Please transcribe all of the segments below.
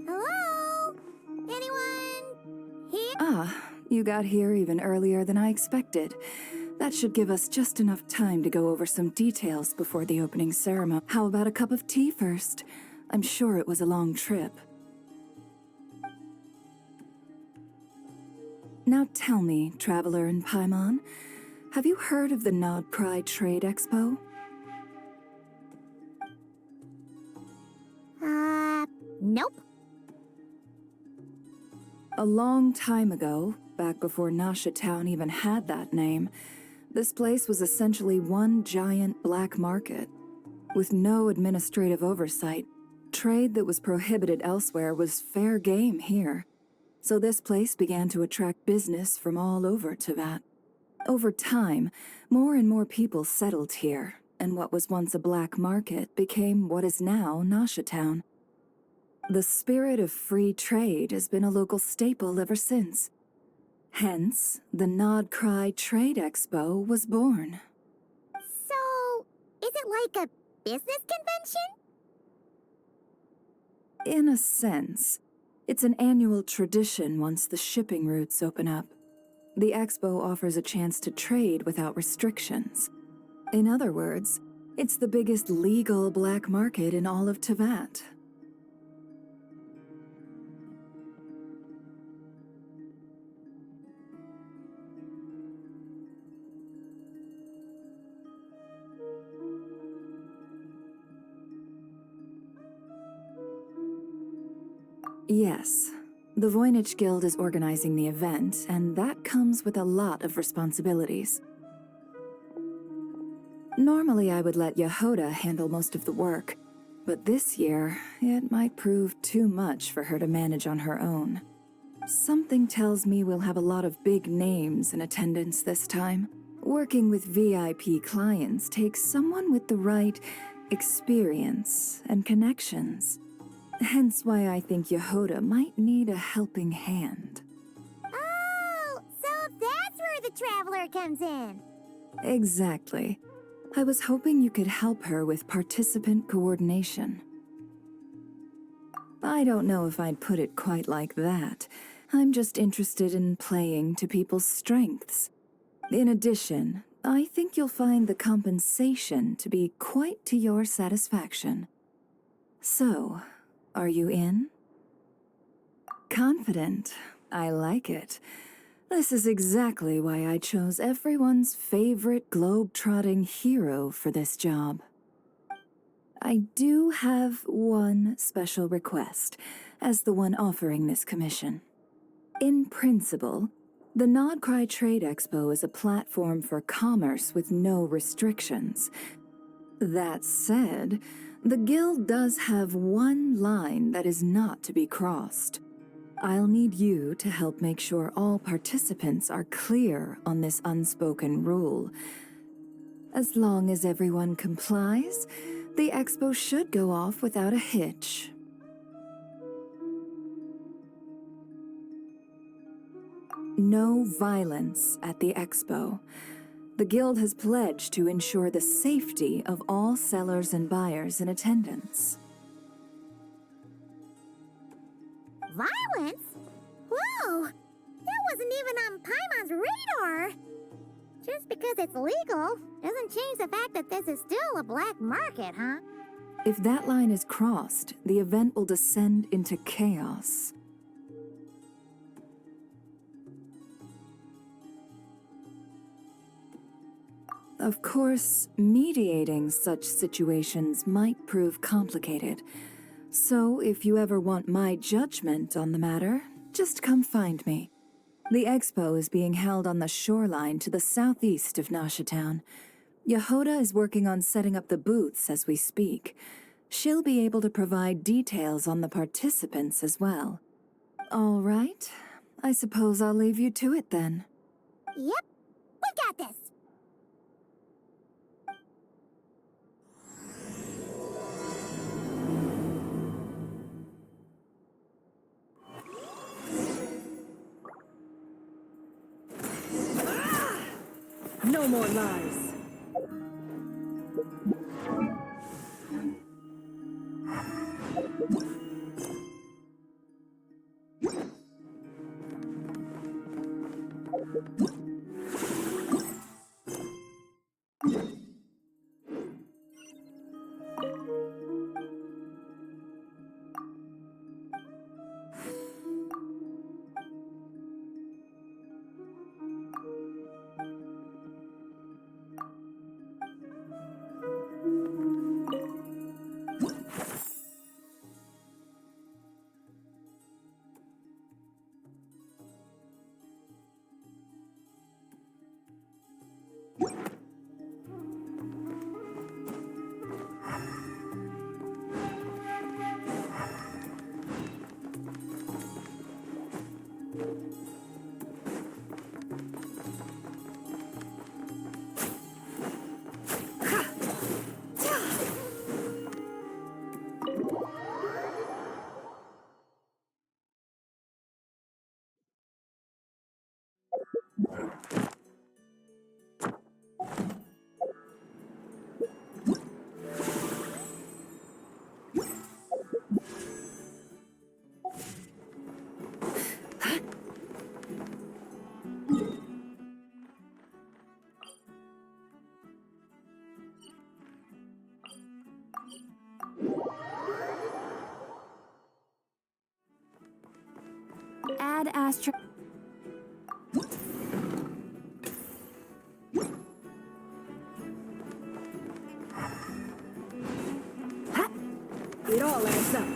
Hello? Anyone here? Ah, you got here even earlier than I expected. That should give us just enough time to go over some details before the opening ceremony. How about a cup of tea first? I'm sure it was a long trip. Now tell me, Traveler in Paimon, have you heard of the Nod Cry Trade Expo? Nope. A long time ago, back before Nasha Town even had that name, this place was essentially one giant black market. With no administrative oversight, trade that was prohibited elsewhere was fair game here. So this place began to attract business from all over Teyvat. Over time, more and more people settled here, and what was once a black market became what is now Nasha Town. The spirit of free trade has been a local staple ever since. Hence, the Nod Cry Trade Expo was born. So, is it like a business convention? In a sense, it's an annual tradition once the shipping routes open up. The expo offers a chance to trade without restrictions. In other words, it's the biggest legal black market in all of Teyvat. Yes, the Voynich Guild is organizing the event, and that comes with a lot of responsibilities. Normally, I would let Yehoda handle most of the work, but this year, it might prove too much for her to manage on her own. Something tells me we'll have a lot of big names in attendance this time. Working with VIP clients takes someone with the right experience and connections. Hence why I think Yehoda might need a helping hand. Oh, so that's where the traveler comes in. Exactly. I was hoping you could help her with participant coordination. I don't know if I'd put it quite like that. I'm just interested in playing to people's strengths. In addition, I think you'll find the compensation to be quite to your satisfaction. So, are you in? Confident. I like it. This is exactly why I chose everyone's favorite globe-trotting hero for this job. I do have one special request, as the one offering this commission. In principle, the Nodcry Trade Expo is a platform for commerce with no restrictions. That said, the Guild does have one line that is not to be crossed. I'll need you to help make sure all participants are clear on this unspoken rule. As long as everyone complies, the expo should go off without a hitch. No violence at the expo. The Guild has pledged to ensure the safety of all sellers and buyers in attendance. Violence? Whoa! That wasn't even on Paimon's radar! Just because it's legal doesn't change the fact that this is still a black market, huh? If that line is crossed, the event will descend into chaos. Of course, mediating such situations might prove complicated. So, if you ever want my judgment on the matter, just come find me. The expo is being held on the shoreline to the southeast of Nasha Town. Yehoda is working on setting up the booths as we speak. She'll be able to provide details on the participants as well. All right, I suppose I'll leave you to it then. Yep, we got this! No more lies. Add Astra. It all adds up.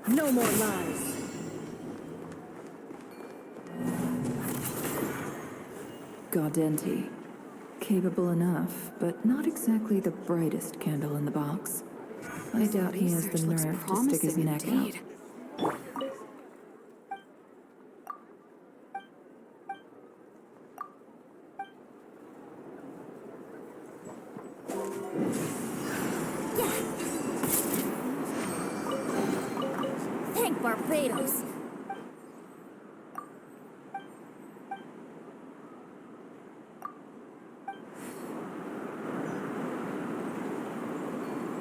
No more lies. Gaudenti. Capable enough, but not exactly the brightest candle in the box. I doubt he has the nerve to stick his neck out. Thank Barbados.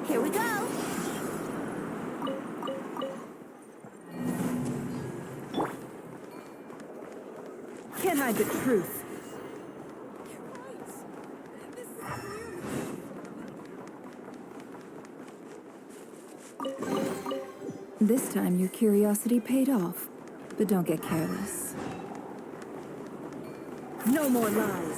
Here we go. Can't hide the truth. This time your curiosity paid off, but don't get careless. No more lies.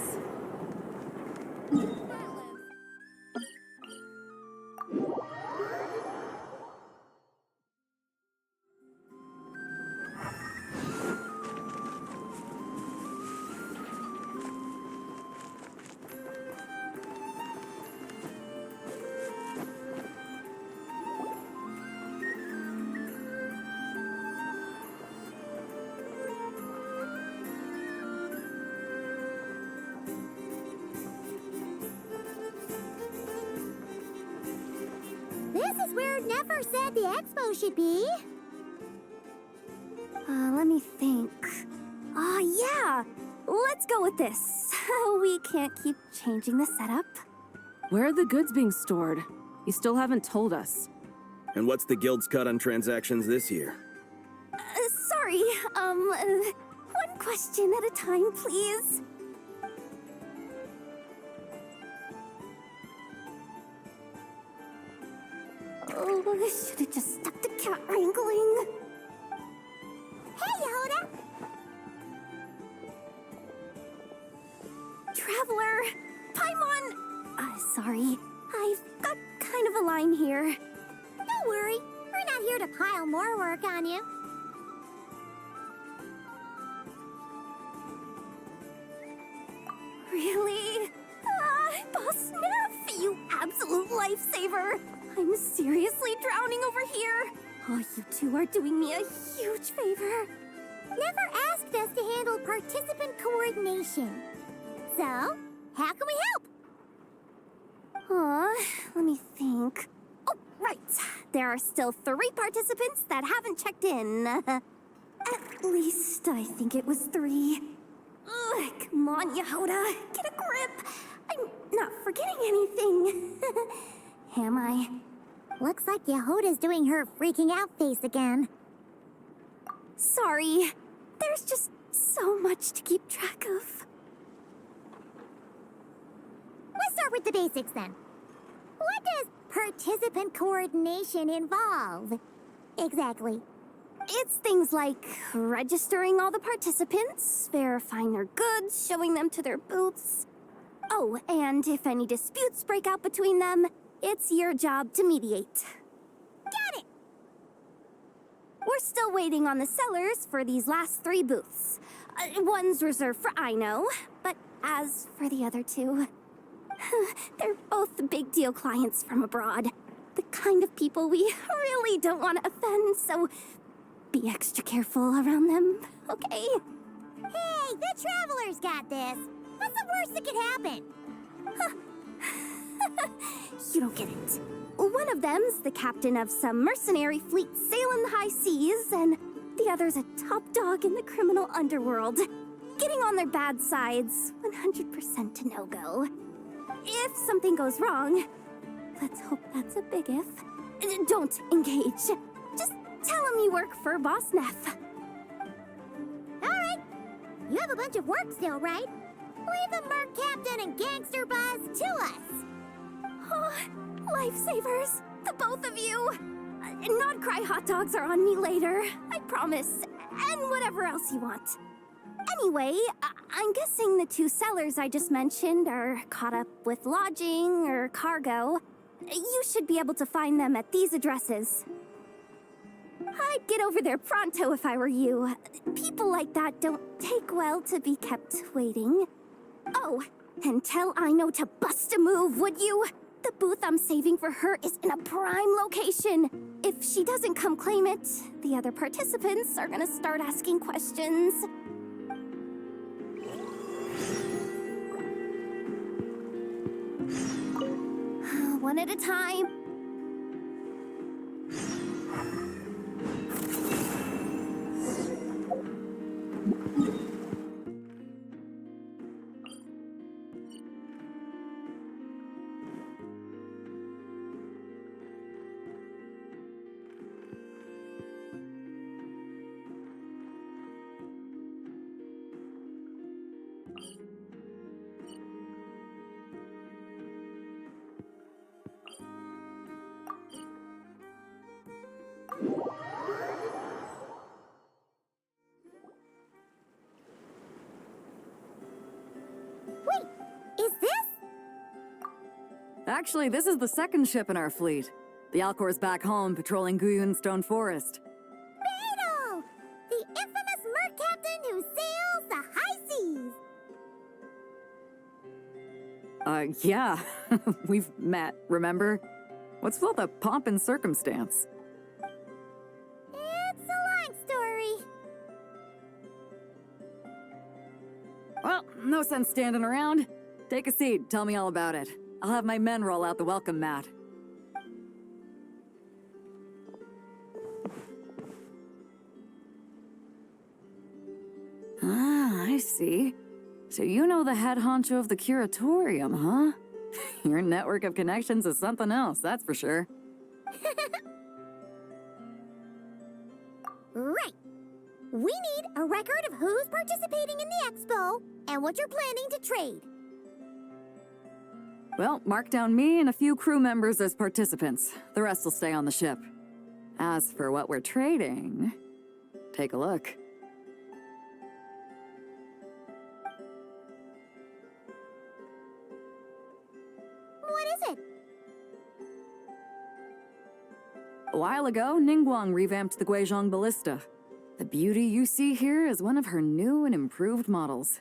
This is where Never said the expo should be. Let me think. Yeah! Let's go with this. We can't keep changing the setup. Where are the goods being stored? You still haven't told us. And what's the guild's cut on transactions this year? Sorry, one question at a time, please. Oh, I should have just stopped the cat wrangling. Hey, Yehuda! Traveler! Paimon! Sorry. I've got kind of a line here. Don't worry. We're not here to pile more work on you. Really? Boss Neff, you absolute lifesaver! I'm seriously drowning over here. Oh, you two are doing me a huge favor. Never asked us to handle participant coordination. So, how can we help? Let me think. Oh, right. There are still 3 participants that haven't checked in. At least I think it was 3. Ugh, come on, Yehuda. Get a grip. I'm not forgetting anything. Am I? Looks like Yehuda's doing her freaking out face again. Sorry. There's just so much to keep track of. Let's start with the basics then. What does participant coordination involve? Exactly. It's things like registering all the participants, verifying their goods, showing them to their booths. Oh, and if any disputes break out between them, it's your job to mediate. Got it! We're still waiting on the sellers for these last 3 booths. One's reserved for Ino, but as for the other 2, they're both big deal clients from abroad. The kind of people we really don't want to offend, so be extra careful around them, okay? Hey, the Traveler's got this. What's the worst that could happen? You don't get it. One of them's the captain of some mercenary fleet sailing the high seas, and the other's a top dog in the criminal underworld. Getting on their bad sides, 100% a no-go. If something goes wrong, let's hope that's a big if, don't engage. Just tell him you work for Boss Neff. All right. You have a bunch of work still, right? Leave the Merc Captain and Gangster Buzz to us. Oh, lifesavers, the both of you. Not cry hot dogs are on me later, I promise. And whatever else you want. Anyway, I'm guessing the 2 sellers I just mentioned are caught up with lodging or cargo. You should be able to find them at these addresses. I'd get over there pronto if I were you. People like that don't take well to be kept waiting. Oh, and tell Aino to bust a move, would you? The booth I'm saving for her is in a prime location. If she doesn't come claim it, the other participants are gonna start asking questions. One at a time. Wait, is this? Actually, this is the second ship in our fleet. The Alcor's back home patrolling Guyun Stone Forest. Beidou! The infamous merc captain who sails the high seas! Yeah. We've met, remember? What's with all the pomp and circumstance? It's a long story. Well, no sense standing around. Take a seat, tell me all about it. I'll have my men roll out the welcome mat. Ah, I see. So you know the head honcho of the curatorium, huh? Your network of connections is something else, that's for sure. Right. We need a record of who's participating in the expo and what you're planning to trade. Well, mark down me and a few crew members as participants. The rest will stay on the ship. As for what we're trading, take a look. What is it? A while ago, Ningguang revamped the Guizhong Ballista. The beauty you see here is one of her new and improved models.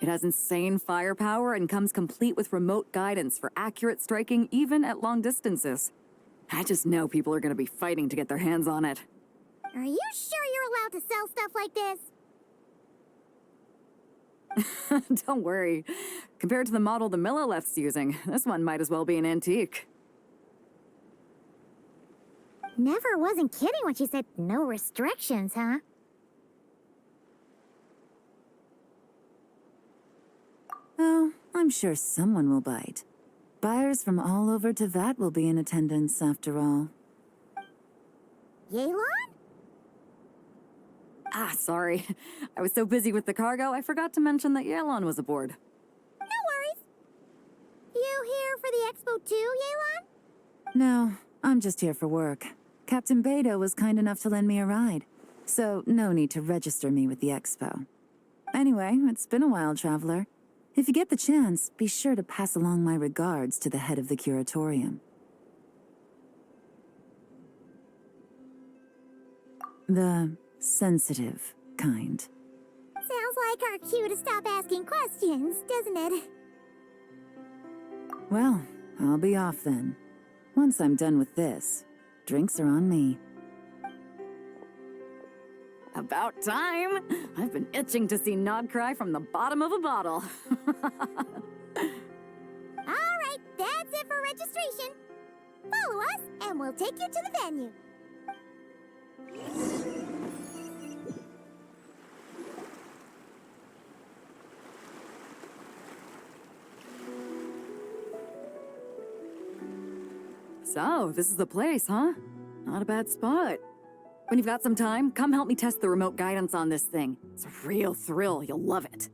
It has insane firepower and comes complete with remote guidance for accurate striking even at long distances. I just know people are gonna be fighting to get their hands on it. Are you sure you're allowed to sell stuff like this? Don't worry. Compared to the model the Milleleft's using, this one might as well be an antique. Never wasn't kidding when she said no restrictions, huh? Oh, I'm sure someone will bite. Buyers from all over Teyvat will be in attendance, after all. Yelan? Ah, sorry. I was so busy with the cargo, I forgot to mention that Yelan was aboard. No worries. You here for the expo too, Yelan? No, I'm just here for work. Captain Beidou was kind enough to lend me a ride, so no need to register me with the expo. Anyway, it's been a while, traveler. If you get the chance, be sure to pass along my regards to the head of the curatorium. The sensitive kind. Sounds like our cue to stop asking questions, doesn't it? Well, I'll be off then. Once I'm done with this, drinks are on me. About time! I've been itching to see Nod cry from the bottom of a bottle. Alright, that's it for registration. Follow us, and we'll take you to the venue. So, this is the place, huh? Not a bad spot. When you've got some time, come help me test the remote guidance on this thing. It's a real thrill, you'll love it.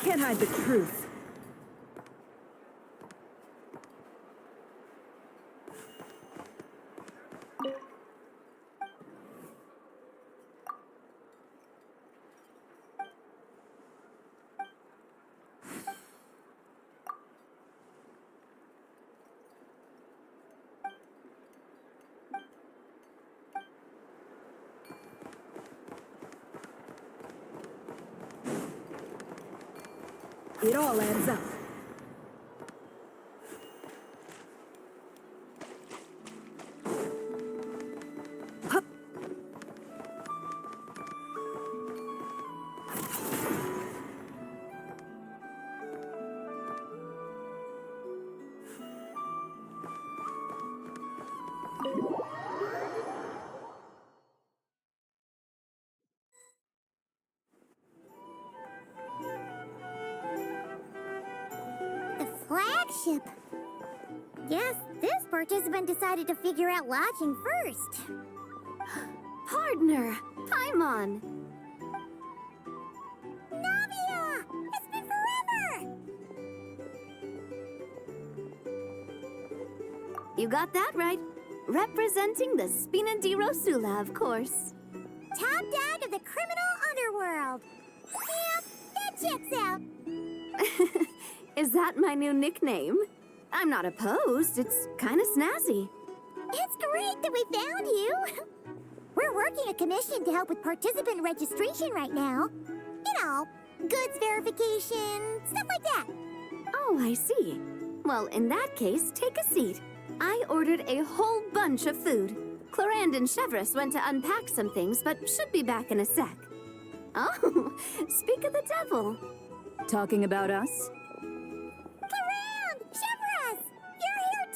Can't hide the truth. It all adds up. Hup. The flagship. Guess this participant decided to figure out lodging first. Partner, Paimon. Navia! It's been forever! You got that right. Representing the Spina di Rosula, of course. Top dog of the criminal underworld. Yeah, that checks out. Is that my new nickname? I'm not opposed. It's kind of snazzy. It's great that we found you. We're working a commission to help with participant registration right now. You know, goods verification, stuff like that. Oh, I see. Well, in that case, take a seat. I ordered a whole bunch of food. Clorand and Chevreuse went to unpack some things, but should be back in a sec. Oh, speak of the devil. Talking about us? Clorand! Chevreuse! You're here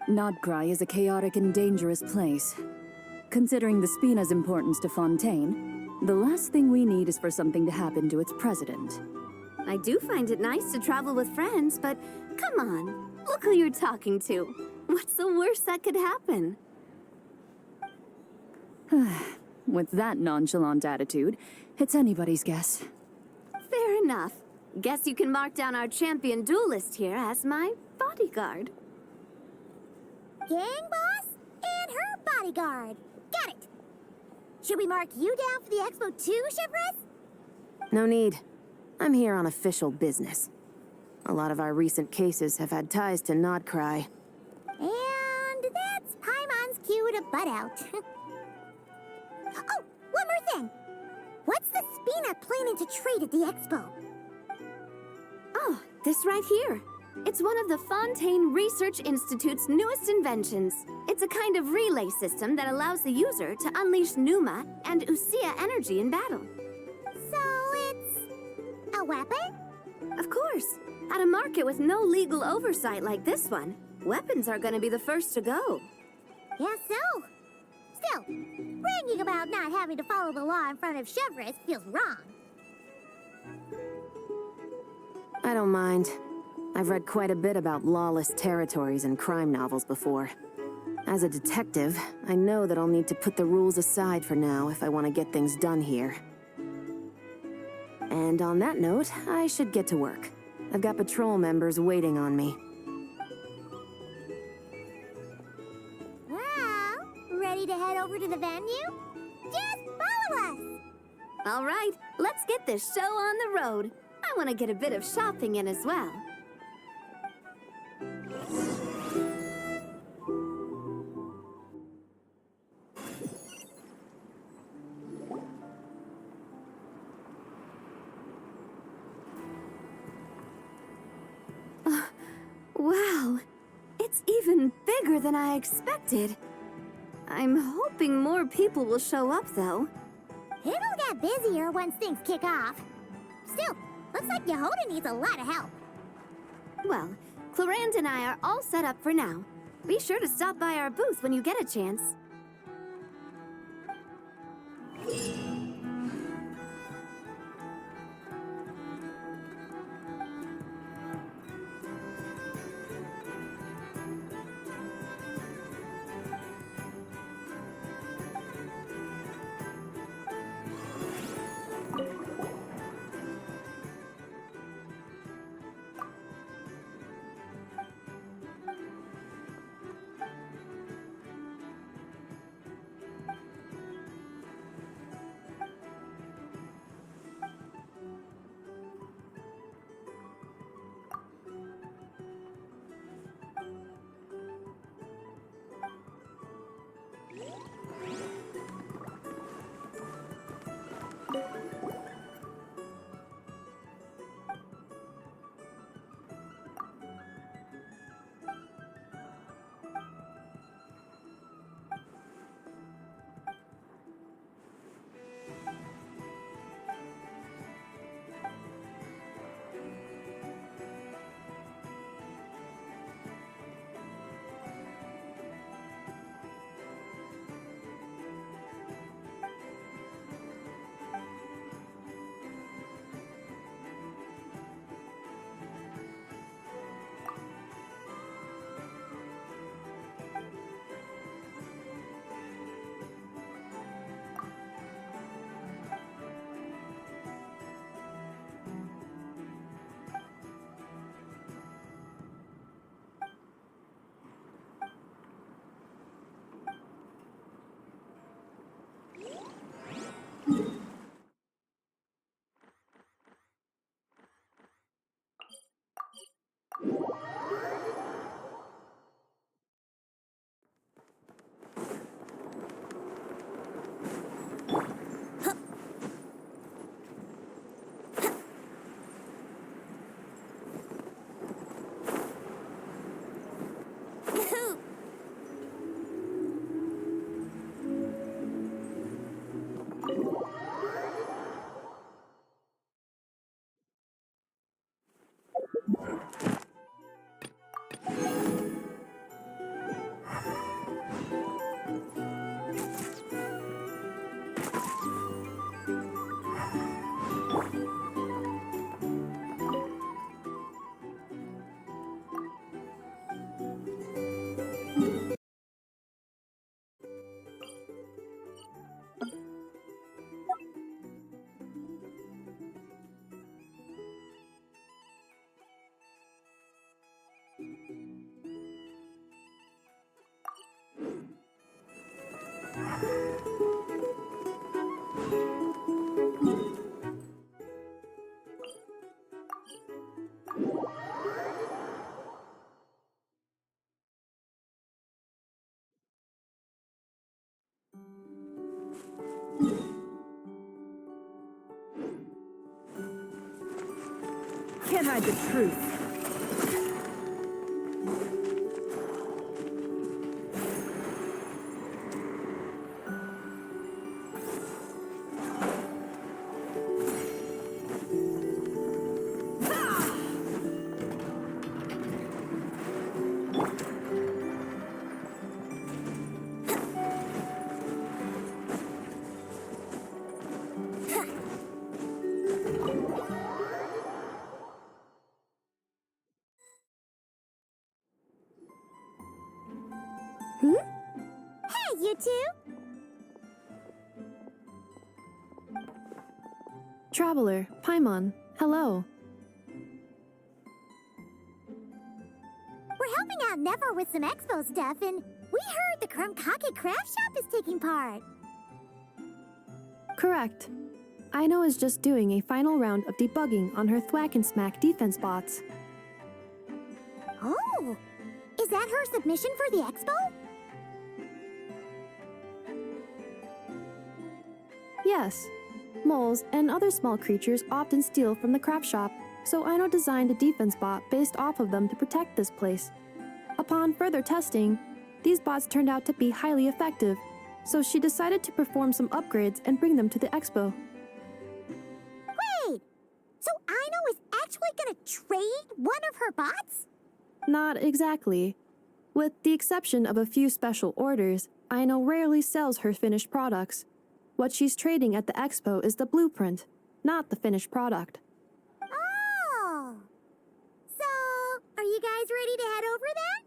too! Nodcry is a chaotic and dangerous place. Considering the Spina's importance to Fontaine, the last thing we need is for something to happen to its president. I do find it nice to travel with friends, but come on, look who you're talking to. What's the worst that could happen? With that nonchalant attitude, it's anybody's guess. Fair enough. Guess you can mark down our champion duelist here as my bodyguard. Gang boss and her bodyguard. Got it. Should we mark you down for the expo too, Chevreuse? No need. I'm here on official business. A lot of our recent cases have had ties to Nodcry. And that's Paimon's cue to butt out. Oh, one more thing. What's the Spina planning to trade at the expo? Oh, this right here. It's one of the Fontaine Research Institute's newest inventions. It's a kind of relay system that allows the user to unleash Pneuma and Usia energy in battle. So it's a weapon? Of course. At a market with no legal oversight like this one, weapons are going to be the first to go. Guess so. Still, bragging about not having to follow the law in front of Chevreuse feels wrong. I don't mind. I've read quite a bit about lawless territories and crime novels before. As a detective, I know that I'll need to put the rules aside for now if I want to get things done here. And on that note, I should get to work. I've got patrol members waiting on me. Well, ready to head over to the venue? Just follow us! All right, let's get this show on the road. I want to get a bit of shopping in as well. Wow, it's even bigger than I expected. I'm hoping more people will show up, though. It'll get busier once things kick off. Still, looks like Yehoda needs a lot of help. Well, Clorand and I are all set up for now. Be sure to stop by our booth when you get a chance. Can't hide the truth. Hey, you two! Traveler, Paimon, hello. We're helping out Never with some expo stuff, and we heard the Krumkake craft shop is taking part. Correct. Aino is just doing a final round of debugging on her Thwack and Smack defense bots. Oh! Is that her submission for the expo? Yes. Moles and other small creatures often steal from the craft shop, so Aino designed a defense bot based off of them to protect this place. Upon further testing, these bots turned out to be highly effective, so she decided to perform some upgrades and bring them to the expo. Wait! So Aino is actually gonna trade one of her bots? Not exactly. With the exception of a few special orders, Aino rarely sells her finished products. What she's trading at the expo is the blueprint, not the finished product. Oh! So, are you guys ready to head over then?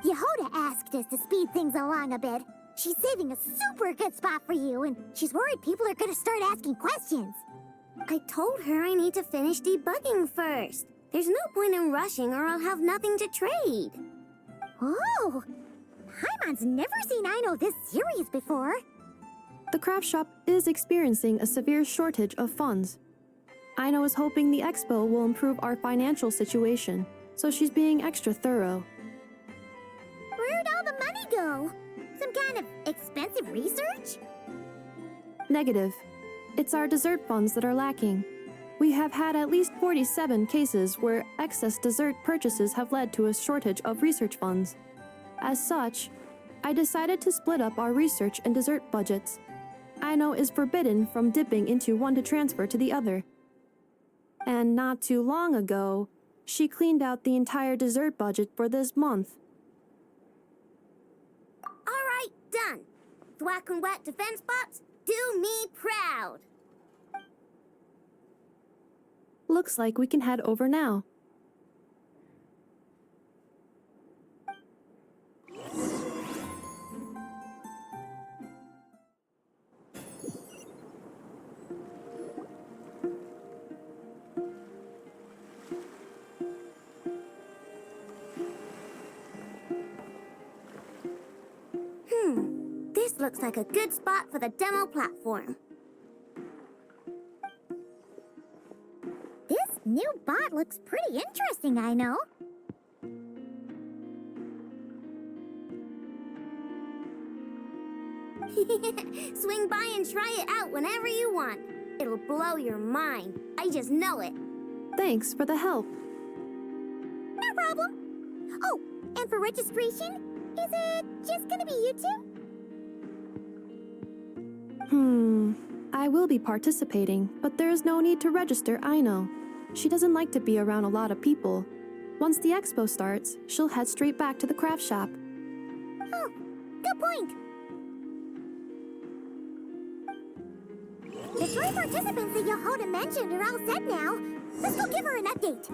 Yehoda asked us to speed things along a bit. She's saving a super good spot for you, and she's worried people are gonna start asking questions. I told her I need to finish debugging first. There's no point in rushing or I'll have nothing to trade. Oh! Paimon's never seen Aino this serious before. The craft shop is experiencing a severe shortage of funds. Aino is hoping the expo will improve our financial situation, so she's being extra thorough. Where'd all the money go? Some kind of expensive research? Negative. It's our dessert funds that are lacking. We have had at least 47 cases where excess dessert purchases have led to a shortage of research funds. As such, I decided to split up our research and dessert budgets. Aino is forbidden from dipping into one to transfer to the other. And not too long ago, she cleaned out the entire dessert budget for this month. All right, done. Thwack and Whack defense bots, do me proud. Looks like we can head over now. This looks like a good spot for the demo platform. This new bot looks pretty interesting, I know. Swing by and try it out whenever you want. It'll blow your mind. I just know it. Thanks for the help. No problem. Oh, and for registration, is it just gonna be you two? I will be participating, but there is no need to register, Aino. She doesn't like to be around a lot of people. Once the expo starts, she'll head straight back to the craft shop. Oh, good point. The 3 participants that Yehoda mentioned are all set now. Let's go give her an update.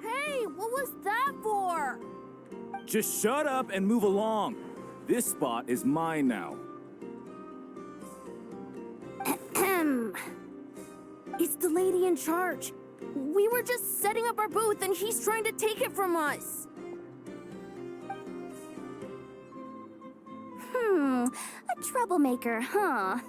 Hey, what was that for? Just shut up and move along. This spot is mine now. It's the lady in charge. We were just setting up our booth and he's trying to take it from us. A troublemaker, huh?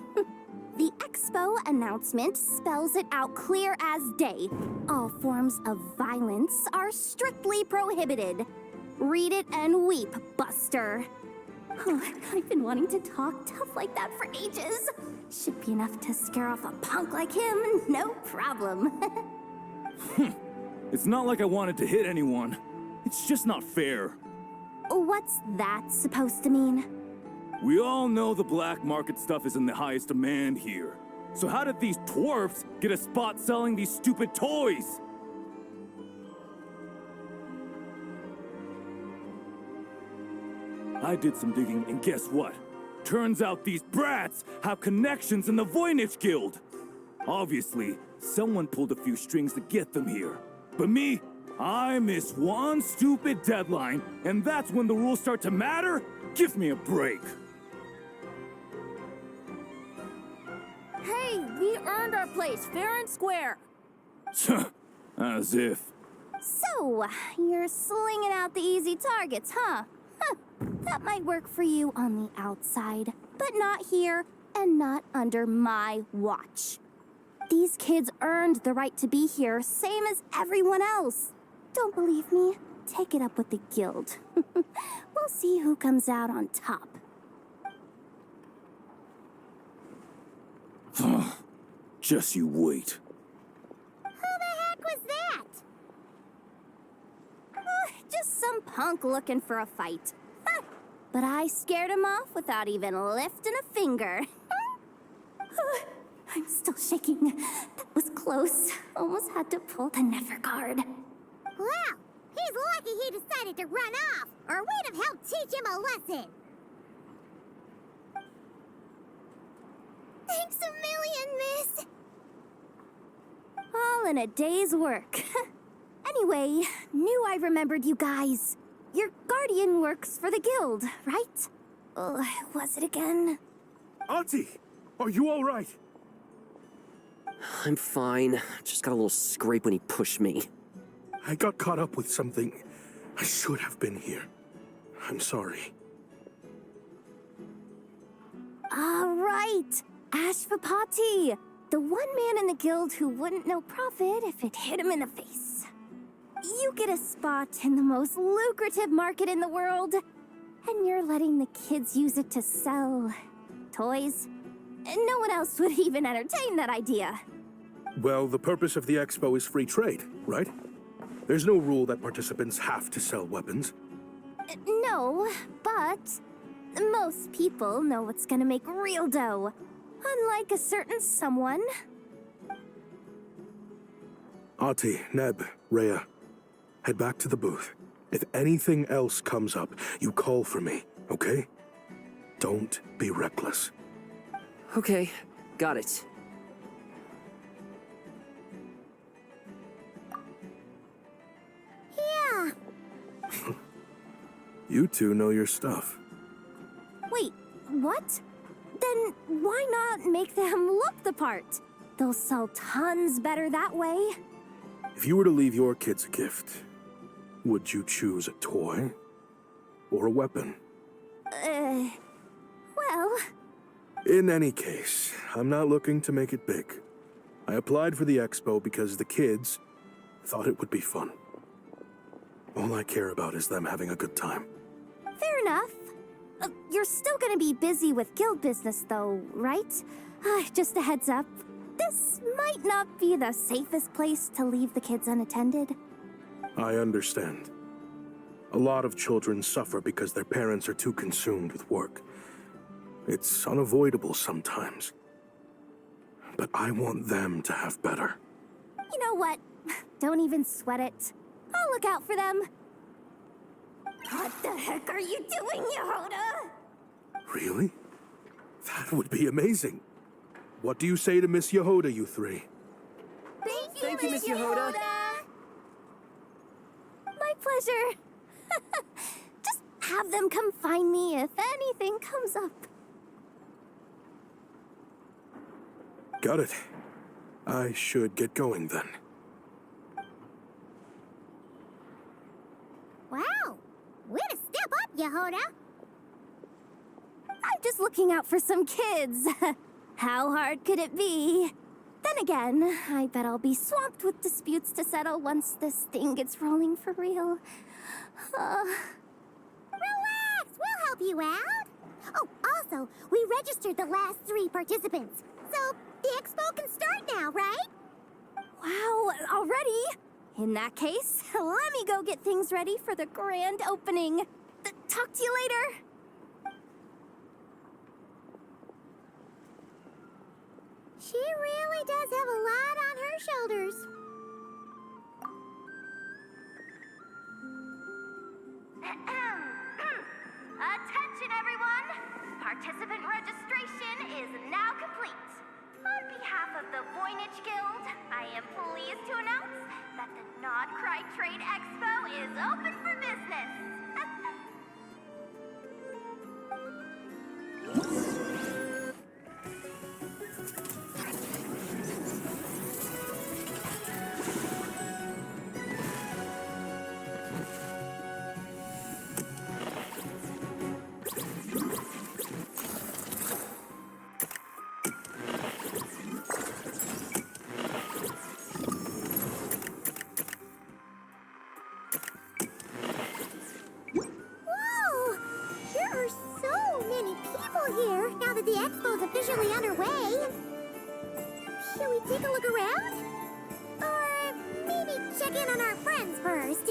The expo announcement spells it out clear as day. All forms of violence are strictly prohibited. Read it and weep, Buster. Oh, I've been wanting to talk tough like that for ages. Should be enough to scare off a punk like him, no problem. It's not like I wanted to hit anyone. It's just not fair. What's that supposed to mean? We all know the black market stuff is in the highest demand here. So how did these dwarfs get a spot selling these stupid toys? I did some digging, and guess what? Turns out these brats have connections in the Voynich Guild. Obviously, someone pulled a few strings to get them here. But me, I missed one stupid deadline, and that's when the rules start to matter? Give me a break. Hey, we earned our place fair and square. As if. So, you're slinging out the easy targets, huh? That might work for you on the outside, but not here and not under my watch. These kids earned the right to be here, same as everyone else. Don't believe me? Take it up with the guild. We'll see who comes out on top. Just you wait. Who the heck was that? Just some punk looking for a fight. But I scared him off without even lifting a finger. I'm still shaking. That was close. Almost had to pull the never guard. Well, he's lucky he decided to run off, or we'd have helped teach him a lesson. Thanks a million, miss. All in a day's work. Anyway, knew I remembered you guys. Your guardian works for the guild, right? Was it again? Auntie, are you all right? I'm fine. Just got a little scrape when he pushed me. I got caught up with something. I should have been here. I'm sorry. Right. Ashvapati. The one man in the guild who wouldn't know profit if it hit him in the face. You get a spot in the most lucrative market in the world, and you're letting the kids use it to sell toys. No one else would even entertain that idea. Well, the purpose of the expo is free trade, right? There's no rule that participants have to sell weapons. No, but most people know what's gonna make real dough. Unlike a certain someone. Ati, Neb, Rhea, head back to the booth. If anything else comes up, you call for me, okay? Don't be reckless. Okay, got it. Yeah. You two know your stuff. Wait, what? Then why not make them look the part? They'll sell tons better that way. If you were to leave your kids a gift, would you choose a toy or a weapon? Well... In any case, I'm not looking to make it big. I applied for the expo because the kids thought it would be fun. All I care about is them having a good time. Fair enough. You're still gonna be busy with guild business though, right? Just a heads up. This might not be the safest place to leave the kids unattended. I understand. A lot of children suffer because their parents are too consumed with work. It's unavoidable sometimes. But I want them to have better. You know what? Don't even sweat it. I'll look out for them. What the heck are you doing, Yehoda? Really? That would be amazing. What do you say to Miss Yehoda, you three? Thank you, Miss Yehoda. My pleasure. Just have them come find me if anything comes up. Got it. I should get going then. Wow! Way to step up, Yehoda! I'm just looking out for some kids. How hard could it be? Then again, I bet I'll be swamped with disputes to settle once this thing gets rolling for real. Relax! We'll help you out! Oh, also, we registered the last 3 participants. So, the expo can start now, right? Wow, already? In that case, let me go get things ready for the grand opening. Talk to you later. She really does have a lot on her shoulders. Attention, everyone! Participant registration is now complete. On behalf of the Voynich Guild, I am pleased to announce that the Nod-Cry Trade Expo is open for business. Whoa! There are so many people here now that the expo's officially underway. Should we take a look around? Or maybe check in on our friends first?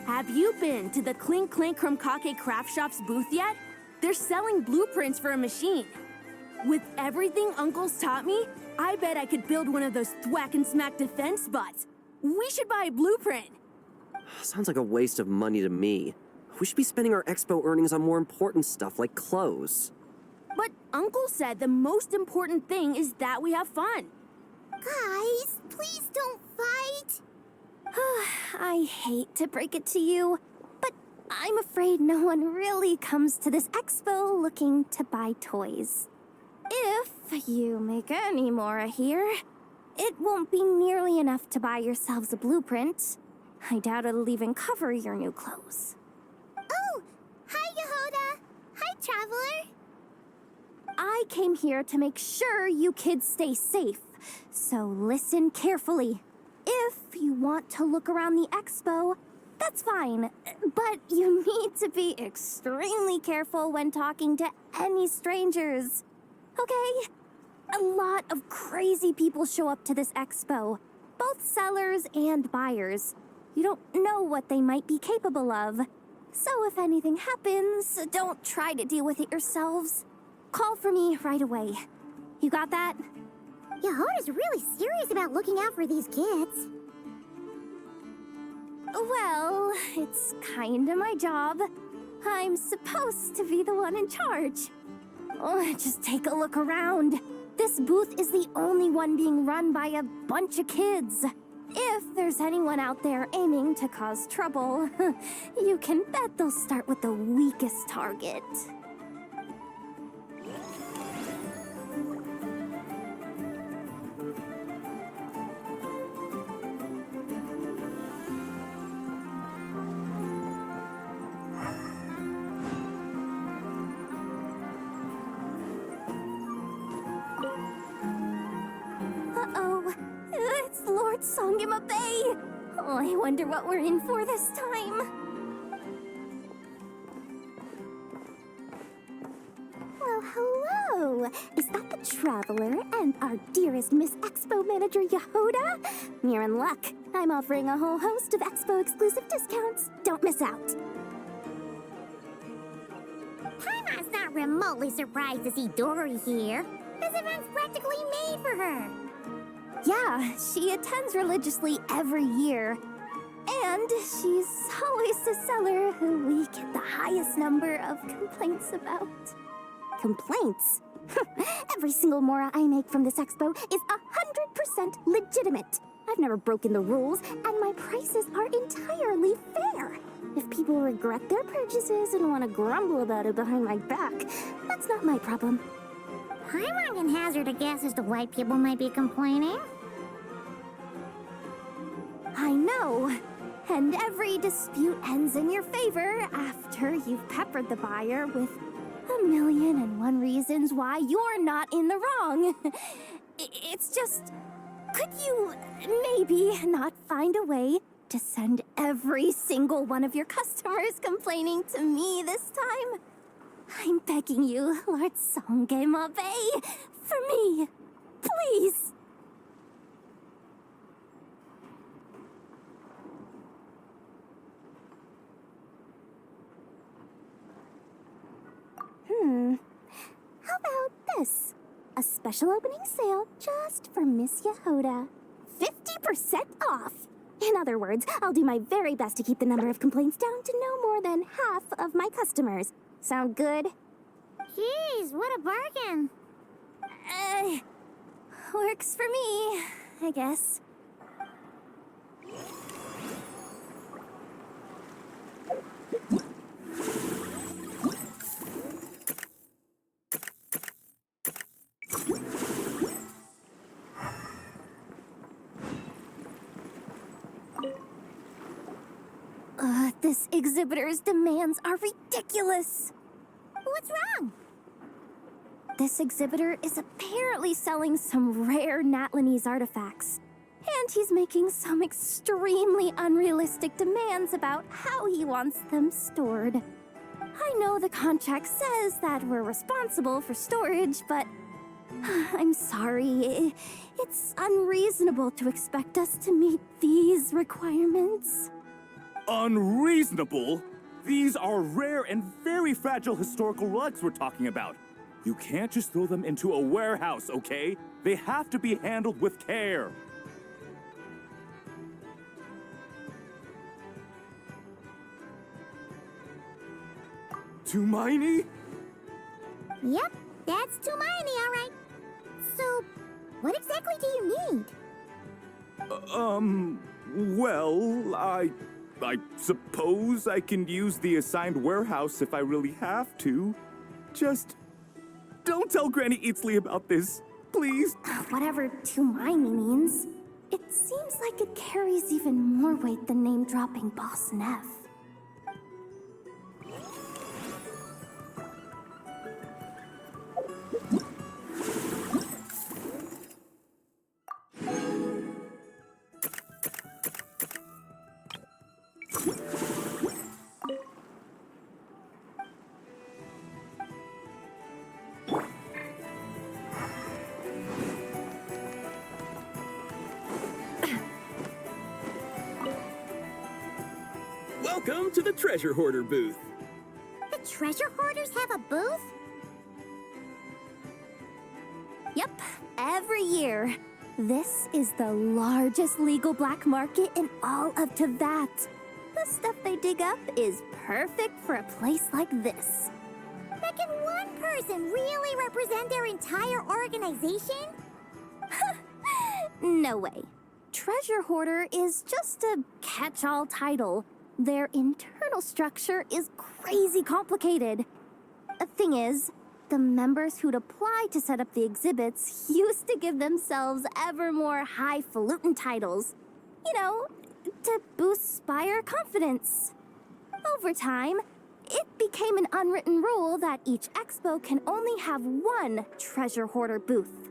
Have you been to the Clink Clank Krumkake Craft Shop's booth yet? They're selling blueprints for a machine. With everything Uncle's taught me, I bet I could build one of those thwack and smack defense bots. We should buy a blueprint. Sounds like a waste of money to me. We should be spending our expo earnings on more important stuff like clothes. But Uncle said the most important thing is that we have fun. Guys, please don't fight. I hate to break it to you, but I'm afraid no one really comes to this expo looking to buy toys. If you make any more here, it won't be nearly enough to buy yourselves a blueprint. I doubt it'll even cover your new clothes. Oh, hi, Yehoda. Hi, Traveler. I came here to make sure you kids stay safe, so listen carefully. If you want to look around the expo, that's fine, but you need to be extremely careful when talking to any strangers, okay? A lot of crazy people show up to this expo, both sellers and buyers. You don't know what they might be capable of. So if anything happens, don't try to deal with it yourselves. Call for me right away. You got that? Yehoda's really serious about looking out for these kids. Well, it's kinda my job. I'm supposed to be the one in charge. Oh, just take a look around. This booth is the only one being run by a bunch of kids. If there's anyone out there aiming to cause trouble, you can bet they'll start with the weakest target. Uh-oh, it's Lord Songima Bay. Oh, I wonder what we're in for this time. Well, hello. Is that the Traveler and our dearest Miss Expo Manager Yehoda? You're in luck. I'm offering a whole host of Expo exclusive discounts. Don't miss out. Paimon's not remotely surprised to see Dory here. This event's practically made for her. Yeah, she attends religiously every year. And And she's always the seller who we get the highest number of complaints about. Complaints? Every single mora I make from this expo is 100% legitimate. I've never broken the rules, and my prices are entirely fair. If people regret their purchases and want to grumble about it behind my back, that's not my problem. Paimon can hazard a guess as to why people might be complaining. I know. And every dispute ends in your favor after you've peppered the buyer with 1,000,001 reasons why you're not in the wrong. It's just, could you maybe not find a way to send every single one of your customers complaining to me this time? I'm begging you, Lord Songemabe, for me, please. How about this? A special opening sale just for Miss Yehoda. 50% off! In other words, I'll do my very best to keep the number of complaints down to no more than half of my customers. Sound good? Jeez, what a bargain! Works for me, I guess. This exhibitor's demands are ridiculous. What's wrong? This exhibitor is apparently selling some rare Natlanese artifacts. And he's making some extremely unrealistic demands about how he wants them stored. I know the contract says that we're responsible for storage, but I'm sorry. It's unreasonable to expect us to meet these requirements. Unreasonable? These are rare and very fragile historical relics we're talking about. You can't just throw them into a warehouse, okay? They have to be handled with care. Tumaini? Yep, that's Tumaini, all right. So, what exactly do you need? Well, I suppose I can use the assigned warehouse if I really have to. Just don't tell Granny Eatsley about this, please. Whatever Tumaini means, it seems like it carries even more weight than name-dropping Boss Neff. Welcome to the Treasure Hoarder booth. The treasure hoarders have a booth? Yep, every year. This is the largest legal black market in all of Teyvat. The stuff they dig up is perfect for a place like this. But can one person really represent their entire organization? No way. Treasure Hoarder is just a catch-all title. Their internal structure is crazy complicated. The thing is, the members who'd apply to set up the exhibits used to give themselves ever more highfalutin titles. You know, to boost buyer confidence. Over time, it became an unwritten rule that each expo can only have one treasure hoarder booth.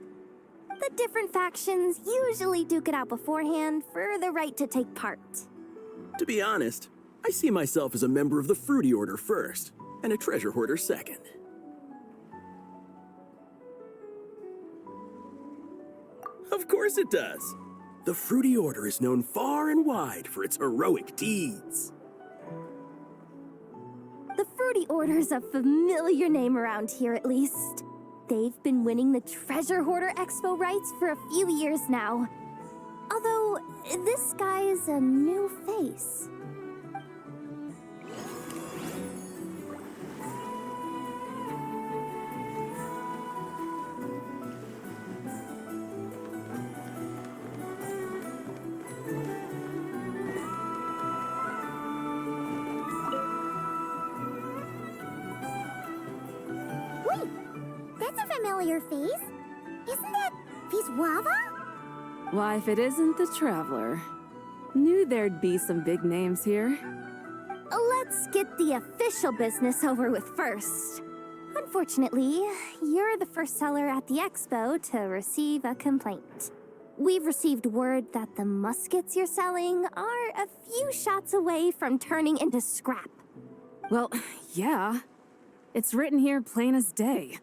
The different factions usually duke it out beforehand for the right to take part. To be honest, I see myself as a member of the Fruity Order first, and a treasure hoarder second. Of course it does. The Fruity Order is known far and wide for its heroic deeds. The Fruity Order's a familiar name around here, at least. They've been winning the Treasure Hoarder Expo rights for a few years now. Although, this guy's a new face. familiar face. Isn't that Viswava? Why, if it isn't the Traveler. Knew there'd be some big names here. Let's get the official business over with first. Unfortunately, you're the first seller at the expo to receive a complaint. We've received word that the muskets you're selling are a few shots away from turning into scrap. Well, yeah. It's written here plain as day.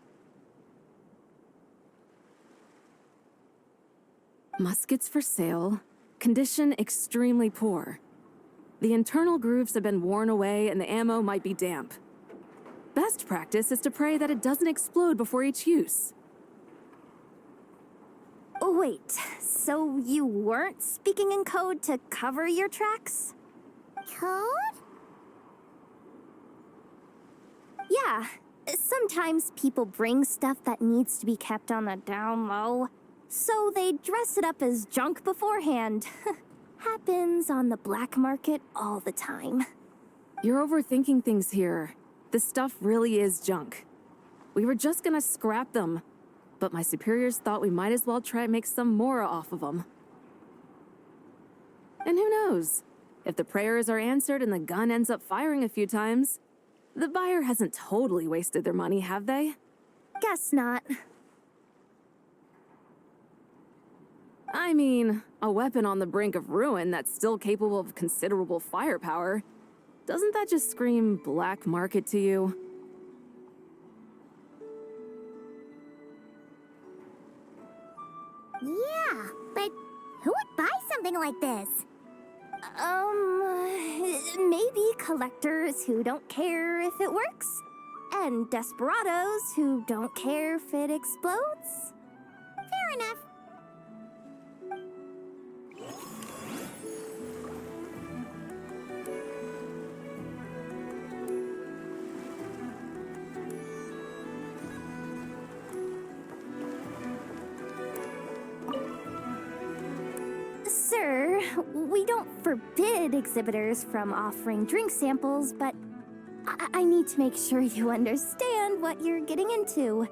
Muskets for sale. Condition extremely poor. The internal grooves have been worn away and the ammo might be damp. Best practice is to pray that it doesn't explode before each use. Wait, so you weren't speaking in code to cover your tracks? Code? Yeah. Sometimes people bring stuff that needs to be kept on the down low, so they dress it up as junk beforehand. Happens on the black market all the time. You're overthinking things here. This stuff really is junk. We were just gonna scrap them, but my superiors thought we might as well try and make some more off of them. And who knows? If the prayers are answered and the gun ends up firing a few times, the buyer hasn't totally wasted their money, have they? Guess not. I mean, a weapon on the brink of ruin that's still capable of considerable firepower. Doesn't that just scream black market to you? Yeah, but who would buy something like this? Maybe collectors who don't care if it works, and desperados who don't care if it explodes. Fair enough. Sir, we don't forbid exhibitors from offering drink samples, but I need to make sure you understand what you're getting into.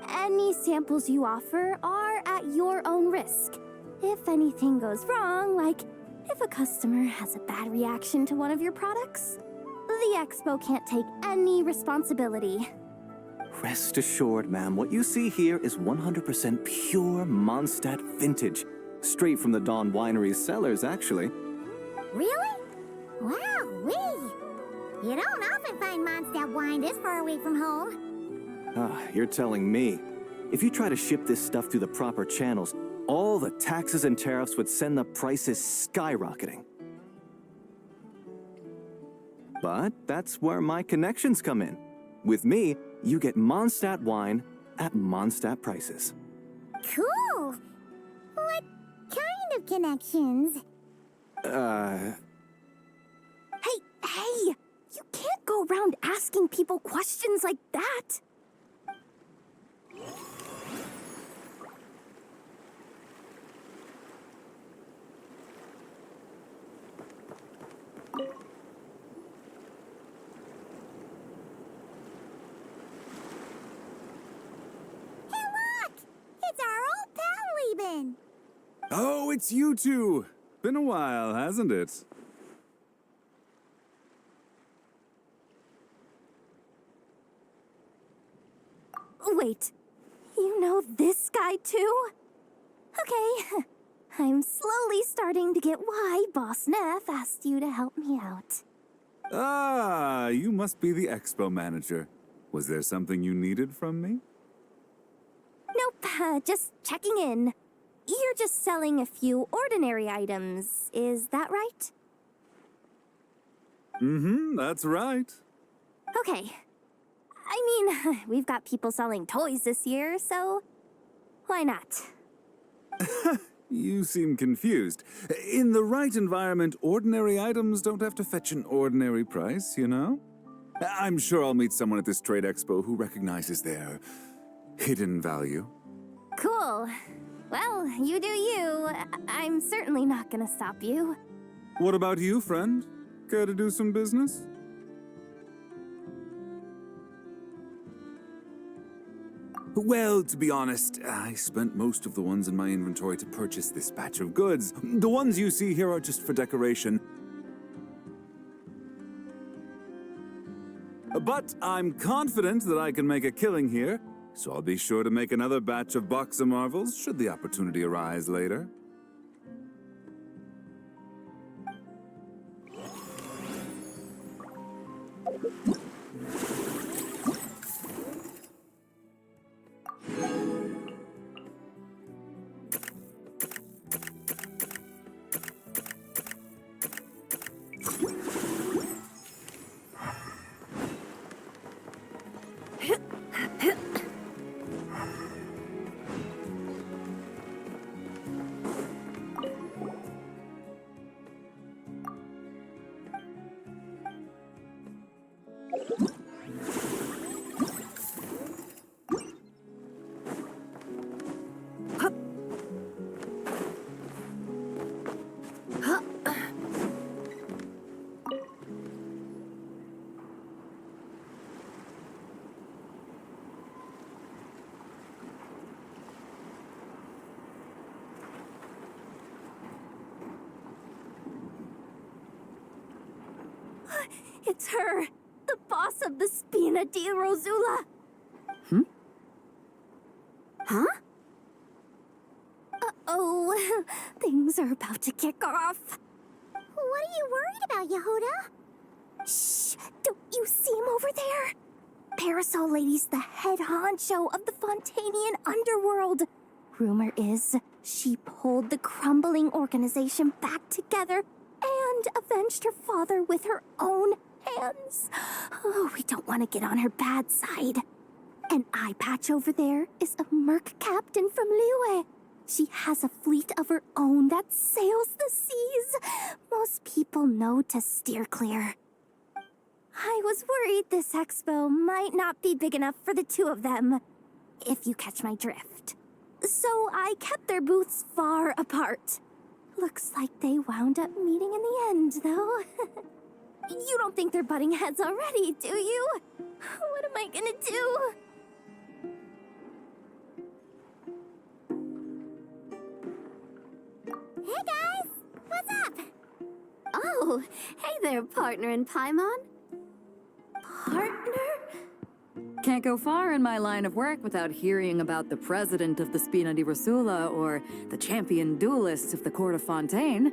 Any samples you offer are at your own risk. If anything goes wrong, like if a customer has a bad reaction to one of your products, the expo can't take any responsibility. Rest assured, ma'am, what you see here is 100% pure Mondstadt vintage. Straight from the Dawn Winery's cellars, actually. Really? Wow-wee! You don't often find Mondstadt wine this far away from home. Ah, you're telling me. If you try to ship this stuff through the proper channels, all the taxes and tariffs would send the prices skyrocketing. But that's where my connections come in. With me, you get Mondstadt wine at Mondstadt prices. Cool! What kind of connections? Hey! You can't go around asking people questions like that! Hey, look! It's our old pal Lieben! Oh, it's you two! Been a while, hasn't it? Wait, you know this guy too? Okay, I'm slowly starting to get why Boss Neff asked you to help me out. Ah, you must be the expo manager. Was there something you needed from me? Nope, just checking in. You're just selling a few ordinary items, is that right? Mm-hmm, that's right. Okay. I mean, we've got people selling toys this year, so why not? You seem confused. In the right environment, ordinary items don't have to fetch an ordinary price, you know? I'm sure I'll meet someone at this trade expo who recognizes their hidden value. Cool. Well, you do you. I'm certainly not gonna stop you. What about you, friend? Care to do some business? Well, to be honest, I spent most of the ones in my inventory to purchase this batch of goods. The ones you see here are just for decoration. But I'm confident that I can make a killing here, so I'll be sure to make another batch of Box of Marvels should the opportunity arise later. It's her! The boss of the Spina di Rosula! Huh? Uh-oh, things are about to kick off. What are you worried about, Yehuda? Shh! Don't you see him over there? Parasol Lady's the head honcho of the Fontanian underworld. Rumor is she pulled the crumbling organization back together and avenged her father with her own hands. Oh, we don't want to get on her bad side. An eye patch over there is a merc captain from Liyue. She has a fleet of her own that sails the seas. Most people know to steer clear. I was worried this expo might not be big enough for the two of them, if you catch my drift. So I kept their booths far apart. Looks like they wound up meeting in the end, though. You don't think they're butting heads already, do you? What am I gonna do? Hey guys! What's up? Oh, hey there, partner in Paimon. Partner? Can't go far in my line of work without hearing about the president of the Spina di Rosula or the champion duelists of the court of Fontaine.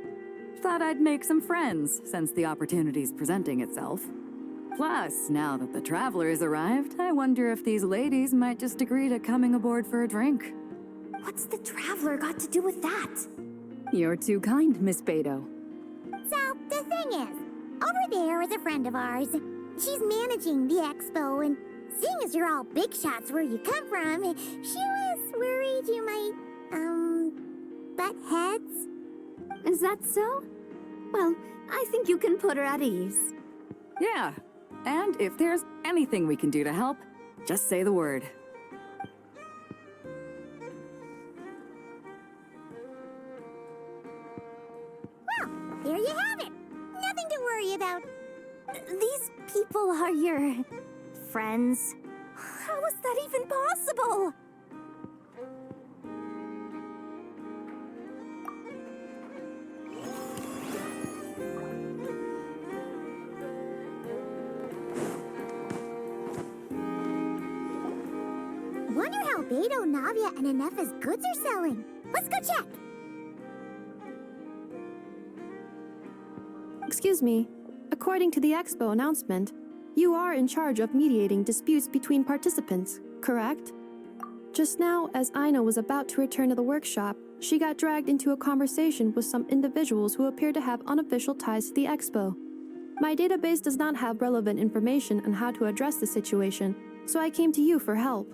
Thought I'd make some friends since the opportunity's presenting itself. Plus, now that the traveler's arrived, I wonder if these ladies might just agree to coming aboard for a drink. What's the traveler got to do with that? You're too kind, Miss Beto. So, the thing is, over there is a friend of ours. She's managing the expo, and seeing as you're all big shots where you come from, she was worried you might, butt heads. Is that so? Well, I think you can put her at ease. Yeah, and if there's anything we can do to help, just say the word. Well, there you have it. Nothing to worry about. These people are your friends. How is that even possible? Wonder how Beto, Navia, and Anefa's goods are selling. Let's go check. Excuse me. According to the expo announcement, you are in charge of mediating disputes between participants, correct? Just now, as Aina was about to return to the workshop, she got dragged into a conversation with some individuals who appear to have unofficial ties to the expo. My database does not have relevant information on how to address the situation, so I came to you for help.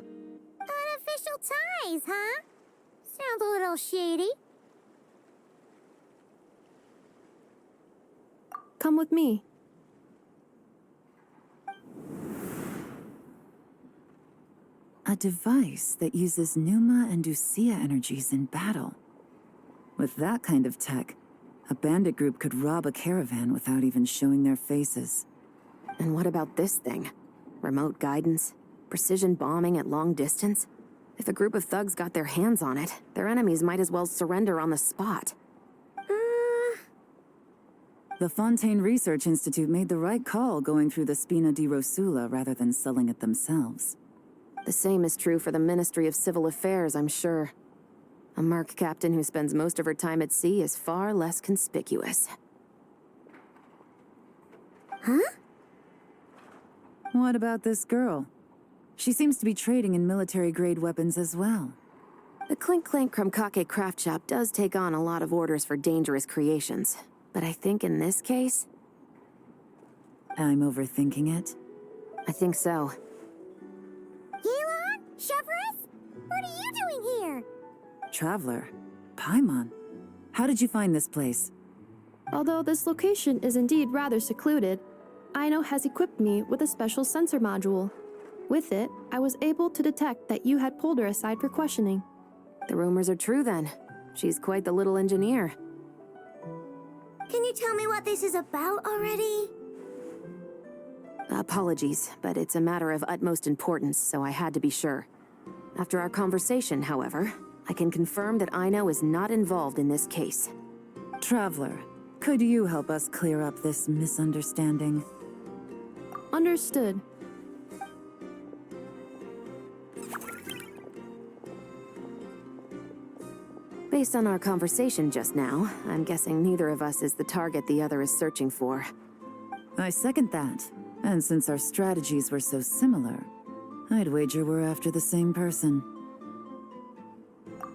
Unofficial ties, huh? Sounds a little shady. Come with me. A device that uses Pneuma and Ducia energies in battle. With that kind of tech, a bandit group could rob a caravan without even showing their faces. And what about this thing? Remote guidance? Precision bombing at long distance? If a group of thugs got their hands on it, their enemies might as well surrender on the spot. The Fontaine Research Institute made the right call going through the Spina di Rosula rather than selling it themselves. The same is true for the Ministry of Civil Affairs, I'm sure. A merc captain who spends most of her time at sea is far less conspicuous. Huh? What about this girl? She seems to be trading in military-grade weapons as well. The Clink Clank Krumkake craft shop does take on a lot of orders for dangerous creations. But I think in this case... I'm overthinking it? I think so. Yelan? Chevrolet? What are you doing here? Traveler? Paimon? How did you find this place? Although this location is indeed rather secluded, Aino has equipped me with a special sensor module. With it, I was able to detect that you had pulled her aside for questioning. The rumors are true then. She's quite the little engineer. Can you tell me what this is about already? Apologies, but it's a matter of utmost importance, so I had to be sure. After our conversation, however, I can confirm that Aino is not involved in this case. Traveler, could you help us clear up this misunderstanding? Understood. Based on our conversation just now, I'm guessing neither of us is the target the other is searching for. I second that. And since our strategies were so similar, I'd wager we're after the same person.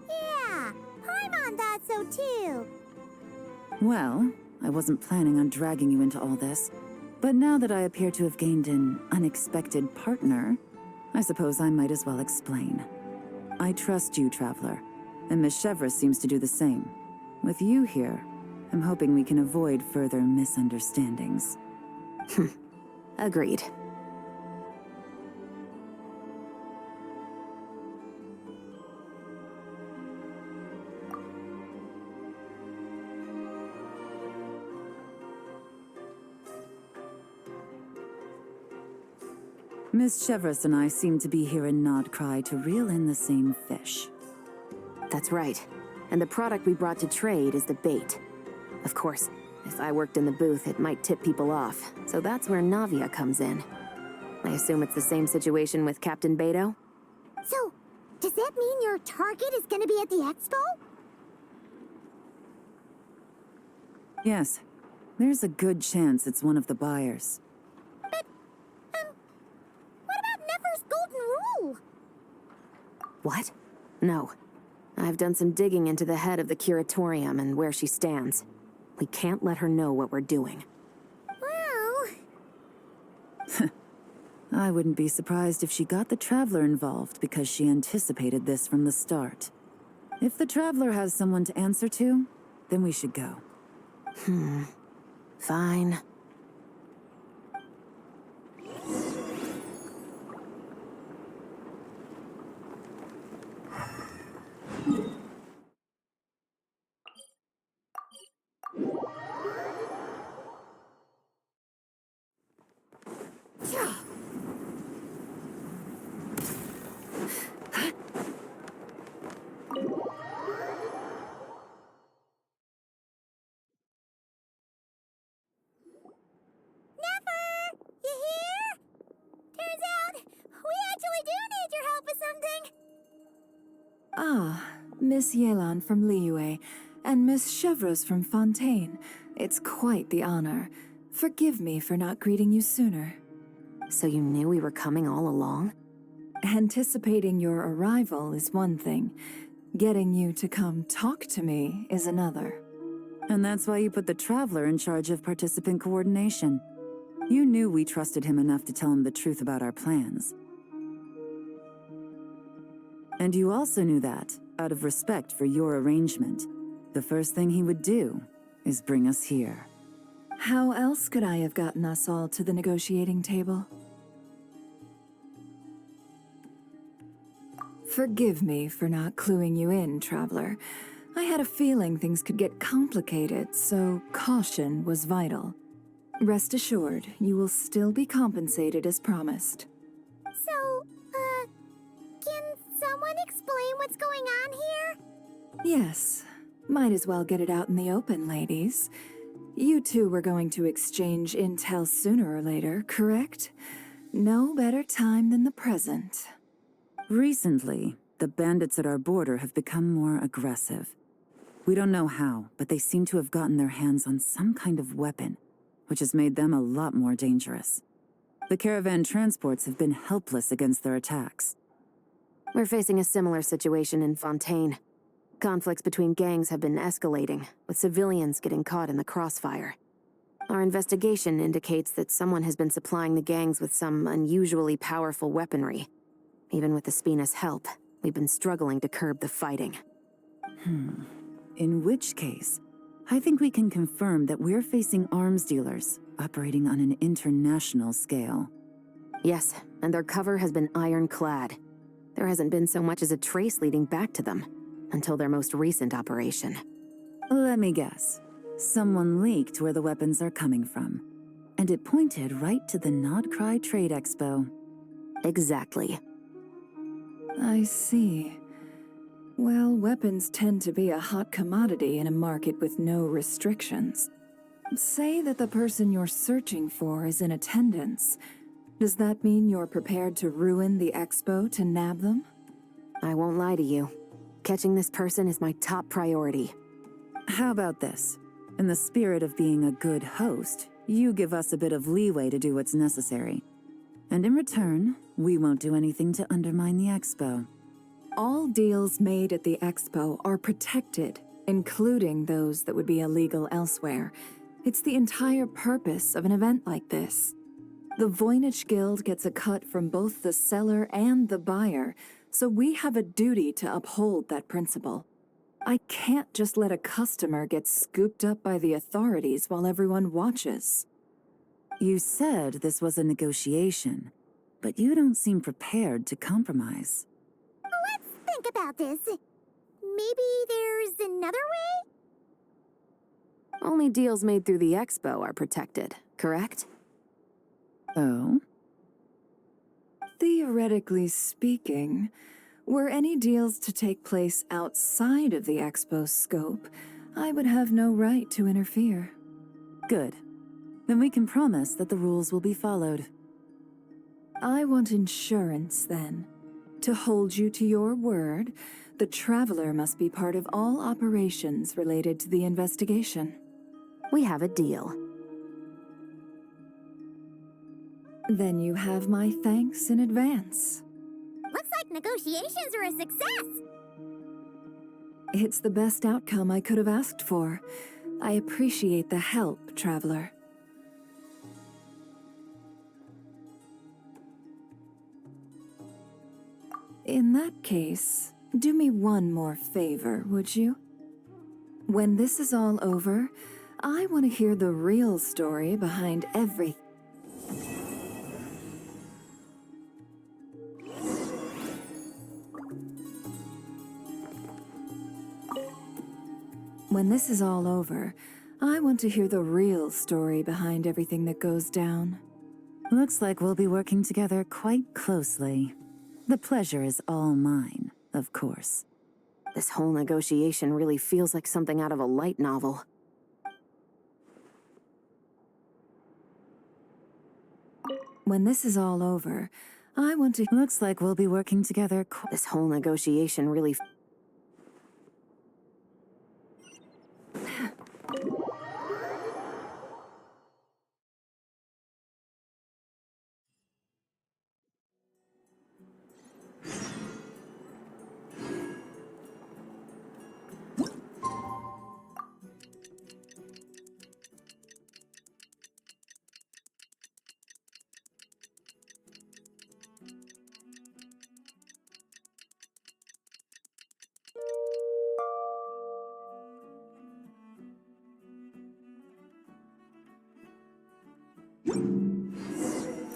Yeah, Paimon thought so too. Well, I wasn't planning on dragging you into all this, but now that I appear to have gained an unexpected partner, I suppose I might as well explain. I trust you, Traveler, and Miss Chevrolet seems to do the same. With you here, I'm hoping we can avoid further misunderstandings. Agreed. Miss Chevrolet and I seem to be here in Nodcry to reel in the same fish. That's right. And the product we brought to trade is the bait. Of course, if I worked in the booth, it might tip people off, so that's where Navia comes in. I assume it's the same situation with Captain Beto? So, does that mean your target is gonna be at the expo? Yes, there's a good chance it's one of the buyers. But, what about Nefer's golden rule? What? No. I've done some digging into the head of the curatorium and where she stands. We can't let her know what we're doing. Well... I wouldn't be surprised if she got the Traveler involved because she anticipated this from the start. If the Traveler has someone to answer to, then we should go. Fine. Miss Yelan from Liyue, and Miss Chevreuse from Fontaine. It's quite the honor. Forgive me for not greeting you sooner. So you knew we were coming all along? Anticipating your arrival is one thing. Getting you to come talk to me is another. And that's why you put the Traveler in charge of participant coordination. You knew we trusted him enough to tell him the truth about our plans. And you also knew that, out of respect for your arrangement, the first thing he would do is bring us here. How else could I have gotten us all to the negotiating table? Forgive me for not cluing you in, Traveler. I had a feeling things could get complicated, so caution was vital. Rest assured, you will still be compensated as promised. So, can someone explain explain what's going on here? Yes. Might as well get it out in the open, ladies. You two were going to exchange intel sooner or later, correct? No better time than the present. Recently, the bandits at our border have become more aggressive. We don't know how, but they seem to have gotten their hands on some kind of weapon, which has made them a lot more dangerous. The caravan transports have been helpless against their attacks. We're facing a similar situation in Fontaine. Conflicts between gangs have been escalating, with civilians getting caught in the crossfire. Our investigation indicates that someone has been supplying the gangs with some unusually powerful weaponry. Even with the Spina's help, we've been struggling to curb the fighting. In which case, I think we can confirm that we're facing arms dealers operating on an international scale. Yes, and their cover has been ironclad. There hasn't been so much as a trace leading back to them, until their most recent operation. Let me guess. Someone leaked where the weapons are coming from, and it pointed right to the Nodcry Trade Expo. Exactly. I see. Well, weapons tend to be a hot commodity in a market with no restrictions. Say that the person you're searching for is in attendance. Does that mean you're prepared to ruin the expo to nab them? I won't lie to you. Catching this person is my top priority. How about this? In the spirit of being a good host, you give us a bit of leeway to do what's necessary. And in return, we won't do anything to undermine the expo. All deals made at the expo are protected, including those that would be illegal elsewhere. It's the entire purpose of an event like this. The Voynich Guild gets a cut from both the seller and the buyer, so we have a duty to uphold that principle. I can't just let a customer get scooped up by the authorities while everyone watches. You said this was a negotiation, but you don't seem prepared to compromise. Let's think about this. Maybe there's another way? Only deals made through the expo are protected, correct? Oh? Theoretically speaking, were any deals to take place outside of the expo's scope, I would have no right to interfere. Good. Then we can promise that the rules will be followed. I want insurance, then. To hold you to your word, the Traveler must be part of all operations related to the investigation. We have a deal. Then you have my thanks in advance. Looks like negotiations are a success. It's the best outcome I could have asked for. I appreciate the help, Traveler. In that case, do me one more favor, would you? When this is all over, I want to hear the real story behind everything. When this is all over, I want to hear the real story behind everything that goes down. Looks like we'll be working together quite closely. The pleasure is all mine, of course. This whole negotiation really feels like something out of a light novel. When this is all over, I want to... Looks like we'll be working together This whole negotiation really...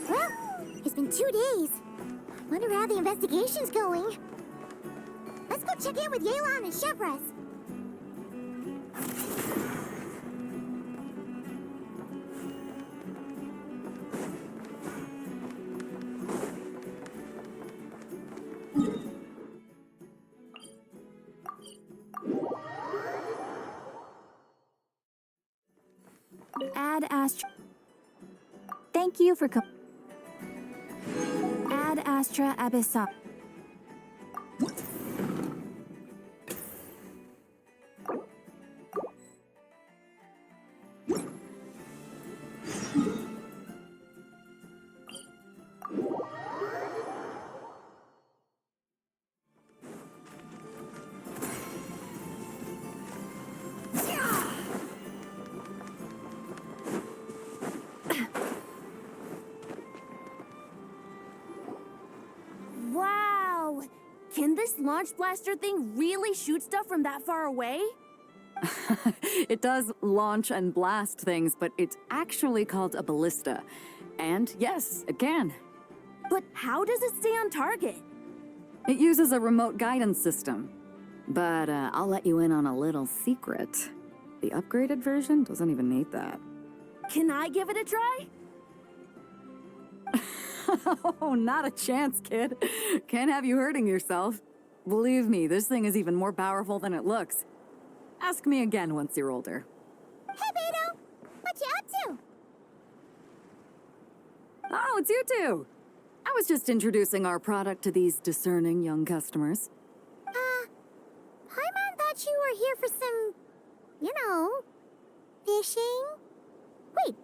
Well, it's been 2 days. Wonder how the investigation's going. Let's go check in with Yelan and Chevres. Ad Astra. Thank you for Ad Astra Abyssa. Wow! Can this launch blaster thing really shoot stuff from that far away? It does launch and blast things, but it's actually called a ballista. And yes, it can. But how does it stay on target? It uses a remote guidance system. But I'll let you in on a little secret. The upgraded version doesn't even need that. Can I give it a try? Oh, not a chance, kid. Can't have you hurting yourself. Believe me, this thing is even more powerful than it looks. Ask me again once you're older. Hey, Beto! What you up to? Oh, it's you two. I was just introducing our product to these discerning young customers. Paimon thought you were here for some, fishing? Wait,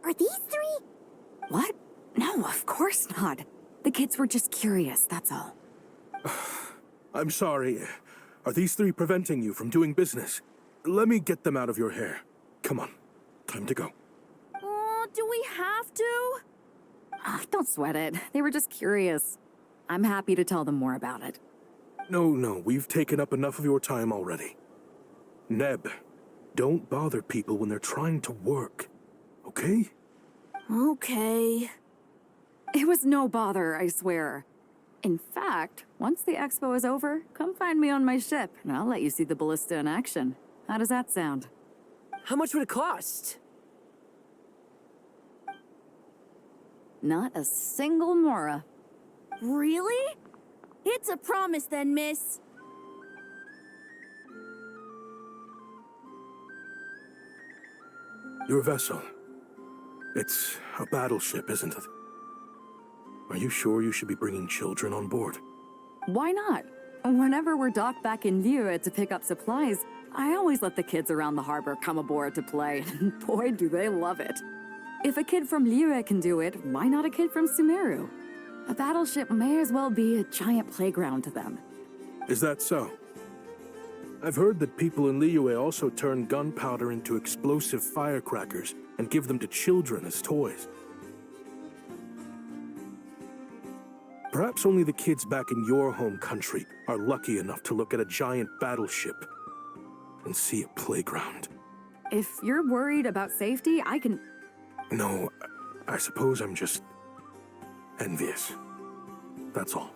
are these three? What? No, of course not. The kids were just curious, that's all. I'm sorry. Are these three preventing you from doing business? Let me get them out of your hair. Come on. Time to go. Oh, do we have to? Oh, don't sweat it. They were just curious. I'm happy to tell them more about it. No, we've taken up enough of your time already. Neb, don't bother people when they're trying to work. Okay? Okay. It was no bother, I swear. In fact, once the expo is over, come find me on my ship, and I'll let you see the ballista in action. How does that sound? How much would it cost? Not a single mora. Really? It's a promise then, miss. Your vessel. It's a battleship, isn't it? Are you sure you should be bringing children on board? Why not? Whenever we're docked back in Liyue to pick up supplies, I always let the kids around the harbor come aboard to play. Boy, do they love it. If a kid from Liyue can do it, why not a kid from Sumeru? A battleship may as well be a giant playground to them. Is that so? I've heard that people in Liyue also turn gunpowder into explosive firecrackers and give them to children as toys. Perhaps only the kids back in your home country are lucky enough to look at a giant battleship and see a playground. If you're worried about safety, I can... No, I suppose I'm just envious. That's all.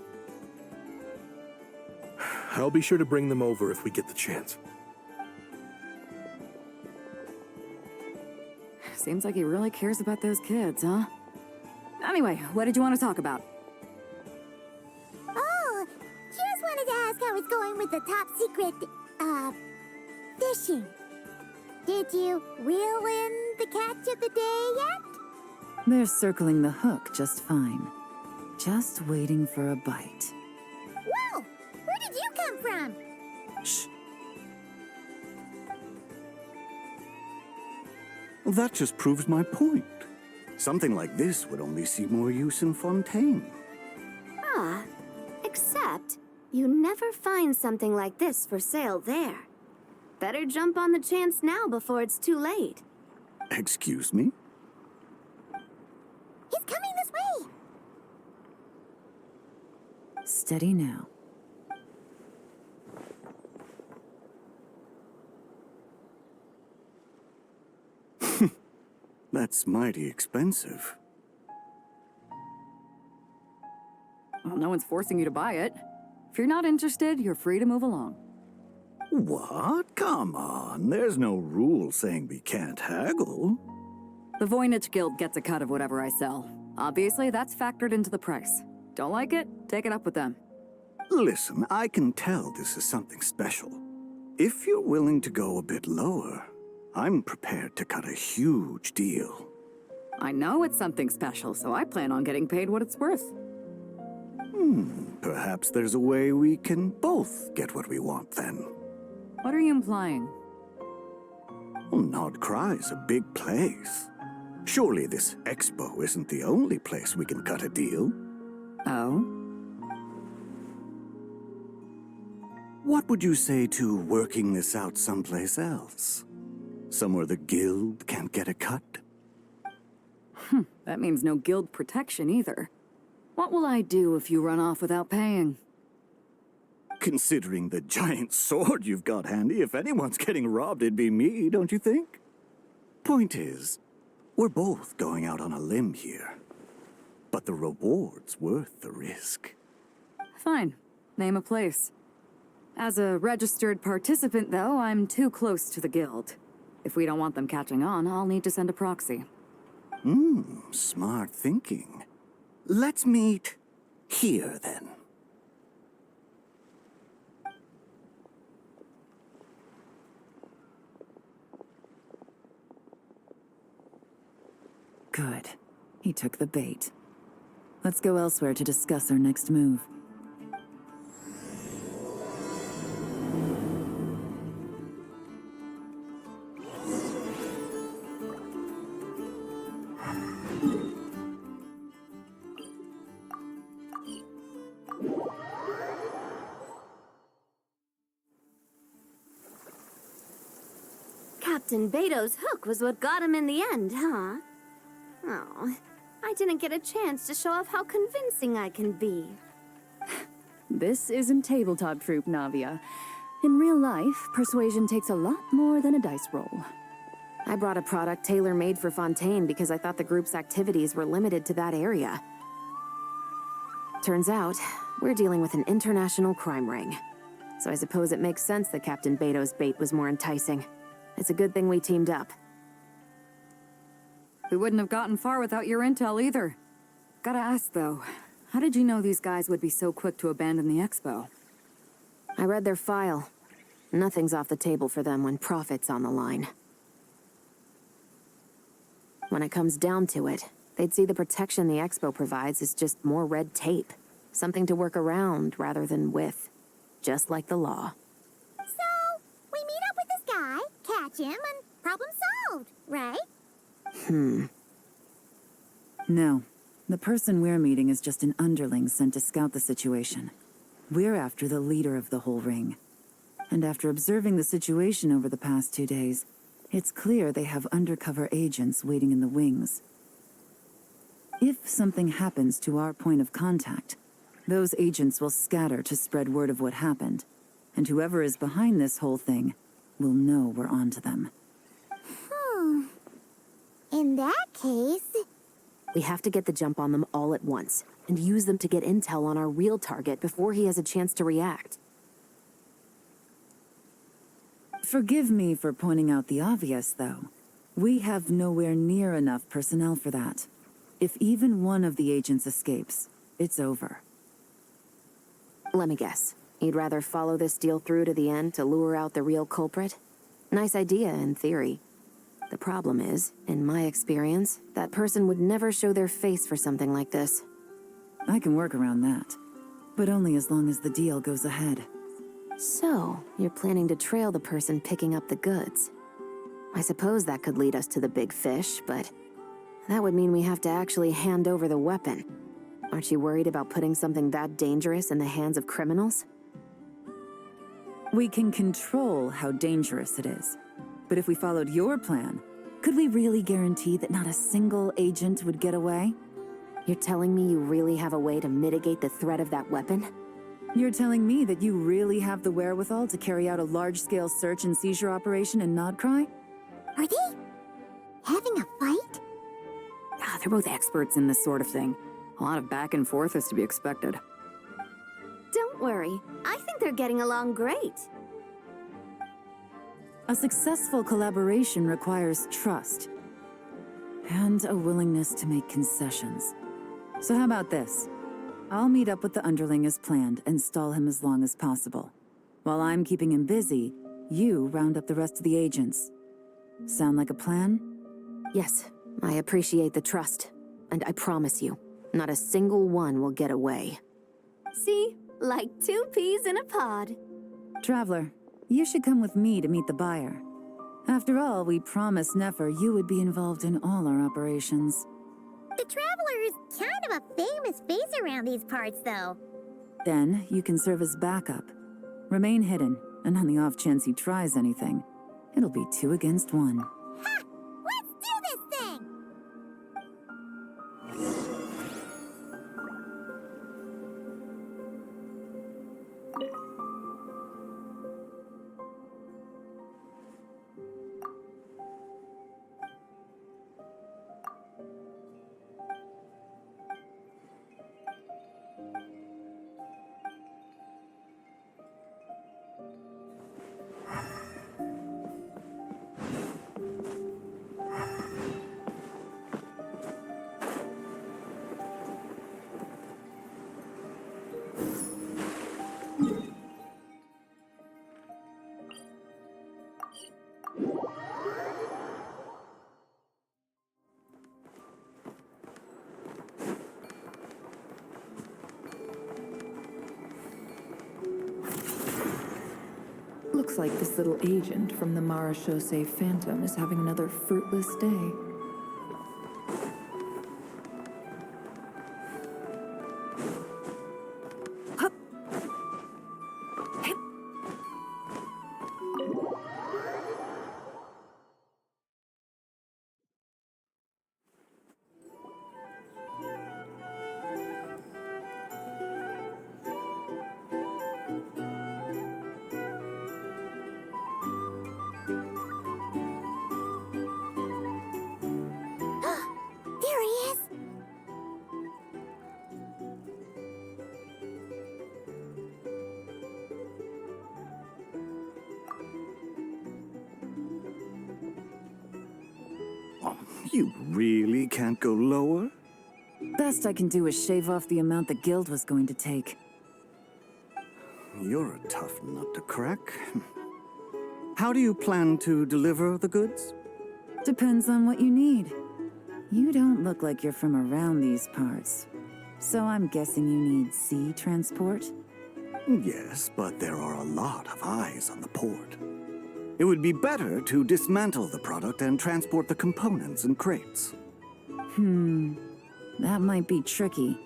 I'll be sure to bring them over if we get the chance. Seems like he really cares about those kids, huh? Anyway, what did you want to talk about? Oh, just wanted to ask how it's going with the top secret, fishing. Did you reel in the catch of the day yet? They're circling the hook just fine. Just waiting for a bite. Whoa! Where did you come from? Shh. Well, that just proves my point. Something like this would only see more use in Fontaine. Ah, except you never find something like this for sale there. Better jump on the chance now before it's too late. Excuse me? He's coming this way! Steady now. That's mighty expensive. Well, no one's forcing you to buy it. If you're not interested, you're free to move along. What? Come on, there's no rule saying we can't haggle. The Voynich Guild gets a cut of whatever I sell. Obviously, that's factored into the price. Don't like it? Take it up with them. Listen, I can tell this is something special. If you're willing to go a bit lower, I'm prepared to cut a huge deal. I know it's something special, so I plan on getting paid what it's worth. Perhaps there's a way we can both get what we want then. What are you implying? Well, Nod Cry's a big place. Surely this expo isn't the only place we can cut a deal. Oh? What would you say to working this out someplace else? Somewhere the guild can't get a cut? That means no guild protection either. What will I do if you run off without paying? Considering the giant sword you've got handy, if anyone's getting robbed, it'd be me, don't you think? Point is, we're both going out on a limb here. But the reward's worth the risk. Fine. Name a place. As a registered participant, though, I'm too close to the guild. If we don't want them catching on, I'll need to send a proxy. Smart thinking. Let's meet here, then. Good. He took the bait. Let's go elsewhere to discuss our next move. Captain Beto's hook was what got him in the end, huh? Oh, I didn't get a chance to show off how convincing I can be. This isn't tabletop troop, Navia. In real life, persuasion takes a lot more than a dice roll. I brought a product tailor-made for Fontaine because I thought the group's activities were limited to that area. Turns out, we're dealing with an international crime ring. So I suppose it makes sense that Captain Beto's bait was more enticing. It's a good thing we teamed up. We wouldn't have gotten far without your intel either. Gotta ask, though, how did you know these guys would be so quick to abandon the expo? I read their file. Nothing's off the table for them when profit's on the line. When it comes down to it, they'd see the protection the expo provides as just more red tape. Something to work around rather than with. Just like the law. So, we meet up with this guy, catch him, and problem solved, right? No. The person we're meeting is just an underling sent to scout the situation. We're after the leader of the whole ring. And after observing the situation over the past 2 days, it's clear they have undercover agents waiting in the wings. If something happens to our point of contact, those agents will scatter to spread word of what happened, and whoever is behind this whole thing will know we're onto them. In that case... We have to get the jump on them all at once, and use them to get intel on our real target before he has a chance to react. Forgive me for pointing out the obvious, though. We have nowhere near enough personnel for that. If even one of the agents escapes, it's over. Let me guess. You'd rather follow this deal through to the end to lure out the real culprit? Nice idea, in theory. The problem is, in my experience, that person would never show their face for something like this. I can work around that, but only as long as the deal goes ahead. So, you're planning to trail the person picking up the goods. I suppose that could lead us to the big fish, but that would mean we have to actually hand over the weapon. Aren't you worried about putting something that dangerous in the hands of criminals? We can control how dangerous it is. But if we followed your plan, could we really guarantee that not a single agent would get away? You're telling me you really have a way to mitigate the threat of that weapon? You're telling me that you really have the wherewithal to carry out a large-scale search and seizure operation in Nodcry? Are they having a fight? They're both experts in this sort of thing. A lot of back and forth is to be expected. Don't worry. I think they're getting along great. A successful collaboration requires trust. And a willingness to make concessions. So how about this? I'll meet up with the underling as planned and stall him as long as possible. While I'm keeping him busy, you round up the rest of the agents. Sound like a plan? Yes, I appreciate the trust. And I promise you, not a single one will get away. See? Like 2 peas in a pod. Traveler, you should come with me to meet the buyer. After all, we promised Nefer you would be involved in all our operations. The Traveler is kind of a famous face around these parts, though. Then, you can serve as backup. Remain hidden, and on the off chance he tries anything, it'll be 2 against 1. Ha! Let's do this thing! Looks like this little agent from the Marechaussee Phantom is having another fruitless day. There he is! Oh, you really can't go lower? Best I can do is shave off the amount the guild was going to take. You're a tough nut to crack. How do you plan to deliver the goods? Depends on what you need. You don't look like you're from around these parts. So I'm guessing you need sea transport? Yes, but there are a lot of eyes on the port. It would be better to dismantle the product and transport the components in crates. That might be tricky.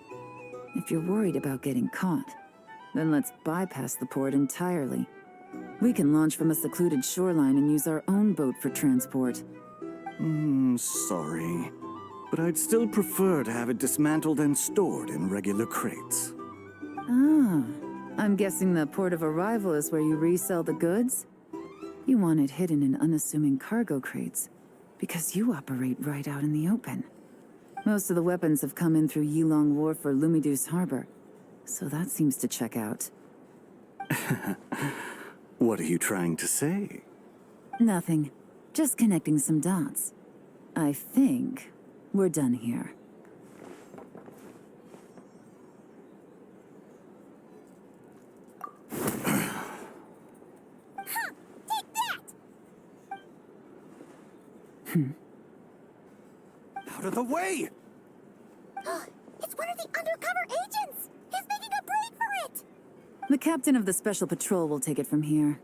If you're worried about getting caught, then let's bypass the port entirely. We can launch from a secluded shoreline and use our own boat for transport. Sorry. But I'd still prefer to have it dismantled and stored in regular crates. Ah, I'm guessing the port of arrival is where you resell the goods? You want it hidden in unassuming cargo crates, because you operate right out in the open. Most of the weapons have come in through Yilong Wharf or Lumidus Harbor, so that seems to check out. What are you trying to say? Nothing. Just connecting some dots. I think we're done here. Take that! Out of the way! It's one of the undercover agents! He's making a break for it! The captain of the Special Patrol will take it from here.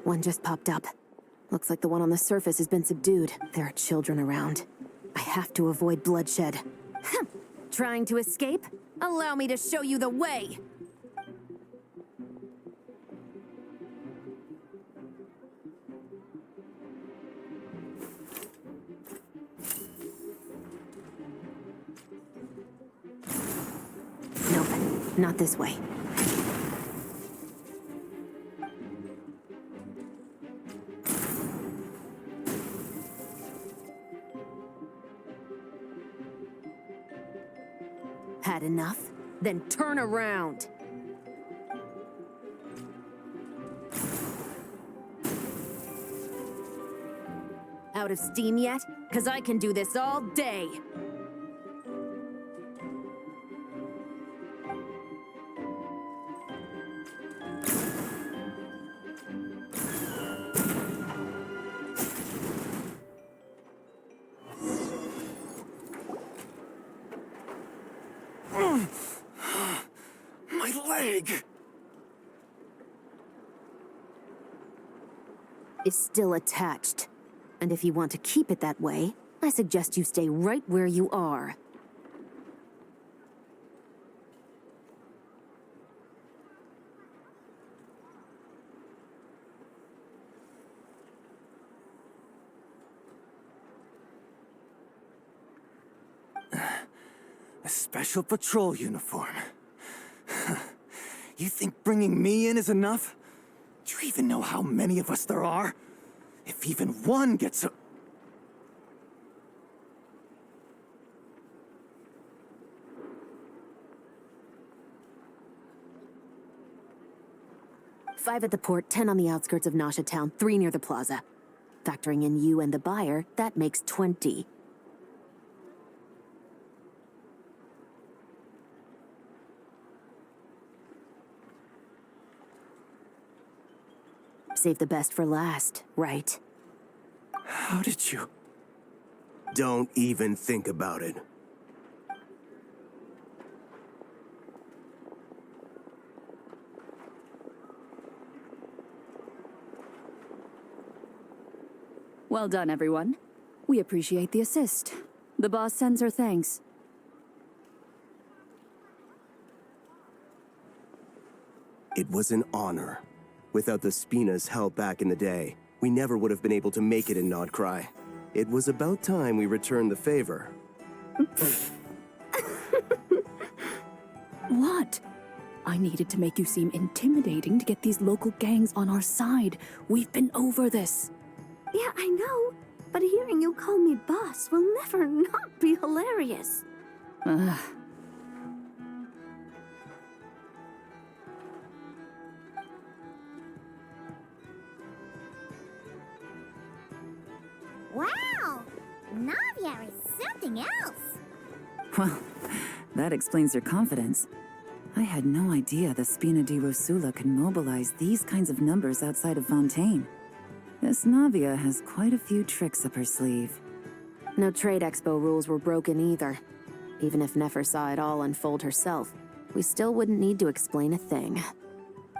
One just popped up. Looks like the one on the surface has been subdued. There are children around. I have to avoid bloodshed. Trying to escape? Allow me to show you the way! Nope, not this way. Had enough? Then turn around! Out of steam yet? 'Cause I can do this all day! My leg! Is still attached. And if you want to keep it that way, I suggest you stay right where you are. A special patrol uniform. You think bringing me in is enough? Do you even know how many of us there are? If even one gets a... Five at the port, 10 on the outskirts of Nasha Town, 3 near the plaza. Factoring in you and the buyer, that makes 20. Save the best for last, right? How did you... Don't even think about it. Well done, everyone. We appreciate the assist. The boss sends her thanks. It was an honor. Without the Spina's help back in the day, we never would have been able to make it in Nodcry. It was about time we returned the favor. What? I needed to make you seem intimidating to get these local gangs on our side. We've been over this. Yeah, I know. But hearing you call me boss will never not be hilarious. Wow! Navia is something else! Well, that explains your confidence. I had no idea the Spina di Rosula could mobilize these kinds of numbers outside of Fontaine. This Navia has quite a few tricks up her sleeve. No trade expo rules were broken either. Even if Nefer saw it all unfold herself, we still wouldn't need to explain a thing.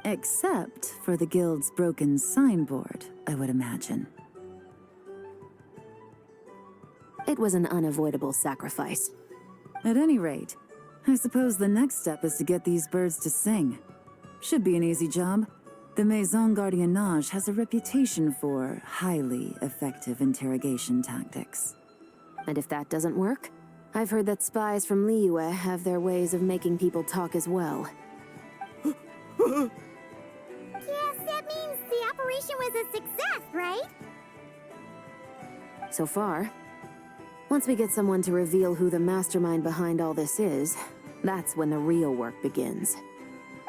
Except for the guild's broken signboard, I would imagine. It was an unavoidable sacrifice. At any rate, I suppose the next step is to get these birds to sing. Should be an easy job. The Maison Gardiennage has a reputation for highly effective interrogation tactics. And if that doesn't work, I've heard that spies from Liyue have their ways of making people talk as well. Yes, that means the operation was a success, right? So far. Once we get someone to reveal who the mastermind behind all this is, that's when the real work begins.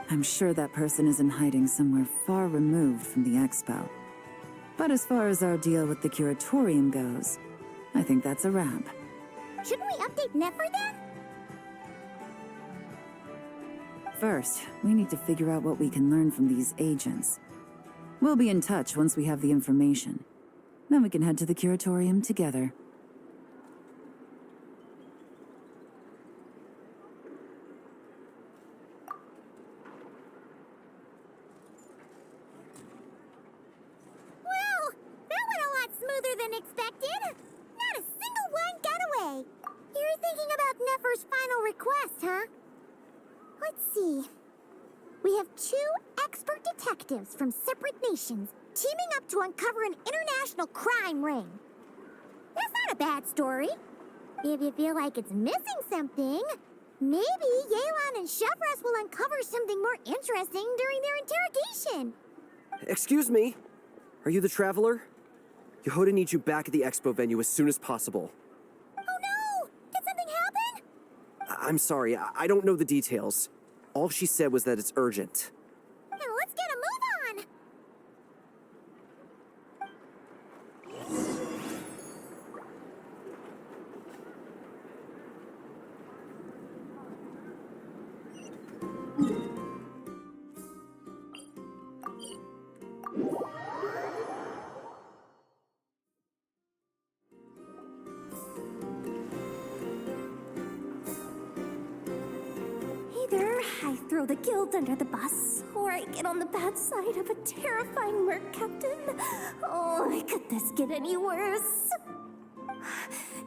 I'm sure that person is in hiding somewhere far removed from the expo. But as far as our deal with the curatorium goes, I think that's a wrap. Shouldn't we update Nefer then? First, we need to figure out what we can learn from these agents. We'll be in touch once we have the information. Then we can head to the curatorium together. thinking about Nefer's final request, huh? Let's see. We have 2 expert detectives from separate nations teaming up to uncover an international crime ring. That's not a bad story. If you feel like it's missing something, maybe Yelan and Chevres will uncover something more interesting during their interrogation. Excuse me? Are you the Traveler? Yehoda needs you back at the expo venue as soon as possible. Oh no! Did something happen? I'm sorry, I don't know the details. All she said was that it's urgent. Now let's get a move on! Either I throw the guild under the bus, or I get on the bad side of a terrifying merc captain. Oh, could this get any worse?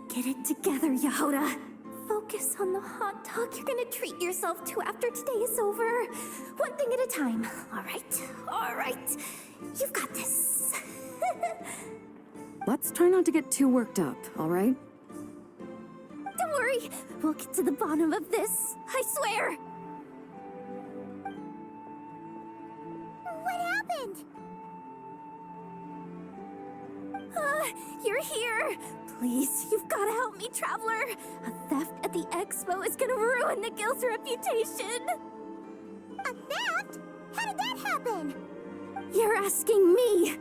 Get it together, Yehoda. Focus on the hot dog you're gonna treat yourself to after today is over. One thing at a time. All right. You've got this. Let's try not to get too worked up, all right? Don't worry, we'll get to the bottom of this. I swear. What happened? You're here. Please, you've got to help me, Traveler. A theft at the expo is gonna ruin the guild's reputation. A theft? How did that happen? You're asking me.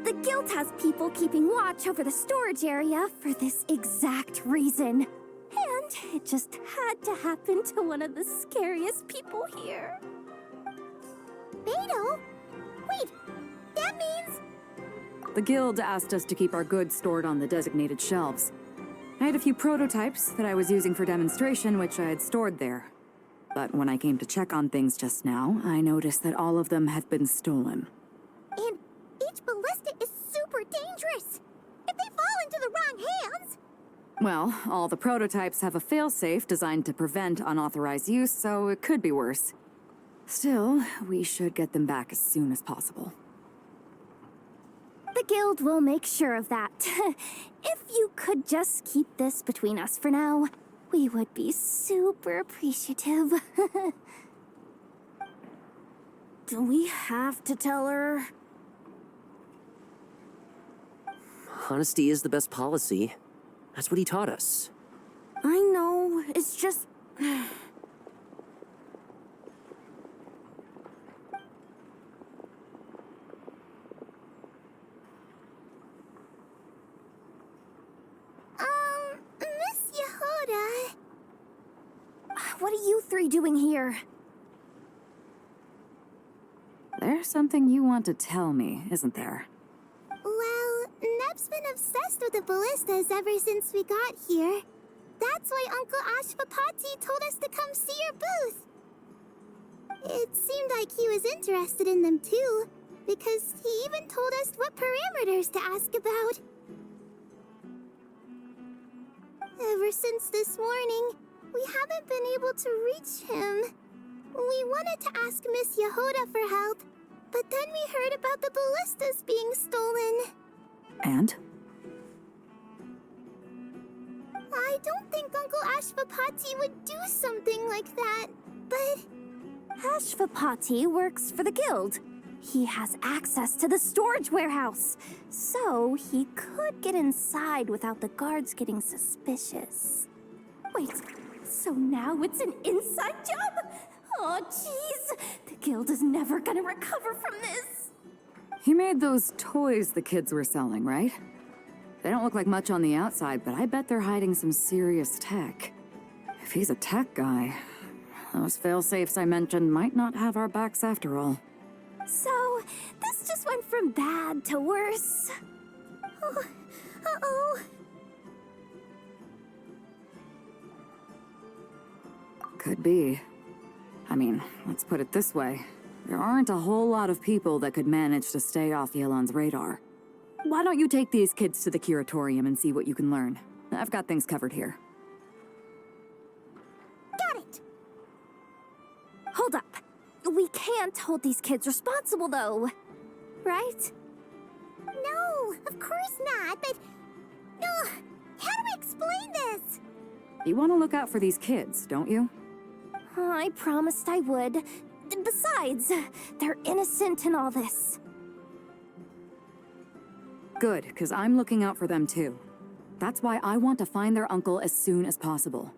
The guild has people keeping watch over the storage area for this exact reason. And it just had to happen to one of the scariest people here. Beto? Wait, that means... The guild asked us to keep our goods stored on the designated shelves. I had a few prototypes that I was using for demonstration, which I had stored there. But when I came to check on things just now, I noticed that all of them had been stolen. And each ballista is super dangerous. If they fall into the wrong hands... Well, all the prototypes have a failsafe designed to prevent unauthorized use, so it could be worse. Still, we should get them back as soon as possible. The guild will make sure of that. If you could just keep this between us for now, we would be super appreciative. Do we have to tell her? Honesty is the best policy. That's what he taught us. I know, it's just... Miss Yehoda... What are you 3 doing here? There's something you want to tell me, isn't there? Well, Nep's been obsessed with the ballistas ever since we got here. That's why Uncle Ashvapati told us to come see your booth. It seemed like he was interested in them too, because he even told us what parameters to ask about. Ever since this morning, we haven't been able to reach him. We wanted to ask Miss Yehoda for help, but then we heard about the ballistas being stolen. And? I don't think Uncle Ashvapati would do something like that, but... Ashvapati works for the guild. He has access to the storage warehouse, so he could get inside without the guards getting suspicious. Wait, so now it's an inside job? Oh, jeez. The guild is never gonna recover from this. He made those toys the kids were selling, right? They don't look like much on the outside, but I bet they're hiding some serious tech. If he's a tech guy, those fail-safes I mentioned might not have our backs after all. So, this just went from bad to worse. Oh, uh-oh. Could be. I mean, let's put it this way. There aren't a whole lot of people that could manage to stay off Yelan's radar. Why don't you take these kids to the curatorium and see what you can learn? I've got things covered here. Hold up. We can't hold these kids responsible, though. Right? No, of course not, but... how do we explain this? You want to look out for these kids, don't you? I promised I would. Besides, they're innocent in all this. Good, because I'm looking out for them too. That's why I want to find their uncle as soon as possible.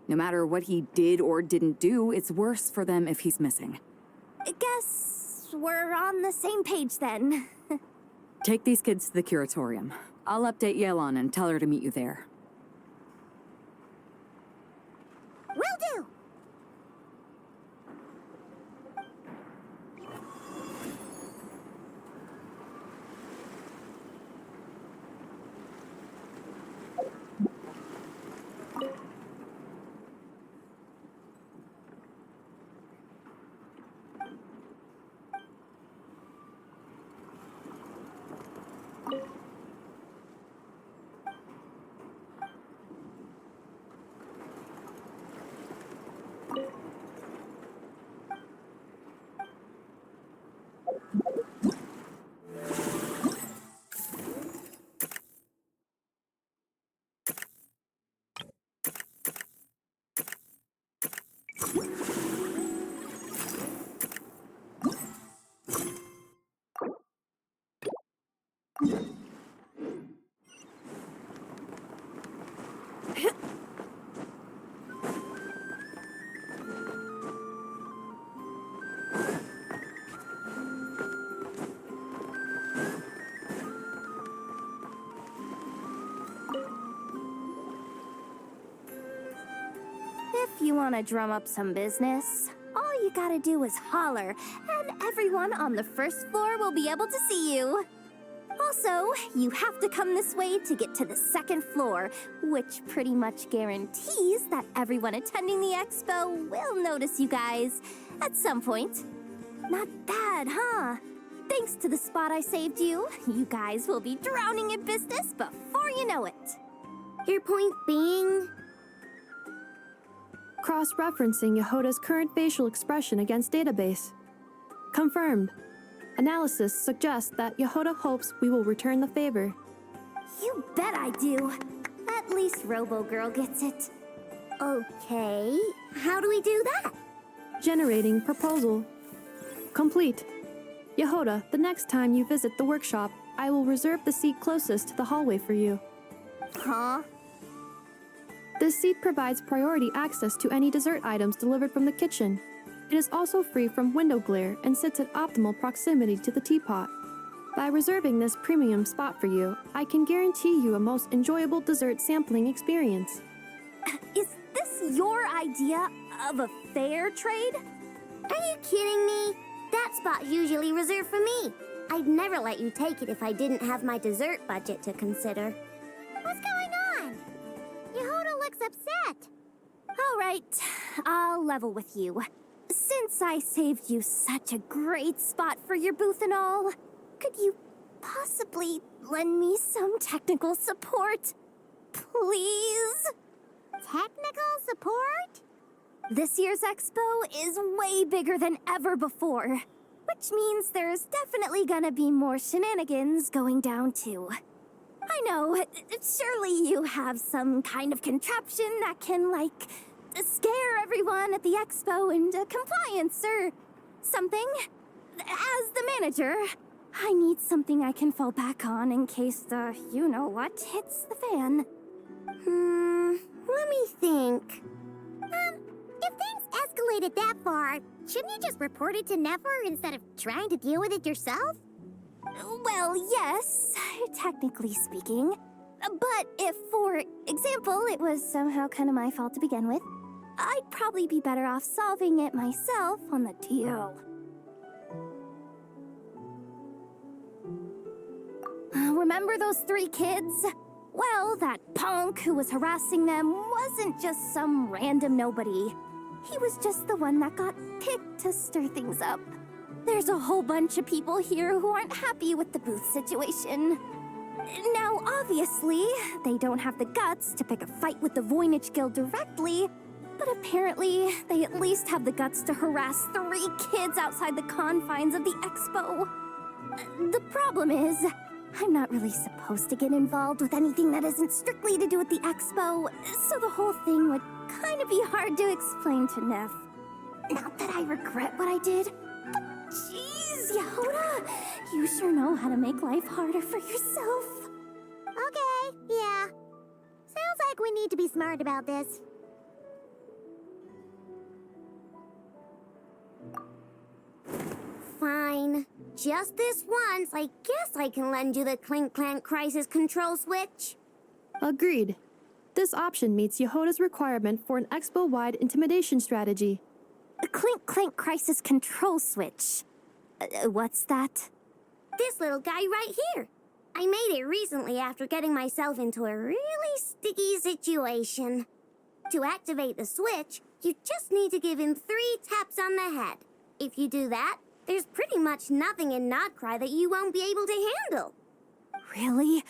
No matter what he did or didn't do, it's worse for them if he's missing. Guess we're on the same page then. Take these kids to the curatorium. I'll update Yelon and tell her to meet you there. Will do! If you want to drum up some business, all you gotta do is holler, and everyone on the first floor will be able to see you. Also, you have to come this way to get to the second floor, which pretty much guarantees that everyone attending the expo will notice you guys at some point. Not bad, huh? Thanks to the spot I saved you, you guys will be drowning in business before you know it. Your point being? Cross-referencing Yehoda's current facial expression against database. Confirmed. Analysis suggests that Yehoda hopes we will return the favor. You bet I do. At least Robo-Girl gets it. Okay, how do we do that? Generating proposal. Complete. Yehoda, the next time you visit the workshop, I will reserve the seat closest to the hallway for you. Huh? This seat provides priority access to any dessert items delivered from the kitchen. It is also free from window glare and sits at optimal proximity to the teapot. By reserving this premium spot for you, I can guarantee you a most enjoyable dessert sampling experience. Is this your idea of a fair trade? Are you kidding me? That spot's usually reserved for me. I'd never let you take it if I didn't have my dessert budget to consider. What's going on? Yehoda looks upset. All right, I'll level with you. Since I saved you such a great spot for your booth and all, could you possibly lend me some technical support? Please? Technical support? This year's expo is way bigger than ever before, which means there's definitely gonna be more shenanigans going down too. I know, surely you have some kind of contraption that can, like, scare everyone at the expo into compliance or something. As the manager, I need something I can fall back on in case the you-know-what hits the fan. Let me think. If things escalated that far, shouldn't you just report it to Nefer instead of trying to deal with it yourself? Well, yes, technically speaking. But if, for example, it was somehow kind of my fault to begin with, I'd probably be better off solving it myself on the DL. Remember those 3 kids? Well, that punk who was harassing them wasn't just some random nobody. He was just the one that got picked to stir things up. There's a whole bunch of people here who aren't happy with the booth situation. Now, obviously, they don't have the guts to pick a fight with the Voynich Guild directly, But apparently, they at least have the guts to harass 3 kids outside the confines of the expo. The problem is, I'm not really supposed to get involved with anything that isn't strictly to do with the expo, so the whole thing would kind of be hard to explain to Neff. Not that I regret what I did, but jeez, Yehoda, you sure know how to make life harder for yourself. Okay, yeah. Sounds like we need to be smart about this. Fine. Just this once, I guess I can lend you the Clink Clank Crisis Control Switch. Agreed. This option meets Yehoda's requirement for an expo-wide intimidation strategy. A Clink Clank Crisis Control Switch. What's that? This little guy right here. I made it recently after getting myself into a really sticky situation. To activate the switch, you just need to give him 3 taps on the head. If you do that, there's pretty much nothing in Nodcry that you won't be able to handle. Really?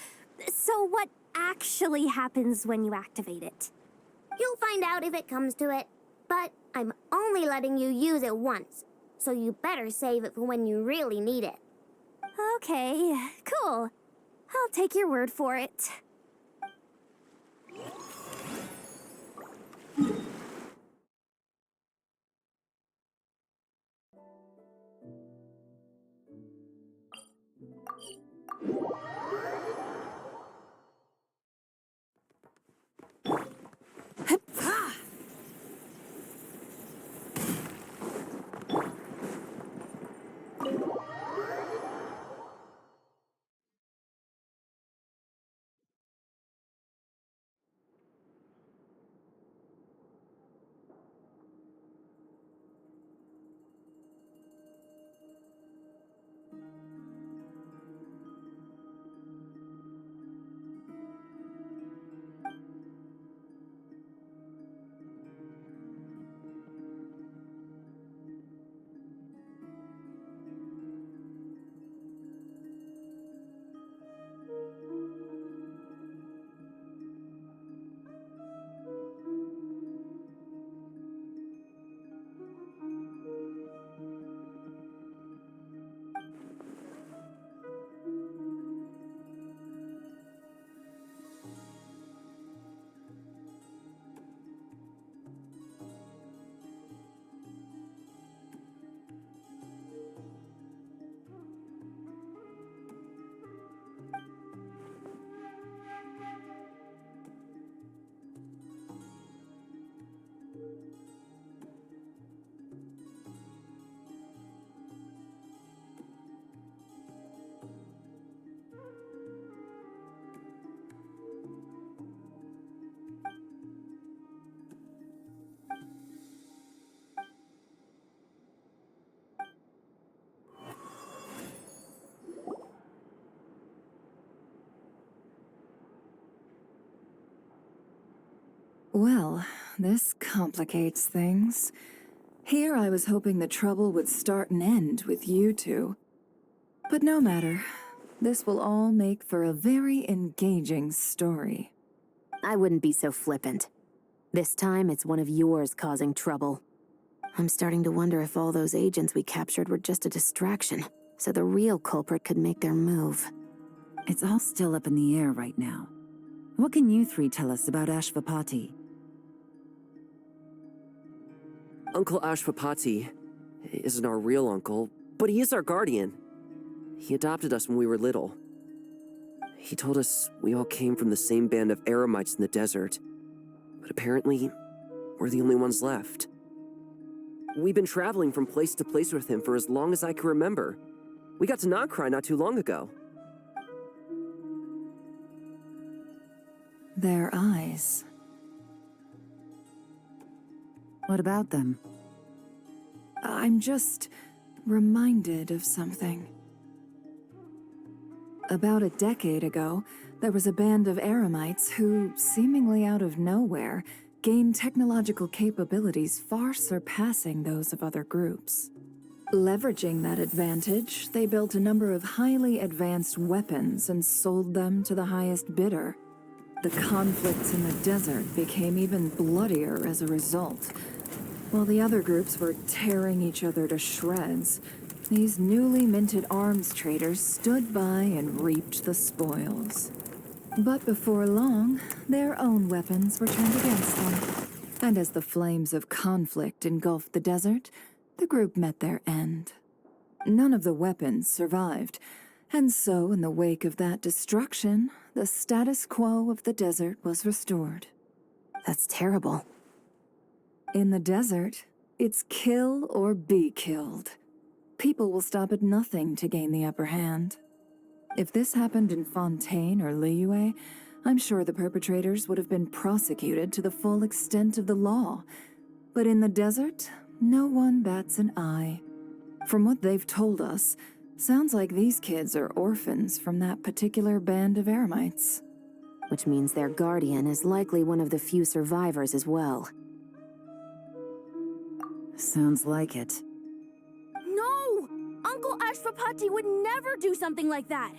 So what actually happens when you activate it? You'll find out if it comes to it, but I'm only letting you use it once, so you better save it for when you really need it. Okay, cool. I'll take your word for it. Well, this complicates things. Here I was hoping the trouble would start and end with you two. But no matter. This will all make for a very engaging story. I wouldn't be so flippant. This time, it's one of yours causing trouble. I'm starting to wonder if all those agents we captured were just a distraction, so the real culprit could make their move. It's all still up in the air right now. What can you 3 tell us about Ashvapati? Uncle Ashvapati isn't our real uncle, but he is our guardian. He adopted us when we were little. He told us we all came from the same band of eremites in the desert, but apparently, we're the only ones left. We've been traveling from place to place with him for as long as I can remember. We got to Nodcry not too long ago. Their eyes. What about them? I'm just reminded of something. About a decade ago, there was a band of eremites who, seemingly out of nowhere, gained technological capabilities far surpassing those of other groups. Leveraging that advantage, they built a number of highly advanced weapons and sold them to the highest bidder. The conflicts in the desert became even bloodier as a result. While the other groups were tearing each other to shreds, these newly minted arms traders stood by and reaped the spoils. But before long, their own weapons were turned against them. And as the flames of conflict engulfed the desert, the group met their end. None of the weapons survived, and so in the wake of that destruction, the status quo of the desert was restored. That's terrible. In the desert, it's kill or be killed. People will stop at nothing to gain the upper hand. If this happened in Fontaine or Liyue, I'm sure the perpetrators would have been prosecuted to the full extent of the law. But in the desert, no one bats an eye. From what they've told us, sounds like these kids are orphans from that particular band of eremites. Which means their guardian is likely one of the few survivors as well. Sounds like it. No! Uncle Ashwapati would never do something like that!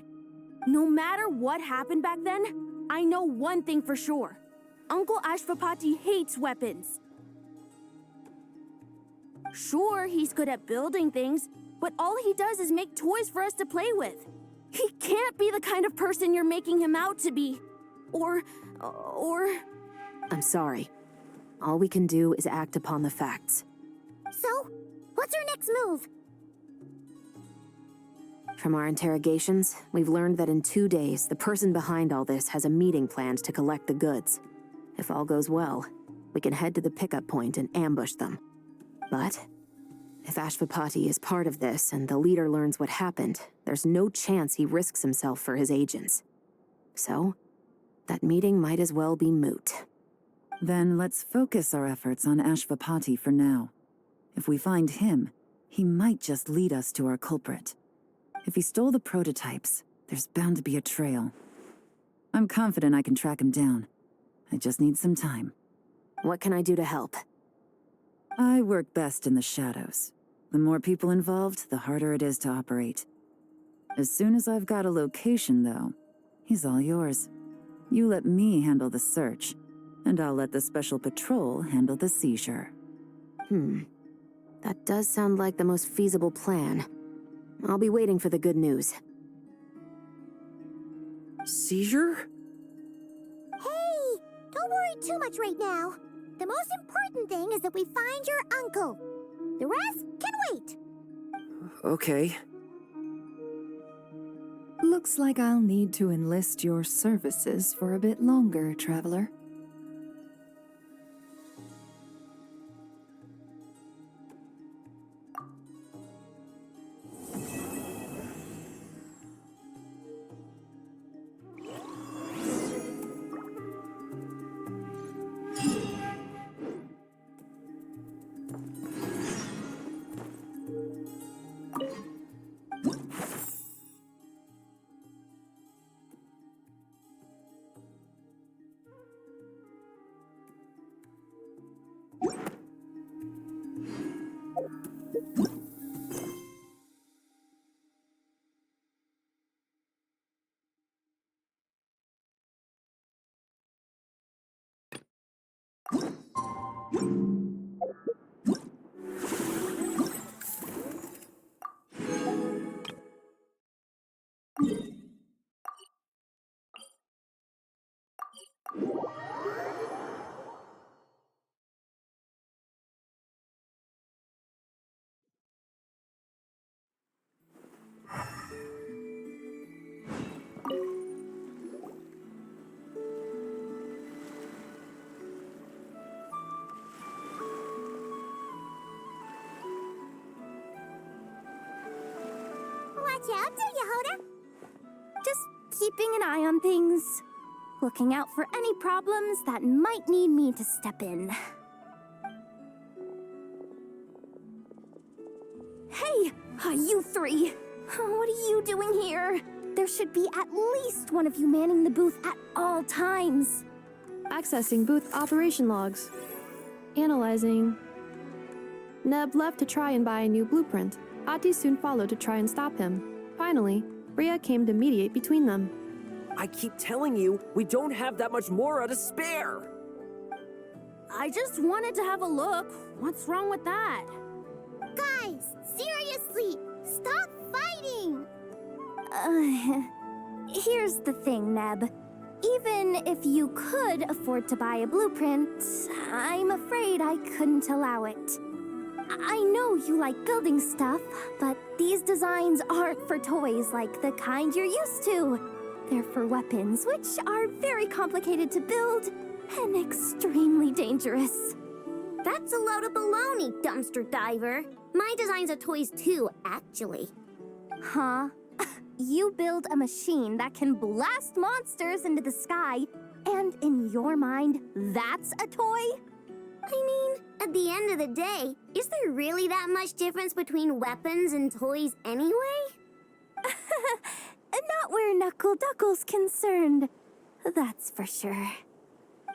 No matter what happened back then, I know one thing for sure. Uncle Ashwapati hates weapons. Sure, he's good at building things, but all he does is make toys for us to play with. He can't be the kind of person you're making him out to be. Or... I'm sorry. All we can do is act upon the facts. So, what's our next move? From our interrogations, we've learned that in 2 days, the person behind all this has a meeting planned to collect the goods. If all goes well, we can head to the pickup point and ambush them. But if Ashwapati is part of this and the leader learns what happened, there's no chance he risks himself for his agents. So, that meeting might as well be moot. Then let's focus our efforts on Ashwapati for now. If we find him, he might just lead us to our culprit. If he stole the prototypes, there's bound to be a trail. I'm confident I can track him down. I just need some time. What can I do to help? I work best in the shadows. The more people involved, the harder it is to operate. As soon as I've got a location, though, he's all yours. You let me handle the search, and I'll let the special patrol handle the seizure. That does sound like the most feasible plan. I'll be waiting for the good news. Seizure? Hey, don't worry too much right now. The most important thing is that we find your uncle. The rest can wait. Okay. Looks like I'll need to enlist your services for a bit longer, traveler. Watch out, Yehoda. Just keeping an eye on things. Looking out for any problems that might need me to step in. Hey, you three! What are you doing here? There should be at least one of you manning the booth at all times. Accessing booth operation logs. Analyzing. Neb left to try and buy a new blueprint. Ati soon followed to try and stop him. Finally, Rhea came to mediate between them. I keep telling you, we don't have that much Mora to spare. I just wanted to have a look. What's wrong with that? Guys, seriously, stop fighting! Here's the thing, Neb. Even if you could afford to buy a blueprint, I'm afraid I couldn't allow it. I know you like building stuff, but these designs aren't for toys like the kind you're used to. They're for weapons, which are very complicated to build and extremely dangerous. That's a load of baloney, dumpster diver. My designs are toys too, actually. Huh? You build a machine that can blast monsters into the sky, and in your mind, that's a toy? I mean, at the end of the day, is there really that much difference between weapons and toys anyway? Not where Knuckle Duckle's concerned. That's for sure.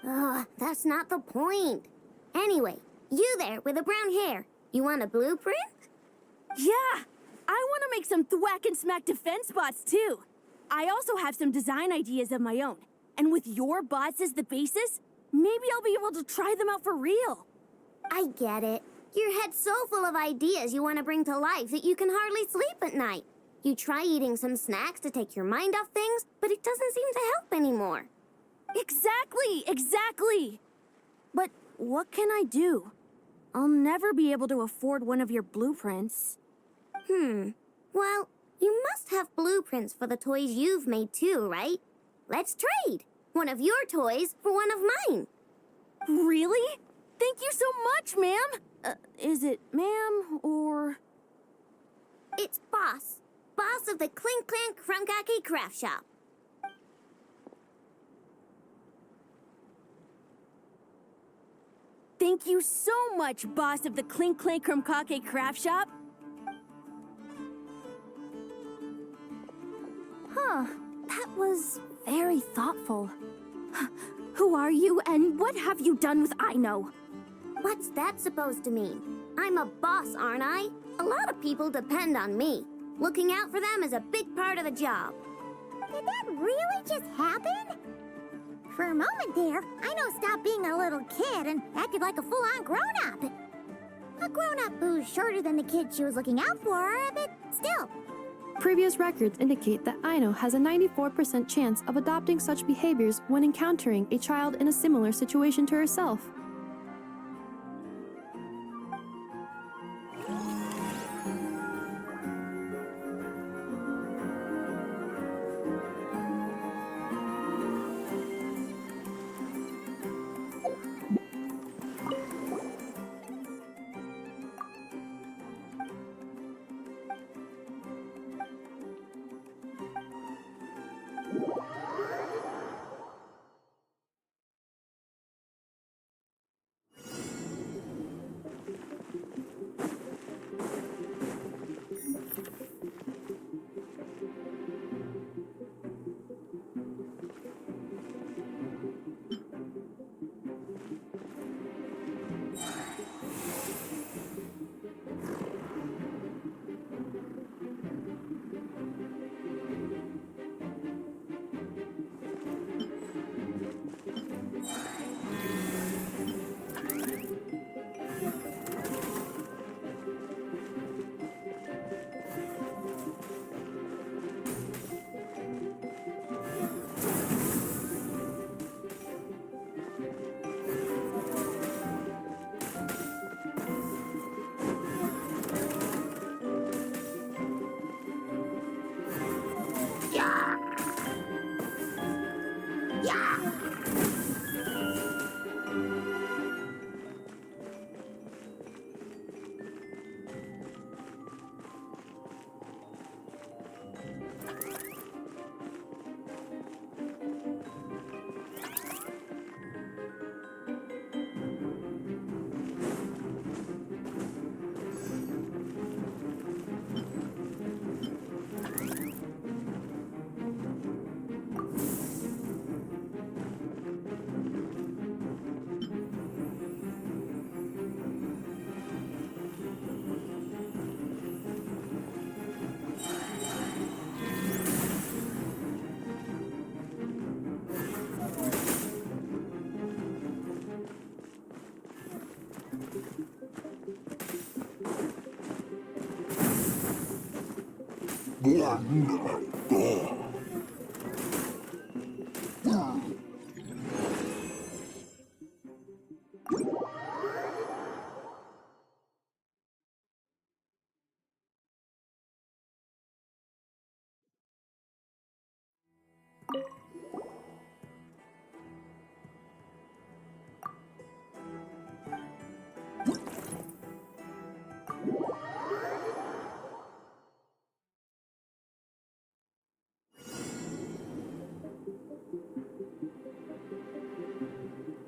Ugh, that's not the point. Anyway, you there with the brown hair, you want a blueprint? Yeah! I want to make some thwack and smack defense bots too. I also have some design ideas of my own. And with your bots as the basis, maybe I'll be able to try them out for real. I get it. Your head's so full of ideas you want to bring to life that you can hardly sleep at night. You try eating some snacks to take your mind off things, but it doesn't seem to help anymore. Exactly! But what can I do? I'll never be able to afford one of your blueprints. Well, you must have blueprints for the toys you've made too, right? Let's trade. One of your toys for one of mine. Really? Thank you so much, ma'am. Is it ma'am or... It's Boss. Boss of the Clink Clank Krumkake Craft Shop. Thank you so much, boss of the Clink Clank Krumkake Craft Shop. Huh, that was very thoughtful. Who are you, and what have you done with Aino? What's that supposed to mean? I'm a boss, aren't I? A lot of people depend on me. Looking out for them is a big part of the job. Did that really just happen? For a moment there, Aino stopped being a little kid and acted like a full-on grown-up. A grown-up who's shorter than the kid she was looking out for, but still. Previous records indicate that Aino has a 94% chance of adopting such behaviors when encountering a child in a similar situation to herself.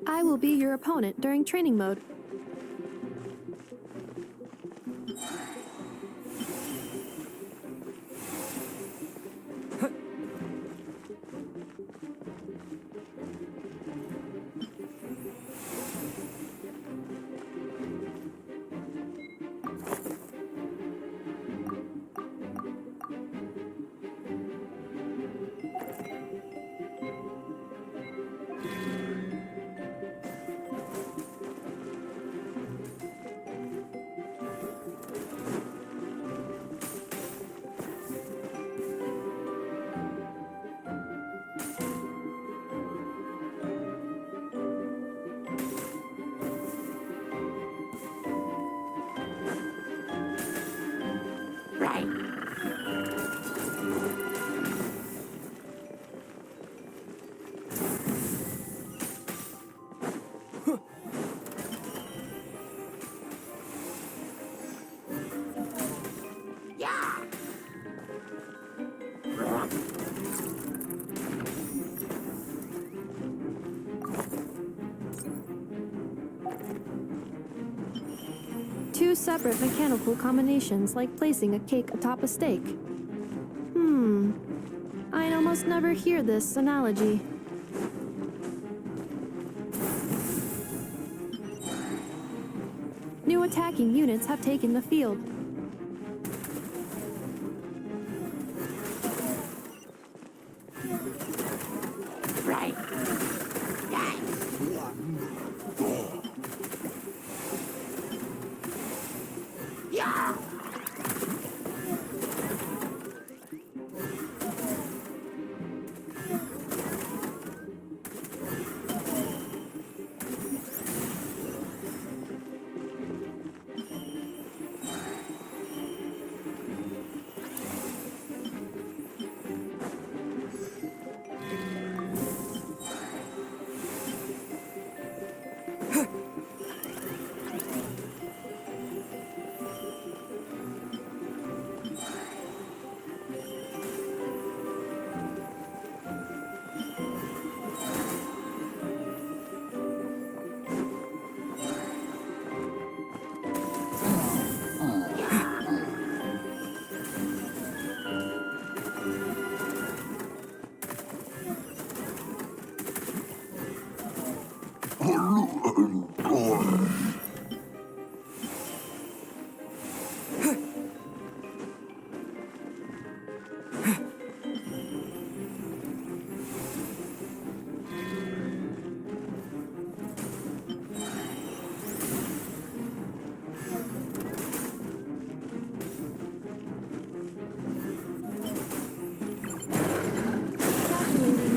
I will be your opponent during training mode. Two separate mechanical combinations, like placing a cake atop a steak. I almost never hear this analogy. New attacking units have taken the field.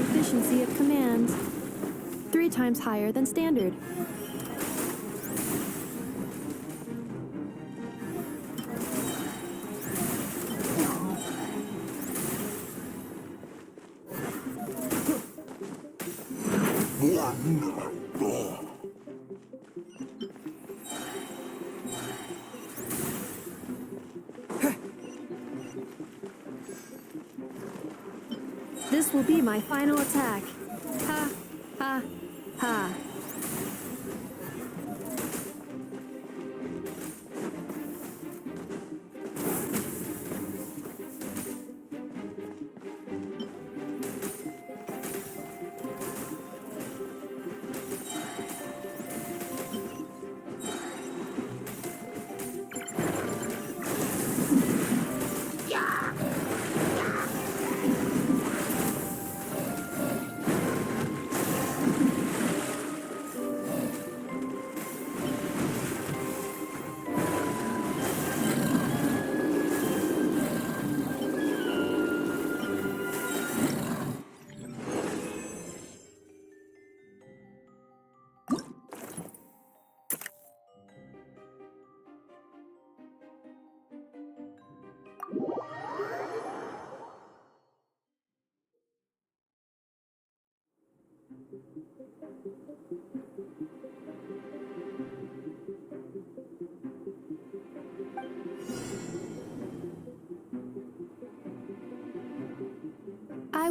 Efficiency of command. 3 times higher than standard. This will be my final attack. Ha, ha, ha.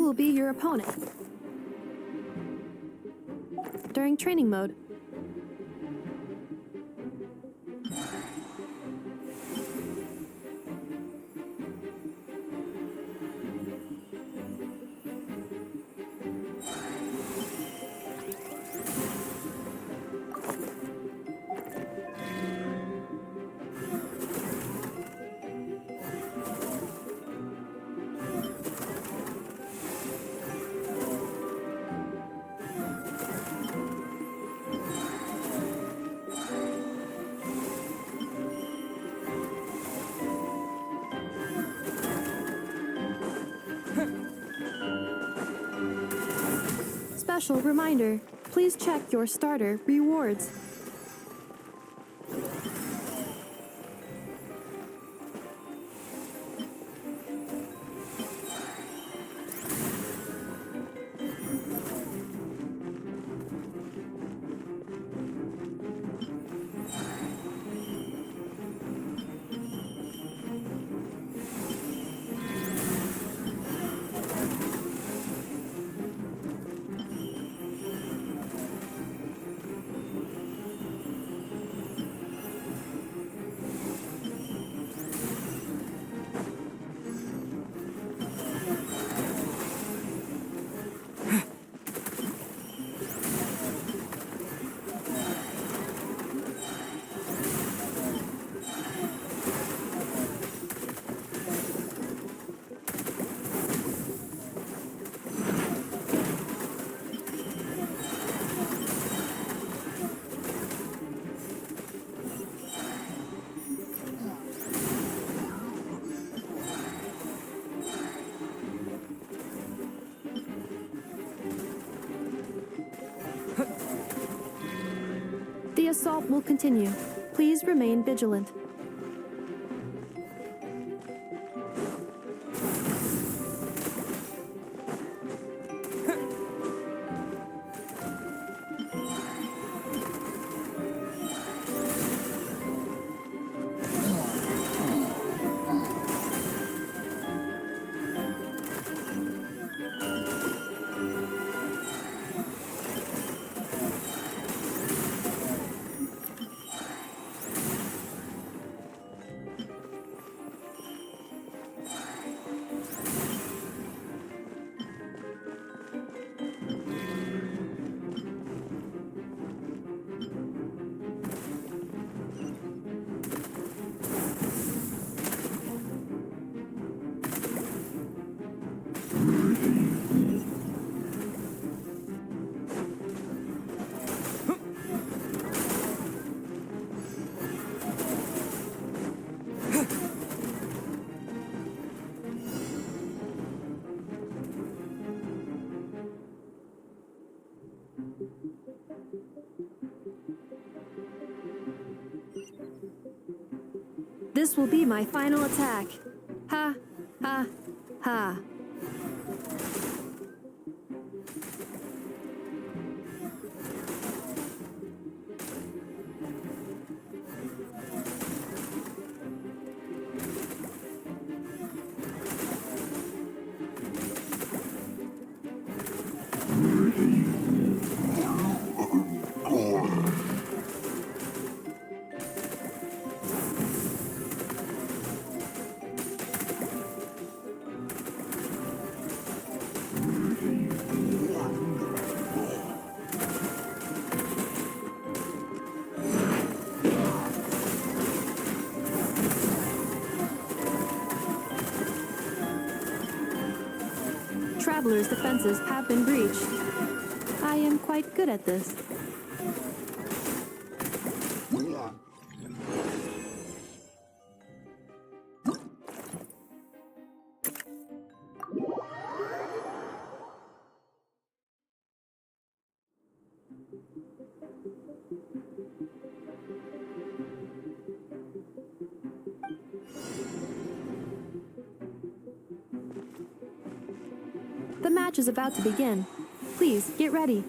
will be your opponent during training mode. Special reminder, please check your starter rewards. The assault will continue. Please remain vigilant. This will be my final attack. Ha, ha, ha. Traveler's defenses have been breached. I am quite good at this. The match is about to begin. Please, get ready.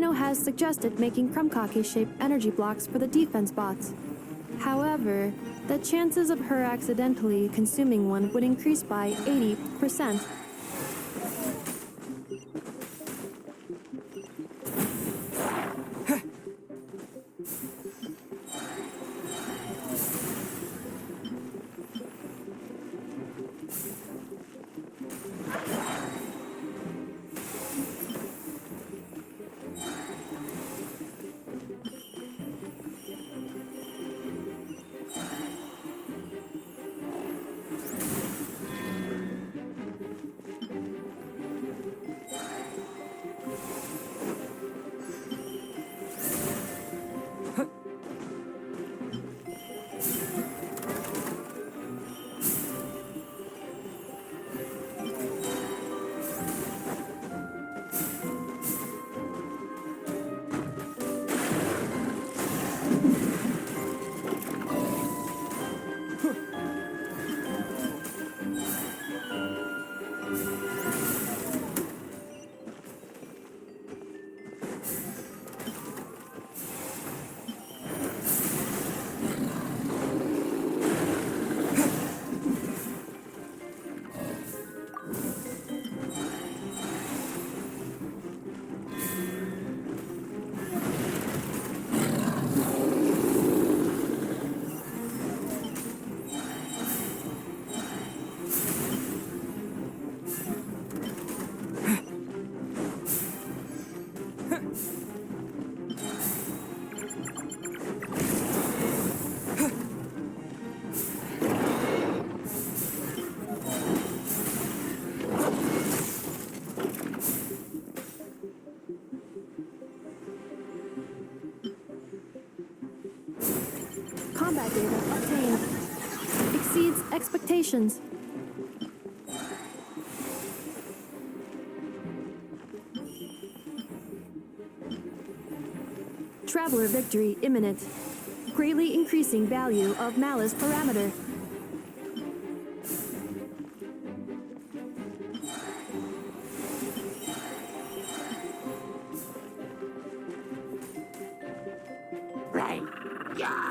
Rhino has suggested making Krumkake-shaped energy blocks for the defense bots. However, the chances of her accidentally consuming one would increase by 80%. Combat data obtained. Exceeds expectations. Traveler victory imminent. Greatly increasing value of malice parameter. Right. Yeah.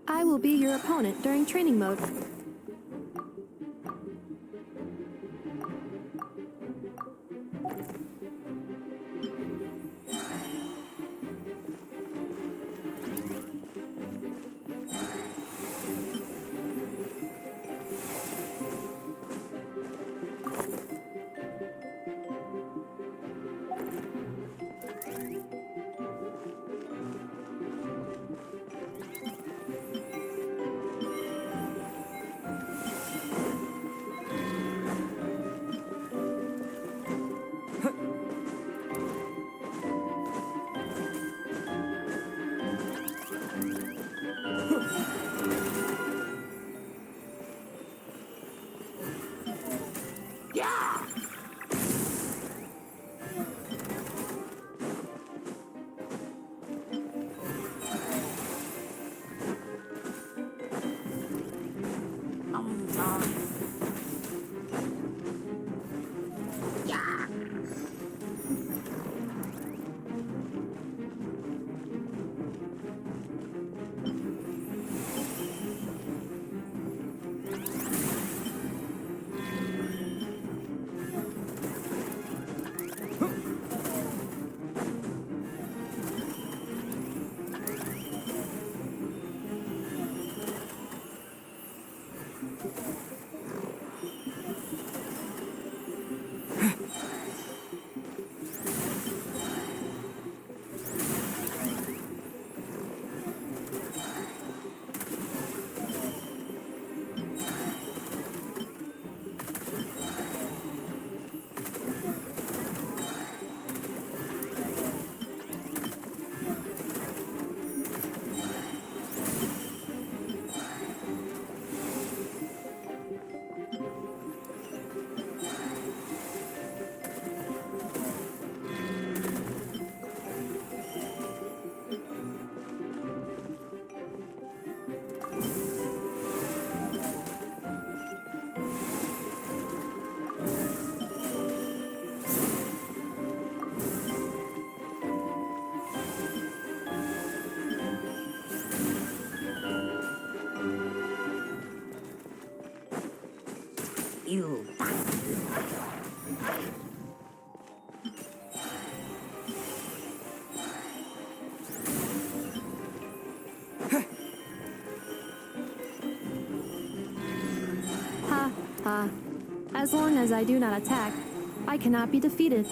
I will be your opponent during training mode. you. Ha, ha. As long as I do not attack, I cannot be defeated.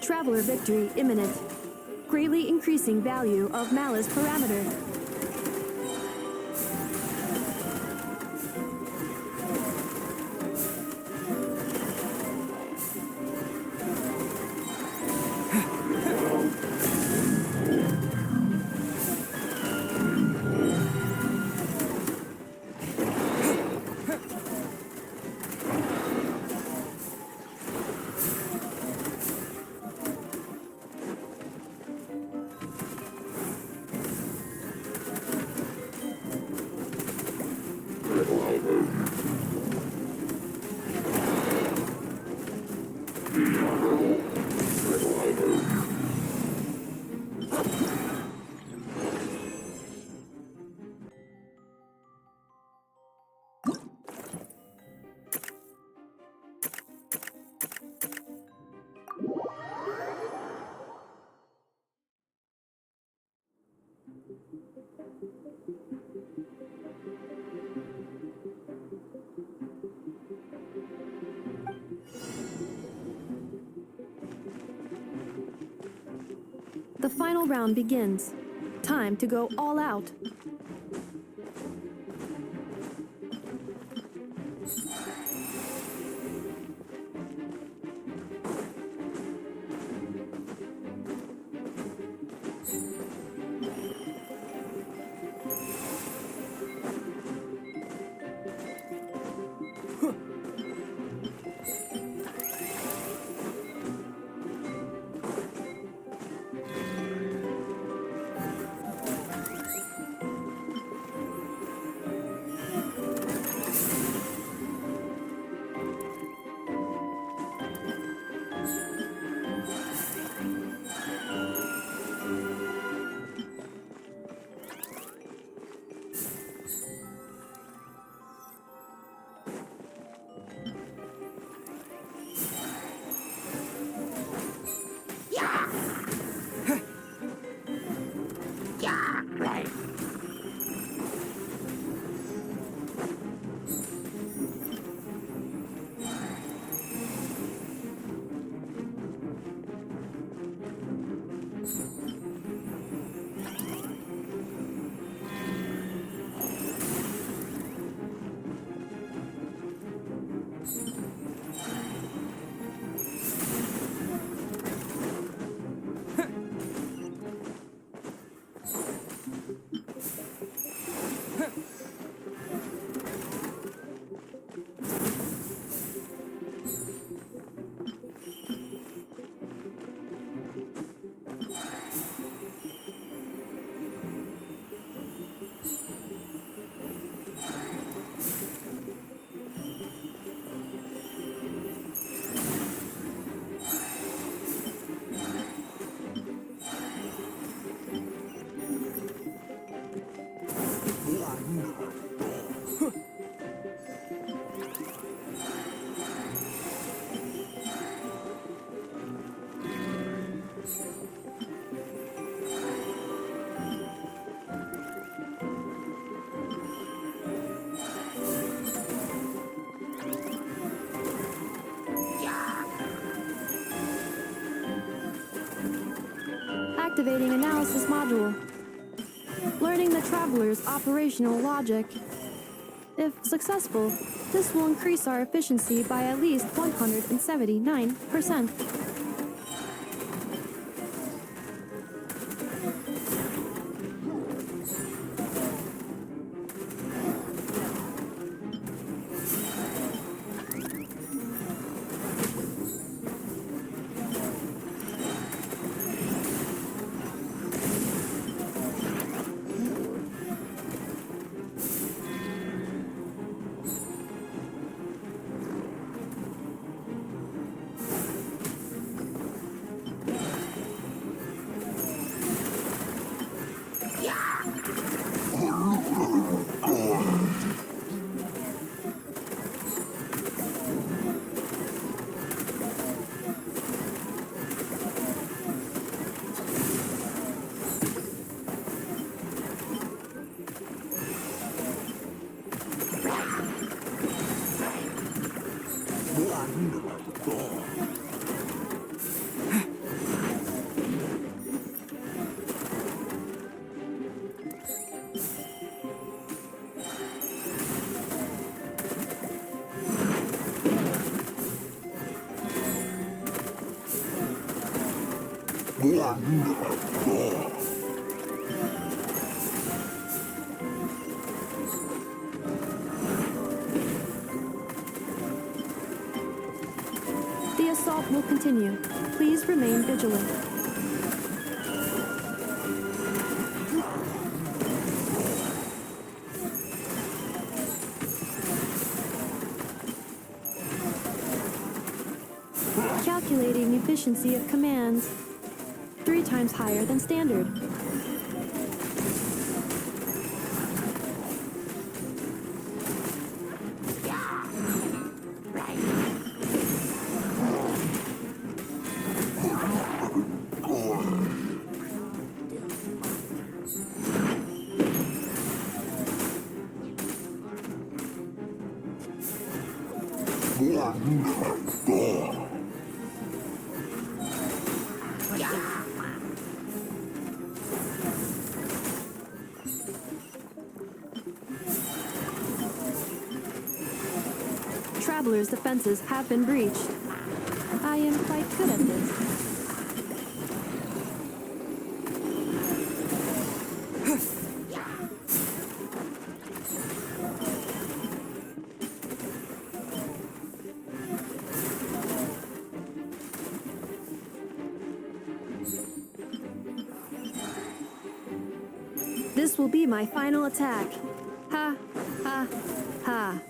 Traveler victory imminent. Greatly increasing value of malice parameter. The final round begins. Time to go all out. activating analysis module. Learning the Traveler's operational logic. If successful, this will increase our efficiency by at least 179%. The assault will continue. Please remain vigilant. Calculating efficiency of commands. 3 times higher than standard. Traveler's defenses have been breached. I am quite good at this. This will be my final attack. Ha, ha, ha.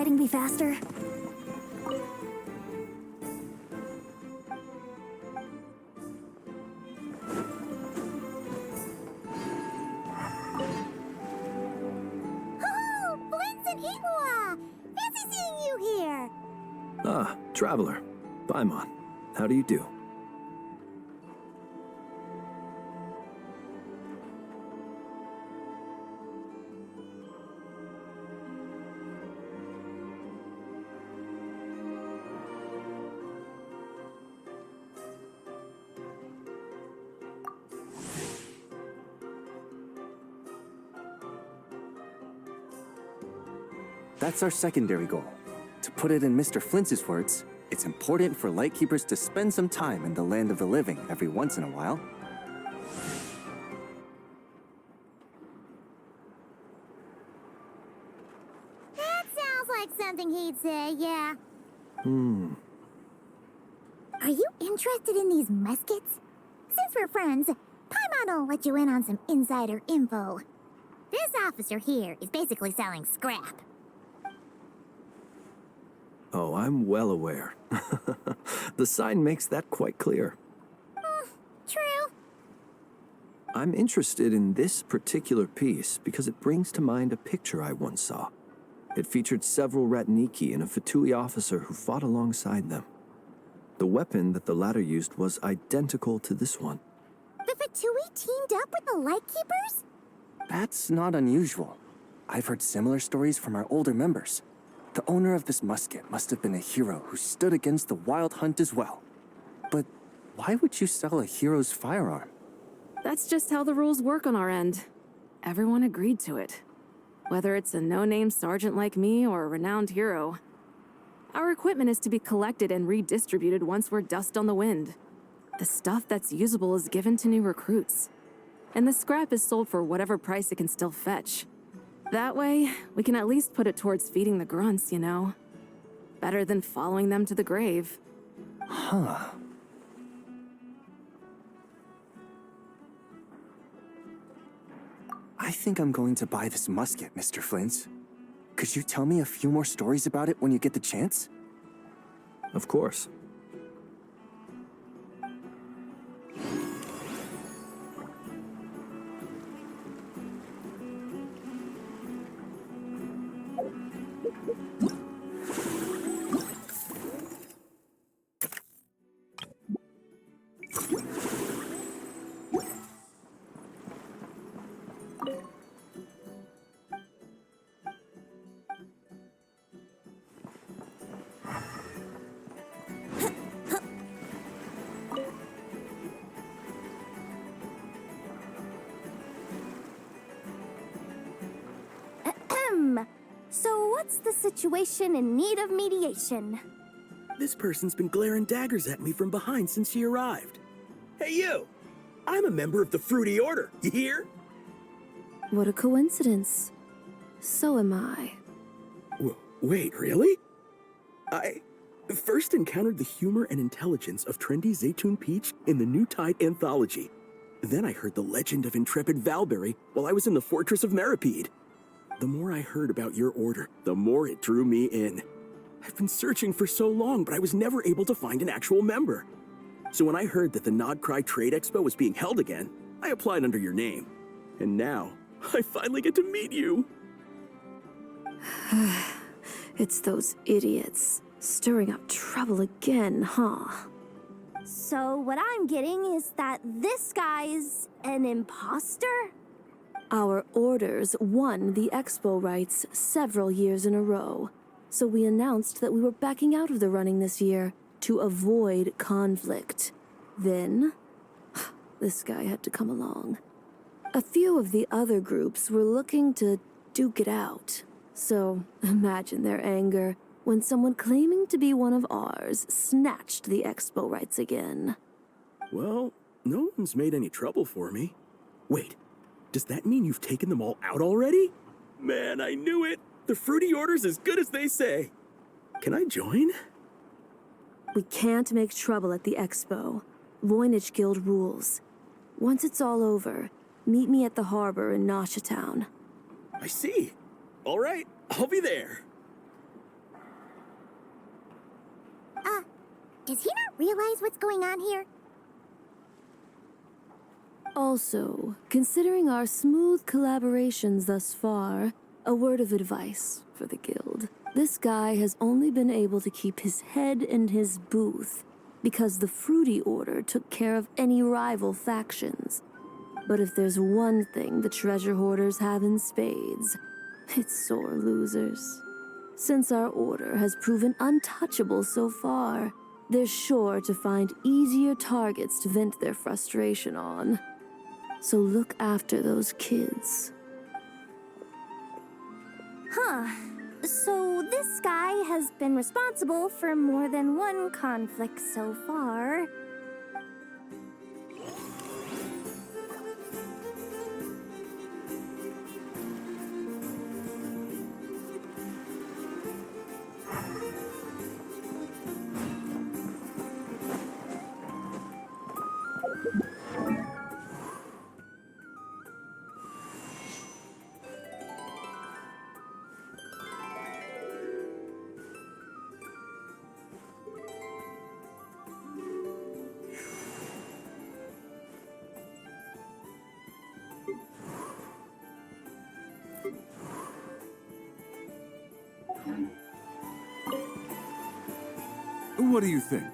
writing be faster? Oh, Blintz and Igua! Fancy seeing you here! Ah, Traveler. Paimon. How do you do? That's our secondary goal. To put it in Mr. Flintz's words, it's important for Lightkeepers to spend some time in the land of the living every once in a while. That sounds like something he'd say, yeah. Are you interested in these muskets? Since we're friends, Paimon will let you in on some insider info. This officer here is basically selling scrap. Oh, I'm well aware. The sign makes that quite clear. True. I'm interested in this particular piece because it brings to mind a picture I once saw. It featured several Ratniki and a Fatui officer who fought alongside them. The weapon that the latter used was identical to this one. The Fatui teamed up with the Lightkeepers? That's not unusual. I've heard similar stories from our older members. The owner of this musket must have been a hero who stood against the Wild Hunt as well. But why would you sell a hero's firearm? That's just how the rules work on our end. Everyone agreed to it. Whether it's a no-name sergeant like me or a renowned hero. Our equipment is to be collected and redistributed once we're dust on the wind. The stuff that's usable is given to new recruits. And the scrap is sold for whatever price it can still fetch. That way, we can at least put it towards feeding the grunts, you know? Better than following them to the grave. Huh. I think I'm going to buy this musket, Mr. Flintz. Could you tell me a few more stories about it when you get the chance? Of course. So what's the situation in need of mediation? This person's been glaring daggers at me from behind since she arrived. Hey, you! I'm a member of the Fruity Order, you hear? What a coincidence. So am I. Wait, really? I first encountered the humor and intelligence of trendy Zaytun Peach in the New Tide anthology. Then I heard the legend of intrepid Valberry while I was in the Fortress of Meripede. The more I heard about your order, the more it drew me in. I've been searching for so long, but I was never able to find an actual member. So when I heard that the Nodcry Trade Expo was being held again, I applied under your name. And now, I finally get to meet you. It's those idiots. Stirring up trouble again, huh? So what I'm getting is that this guy's an imposter? Our orders won the expo rights several years in a row, so we announced that we were backing out of the running this year to avoid conflict. Then, this guy had to come along. A few of the other groups were looking to duke it out, so imagine their anger when someone claiming to be one of ours snatched the expo rights again. Well, no one's made any trouble for me. Wait. Does that mean you've taken them all out already? Man, I knew it! The Fruity Order's as good as they say. Can I join? We can't make trouble at the expo. Voynich Guild rules. Once it's all over, meet me at the harbor in Nasha Town. I see. All right, I'll be there. Does he not realize what's going on here? Also, considering our smooth collaborations thus far, a word of advice for the guild. This guy has only been able to keep his head in his booth because the Fruity Order took care of any rival factions. But if there's one thing the treasure hoarders have in spades, it's sore losers. Since our order has proven untouchable so far, they're sure to find easier targets to vent their frustration on. So look after those kids. Huh. So this guy has been responsible for more than one conflict so far. What do you think?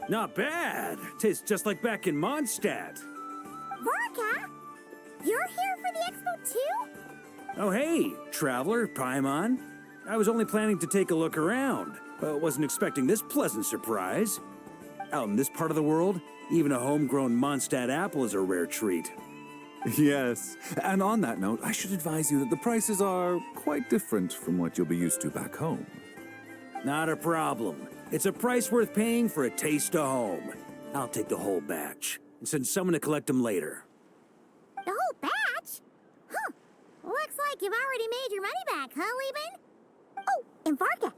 Not bad. Tastes just like back in Mondstadt. Vorka! You're here for the expo too? Oh, hey, traveler, Paimon. I was only planning to take a look around, but wasn't expecting this pleasant surprise. Out in this part of the world, even a homegrown Mondstadt apple is a rare treat. Yes, and on that note, I should advise you that the prices are quite different from what you'll be used to back home. Not a problem. It's a price worth paying for a taste of home. I'll take the whole batch and send someone to collect them later. The whole batch? Huh. Looks like you've already made your money back, huh, Leben? Oh, and Varka,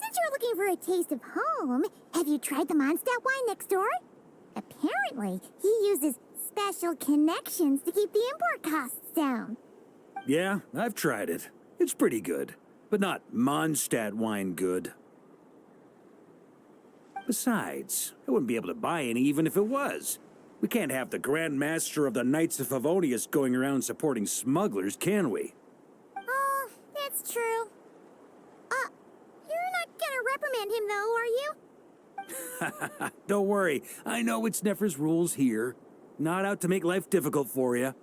since you're looking for a taste of home, have you tried the Mondstadt wine next door? Apparently, he uses special connections to keep the import costs down. Yeah, I've tried it. It's pretty good, but not Mondstadt wine good. Besides, I wouldn't be able to buy any even if it was. We can't have the Grand Master of the Knights of Favonius going around supporting smugglers, can we? Oh, that's true. You're not gonna reprimand him though, are you? Don't worry, I know it's Nefer's rules here. Not out to make life difficult for you.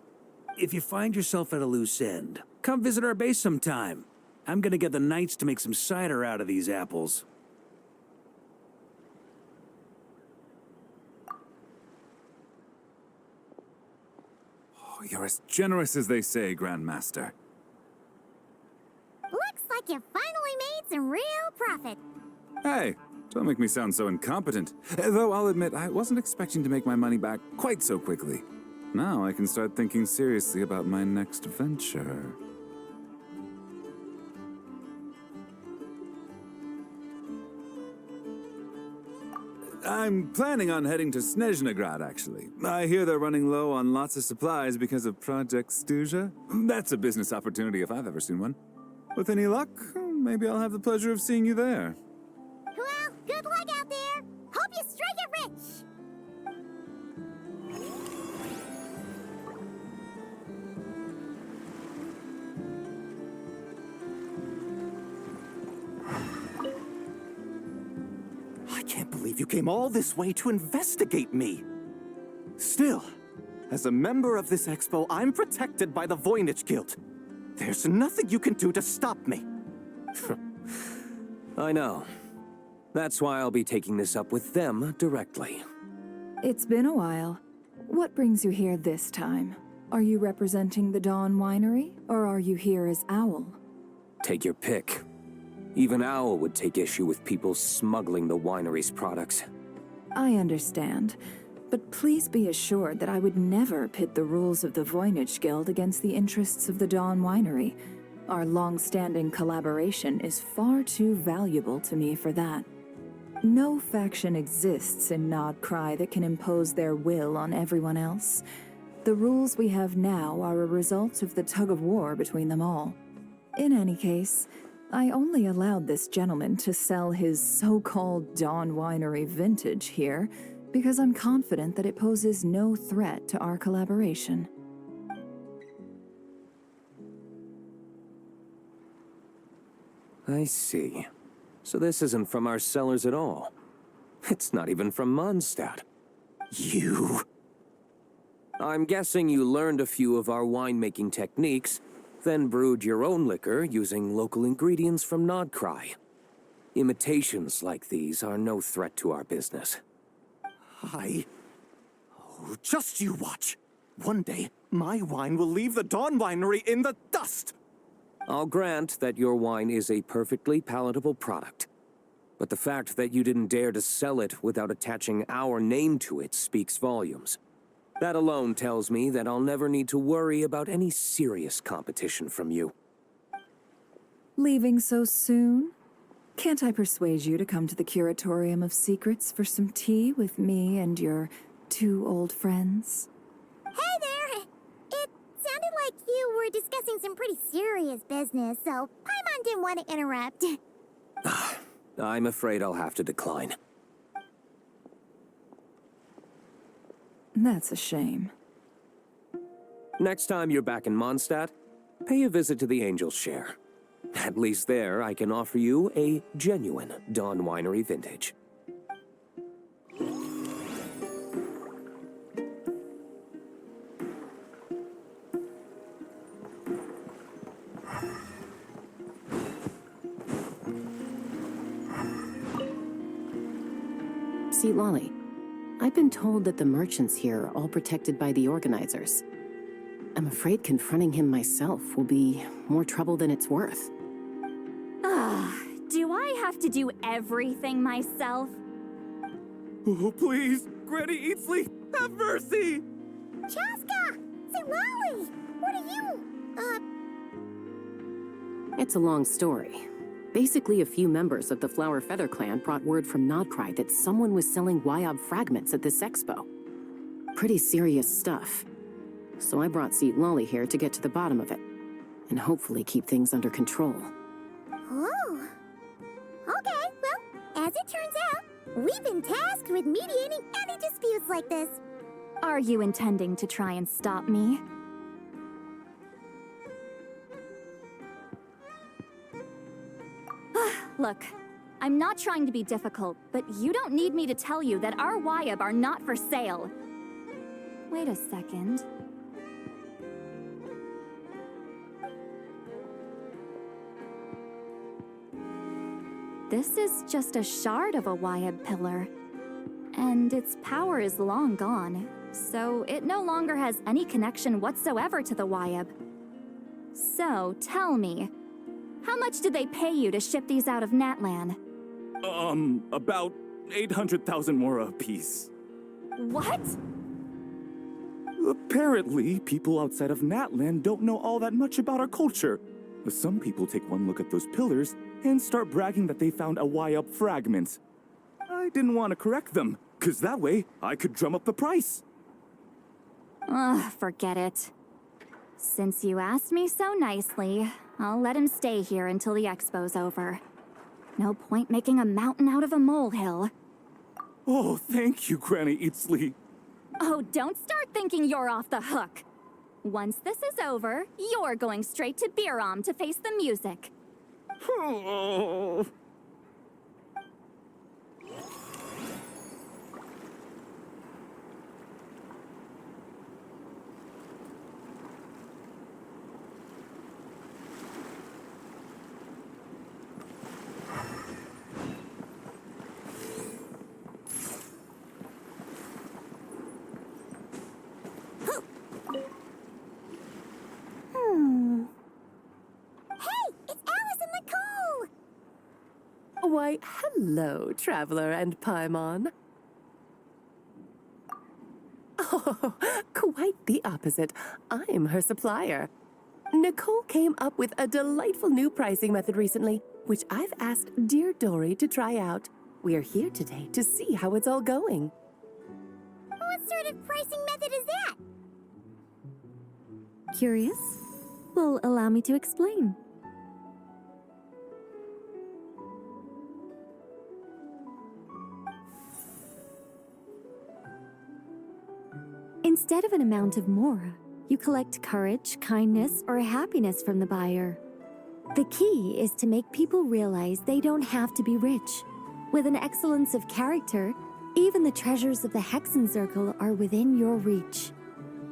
If you find yourself at a loose end, come visit our base sometime. I'm gonna get the Knights to make some cider out of these apples. Oh, you're as generous as they say, Grandmaster. Looks like you finally made some real profit. Hey, don't make me sound so incompetent. Though I'll admit, I wasn't expecting to make my money back quite so quickly. Now I can start thinking seriously about my next venture. I'm planning on heading to Snezhnegrad, actually. I hear they're running low on lots of supplies because of Project Stuja. That's a business opportunity if I've ever seen one. With any luck, maybe I'll have the pleasure of seeing you there. Well, good luck out there. Hope you strike it rich. I can't believe you came all this way to investigate me. Still, as a member of this expo, I'm protected by the Voynich Guild. There's nothing you can do to stop me. I know. That's why I'll be taking this up with them directly. It's been a while. What brings you here this time? Are you representing the Dawn Winery, or are you here as Owl? Take your pick. Even Owl would take issue with people smuggling the winery's products. I understand, but please be assured that I would never pit the rules of the Voynich Guild against the interests of the Dawn Winery. Our long-standing collaboration is far too valuable to me for that. No faction exists in Nodcry that can impose their will on everyone else. The rules we have now are a result of the tug-of-war between them all. In any case, I only allowed this gentleman to sell his so-called Dawn Winery vintage here because I'm confident that it poses no threat to our collaboration. I see. So this isn't from our cellars at all. It's not even from Mondstadt. You... I'm guessing you learned a few of our winemaking techniques, then brewed your own liquor using local ingredients from Nodcry. Imitations like these are no threat to our business. Oh, just you watch. One day, my wine will leave the Dawn Winery in the dust! I'll grant that your wine is a perfectly palatable product. But the fact that you didn't dare to sell it without attaching our name to it speaks volumes. That alone tells me that I'll never need to worry about any serious competition from you. Leaving so soon? Can't I persuade you to come to the Curatorium of Secrets for some tea with me and your 2 old friends? Hey there! It sounded like you were discussing some pretty serious business, so Paimon didn't want to interrupt. I'm afraid I'll have to decline. That's a shame. Next time you're back in Mondstadt, pay a visit to the Angel's Share. At least there, I can offer you a genuine Dawn Winery vintage. See, Lolly, I've been told that the merchants here are all protected by the organizers. I'm afraid confronting him myself will be more trouble than it's worth. Do I have to do everything myself? Oh, please! Granny Eatsley, have mercy! Chaska! Say, Lolly! What are you... It's a long story. Basically, a few members of the Flower Feather clan brought word from Nodcry that someone was selling Wyob fragments at this expo. Pretty serious stuff. So I brought Seat Lolly here to get to the bottom of it, and hopefully keep things under control. Oh. Okay, well, as it turns out, we've been tasked with mediating any disputes like this. Are you intending to try and stop me? Look, I'm not trying to be difficult, but you don't need me to tell you that our Wyob are not for sale. Wait a second. This is just a shard of a Wyob pillar, and its power is long gone, so it no longer has any connection whatsoever to the Wyob. So, tell me, how much did they pay you to ship these out of Natlan? About 800,000 more apiece. What? Apparently, people outside of Natlan don't know all that much about our culture. Some people take one look at those pillars and start bragging that they found a Wyob fragment. I didn't want to correct them, because that way I could drum up the price. Ugh, forget it. Since you asked me so nicely, I'll let him stay here until the expo's over. No point making a mountain out of a molehill. Oh, thank you, Granny Eatsley. Oh, don't start thinking you're off the hook. Once this is over, you're going straight to Biram to face the music. Why, hello, Traveler and Paimon. Oh, quite the opposite. I'm her supplier. Nicole came up with a delightful new pricing method recently, which I've asked dear Dory to try out. We're here today to see how it's all going. What sort of pricing method is that? Curious? Well, allow me to explain. Instead of an amount of more, you collect courage, kindness, or happiness from the buyer. The key is to make people realize they don't have to be rich. With an excellence of character, even the treasures of the Hexen Circle are within your reach.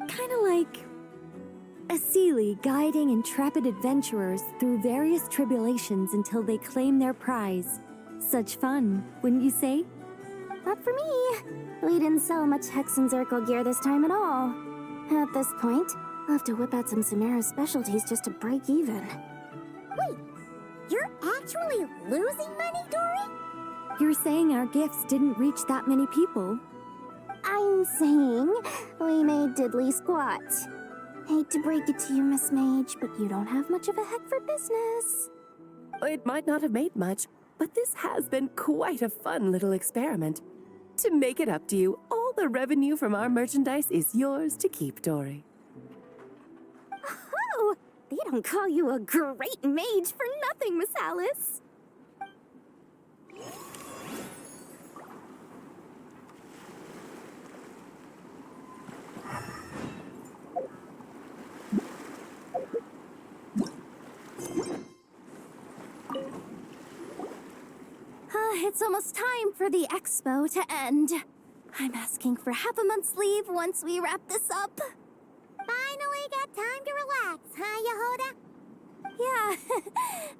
Kinda like a Seelie guiding intrepid adventurers through various tribulations until they claim their prize. Such fun, wouldn't you say? Not for me. We didn't sell much Hexen Circle gear this time at all. At this point, I'll have to whip out some Samara specialties just to break even. Wait, you're actually losing money, Dory? You're saying our gifts didn't reach that many people? I'm saying we made diddly squat. Hate to break it to you, Miss Mage, but you don't have much of a heck for business. It might not have made much, but this has been quite a fun little experiment. To make it up to you, all the revenue from our merchandise is yours to keep, Dory. Oh, they don't call you a great mage for nothing, Miss Alice. It's almost time for the expo to end. I'm asking for half a month's leave once we wrap this up. Finally got time to relax, huh, Yehoda? Yeah,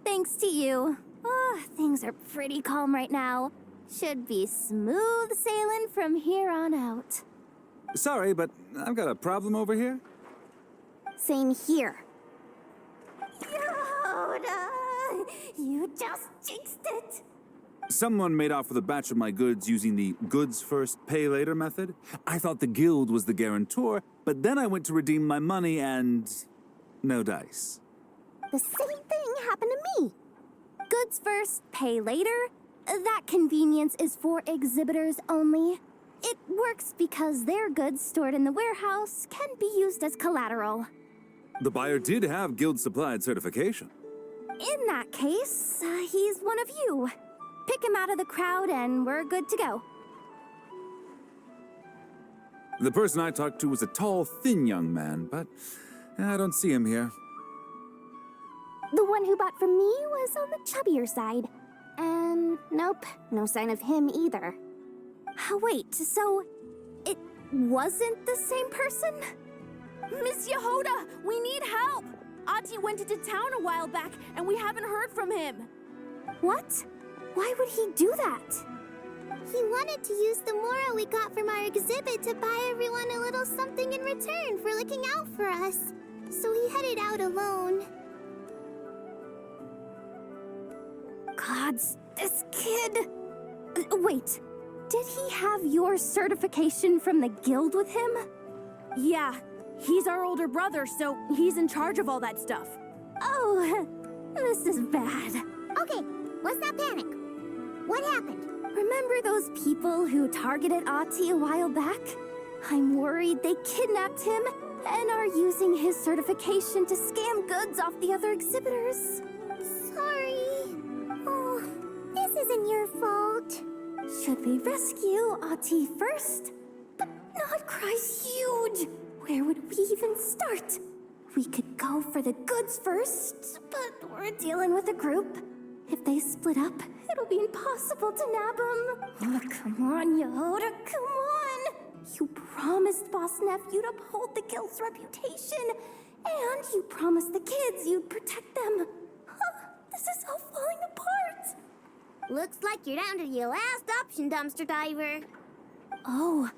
thanks to you. Oh, things are pretty calm right now. Should be smooth sailing from here on out. Sorry, but I've got a problem over here. Same here. Yehoda, you just jinxed it. Someone made off with a batch of my goods using the goods first, pay later method. I thought the guild was the guarantor, but then I went to redeem my money and no dice. The same thing happened to me. Goods first, pay later? That convenience is for exhibitors only. It works because their goods stored in the warehouse can be used as collateral. The buyer did have guild supplied certification. In that case, he's one of you. Pick him out of the crowd and we're good to go. The person I talked to was a tall, thin young man, but I don't see him here. The one who bought from me was on the chubbier side. And nope, no sign of him either. Wait, so it wasn't the same person? Miss Yehoda, we need help! Ati went into town a while back and we haven't heard from him. What? Why would he do that? He wanted to use the moral we got from our exhibit to buy everyone a little something in return for looking out for us. So he headed out alone. Gods, this kid... Wait, did he have your certification from the guild with him? Yeah, he's our older brother, so he's in charge of all that stuff. Oh, this is bad. Okay, let's not panic. What happened? Remember those people who targeted Ati a while back? I'm worried they kidnapped him and are using his certification to scam goods off the other exhibitors. Sorry. Oh, this isn't your fault. Should we rescue Ati first? But Nodcry's huge. Where would we even start? We could go for the goods first, but we're dealing with a group. If they split up, it'll be impossible to nab them. Oh, come on, Yehoda, come on! You promised Boss Nephew to uphold the guild's reputation, and you promised the kids you'd protect them. This is all falling apart. Looks like you're down to your last option, dumpster diver. Oh,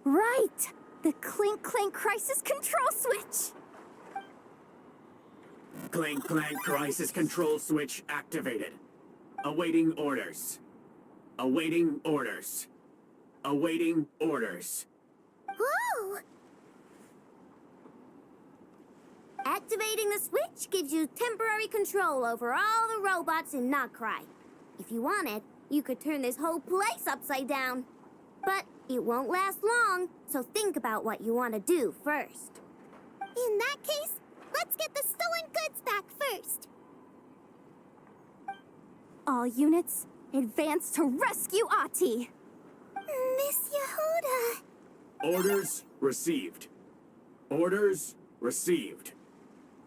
right! The Clink Clank Crisis Control Switch! Clink Clank Crisis Control Switch activated. Awaiting orders. Awaiting orders. Awaiting orders. Whoa! Activating the switch gives you temporary control over all the robots in Nodcry. If you wanted, you could turn this whole place upside down. But it won't last long, so think about what you want to do first. In that case, let's get the stolen goods back first. All units, advance to rescue Ati! Miss Yehoda. Orders received. Orders received.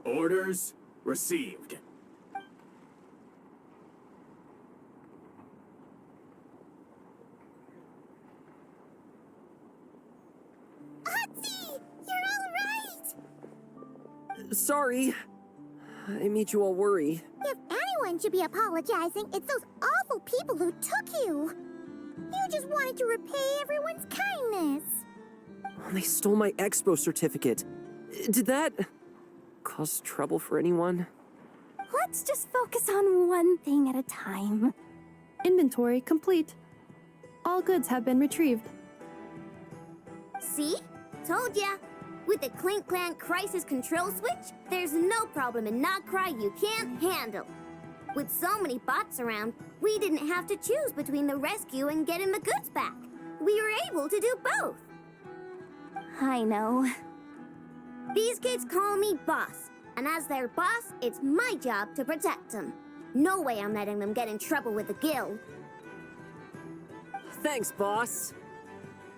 Orders received. Otzi! You're all right! Sorry. I made you all worry. If anyone should be apologizing, it's those awful people who took you. You just wanted to repay everyone's kindness. They stole my expo certificate. Did that cause trouble for anyone? Let's just focus on one thing at a time. Inventory complete. All goods have been retrieved. See? Told ya. With the Clink Clank crisis control switch, there's no problem in Notcry you can't handle. With so many bots around, we didn't have to choose between the rescue and getting the goods back. We were able to do both. I know. These kids call me boss, and as their boss, it's my job to protect them. No way I'm letting them get in trouble with the guild. Thanks, boss.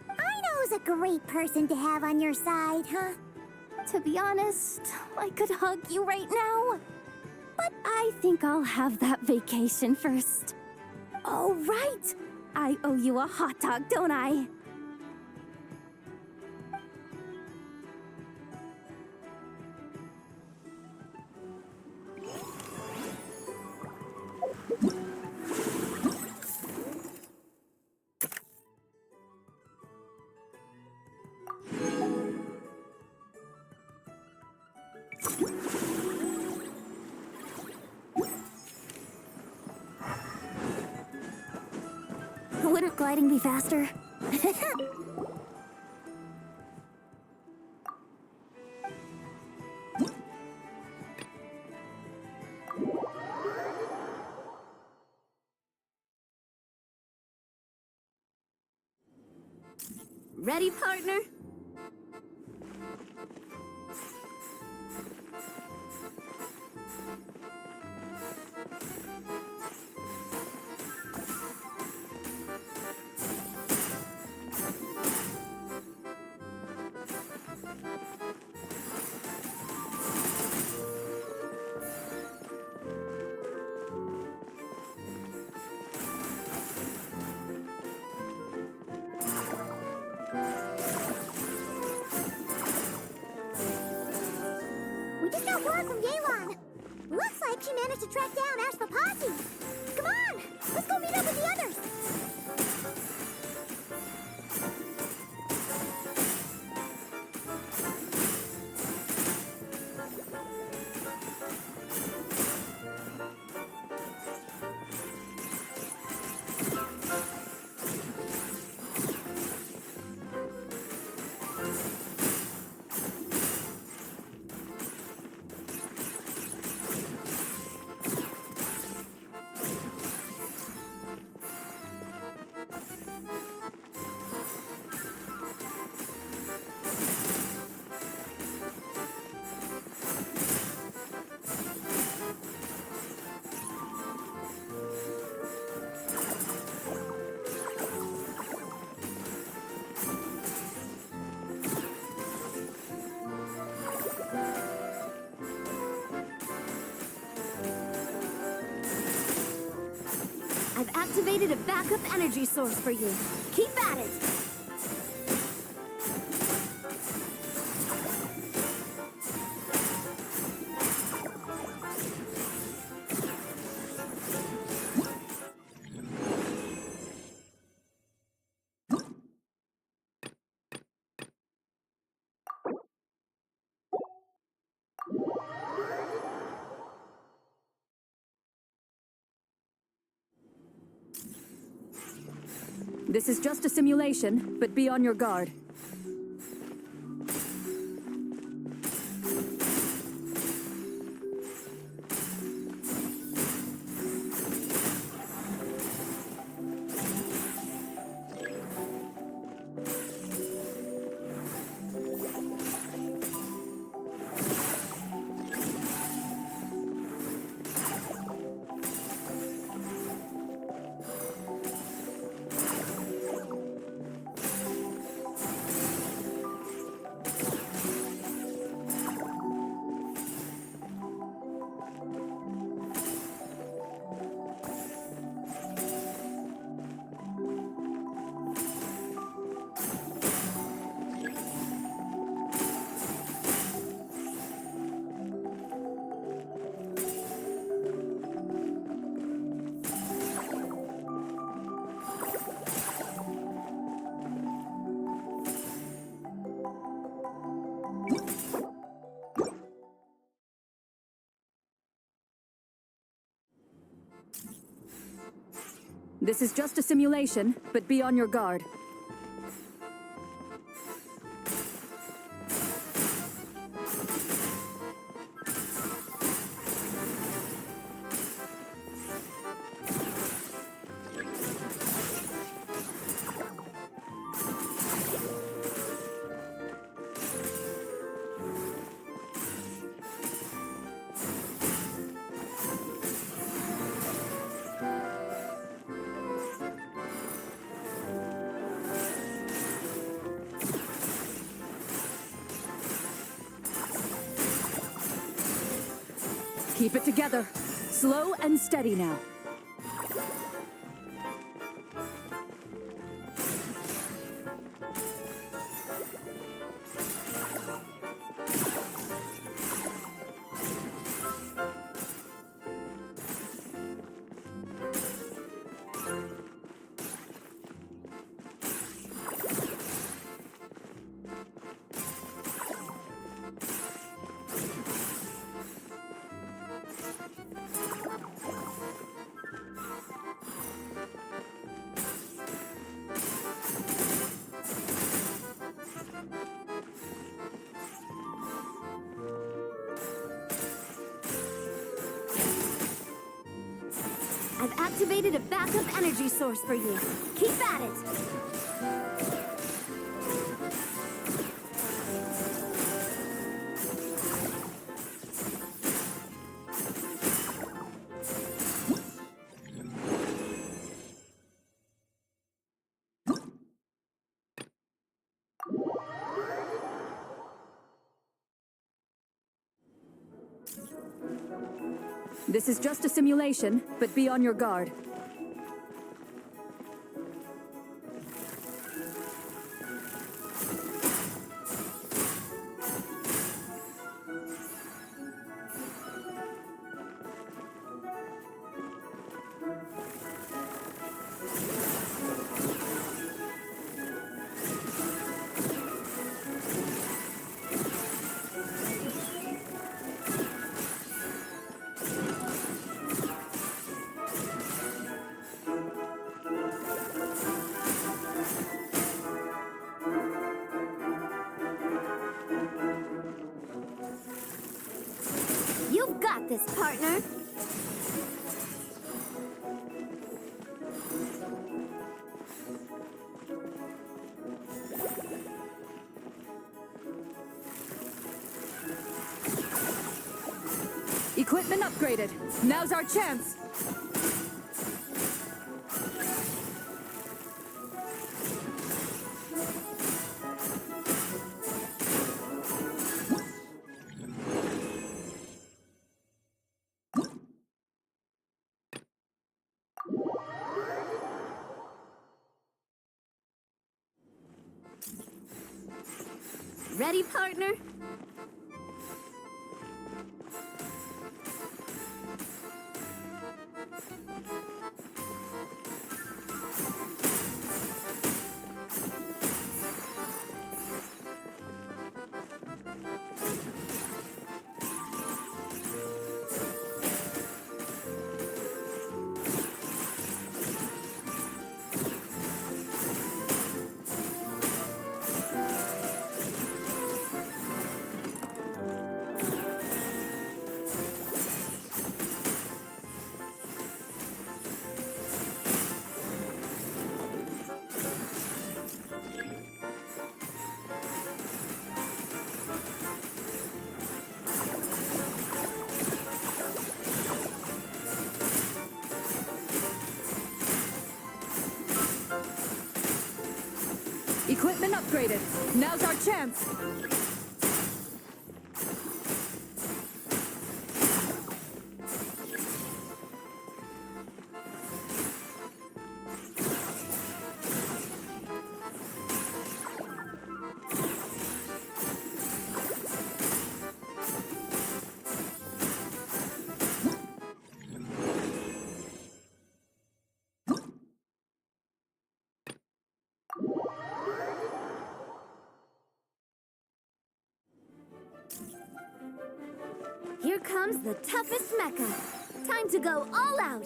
Ino's a great person to have on your side, huh? To be honest, I could hug you right now. But I think I'll have that vacation first. Oh, right! I owe you a hot dog, don't I? Wouldn't gliding be faster? Ready, partner? We just got word from Yelan. Looks like she managed to track down Ashpapati. Come on, let's go meet up with the others. I've activated a backup energy source for you. Keep at it! This is just a simulation, but be on your guard. This is just a simulation, but be on your guard. Keep it together. Slow and steady now. I've activated a backup energy source for you. Keep at it! This is just a simulation, but be on your guard. You've got this, partner! Equipment upgraded. Now's our chance. Ready, partner? Equipment upgraded. Now's our chance. Here comes the toughest mecha. Time to go all out.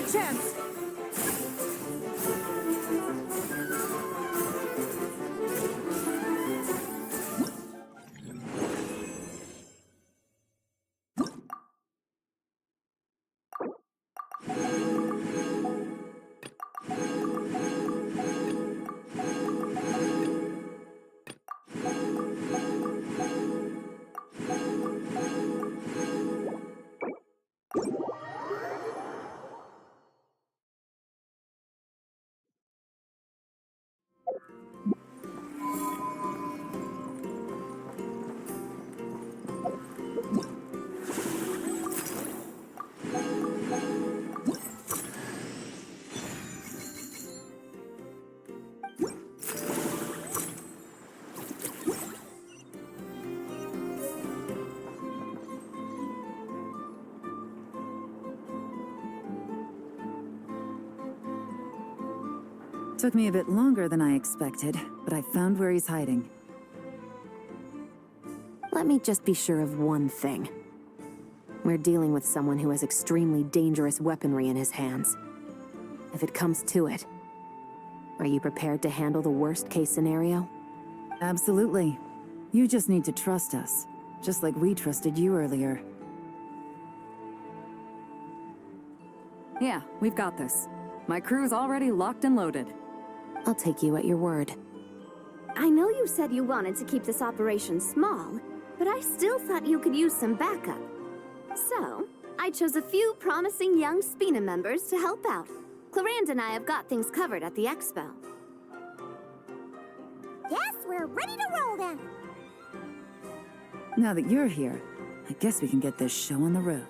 a chance! Took me a bit longer than I expected, but I found where he's hiding. Let me just be sure of one thing. We're dealing with someone who has extremely dangerous weaponry in his hands. If it comes to it, are you prepared to handle the worst-case scenario? Absolutely. You just need to trust us, just like we trusted you earlier. Yeah, we've got this. My crew's already locked and loaded. I'll take you at your word. I know you said you wanted to keep this operation small, but I still thought you could use some backup. So, I chose a few promising young Spina members to help out. Clarand and I have got things covered at the expo. Yes, we're ready to roll then. Now that you're here, I guess we can get this show on the road.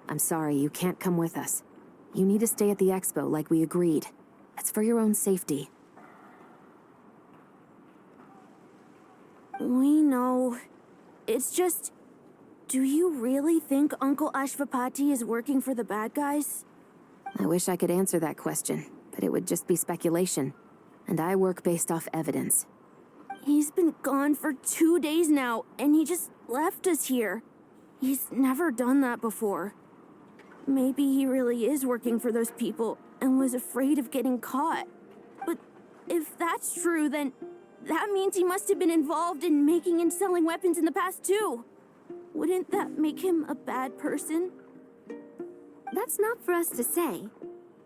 I'm sorry, you can't come with us. You need to stay at the expo like we agreed. It's for your own safety. We know. It's just... Do you really think Uncle Ashvapati is working for the bad guys? I wish I could answer that question, but it would just be speculation. And I work based off evidence. He's been gone for 2 days now, and he just left us here. He's never done that before. Maybe he really is working for those people and was afraid of getting caught. But if that's true, then that means he must have been involved in making and selling weapons in the past too. Wouldn't that make him a bad person? That's not for us to say.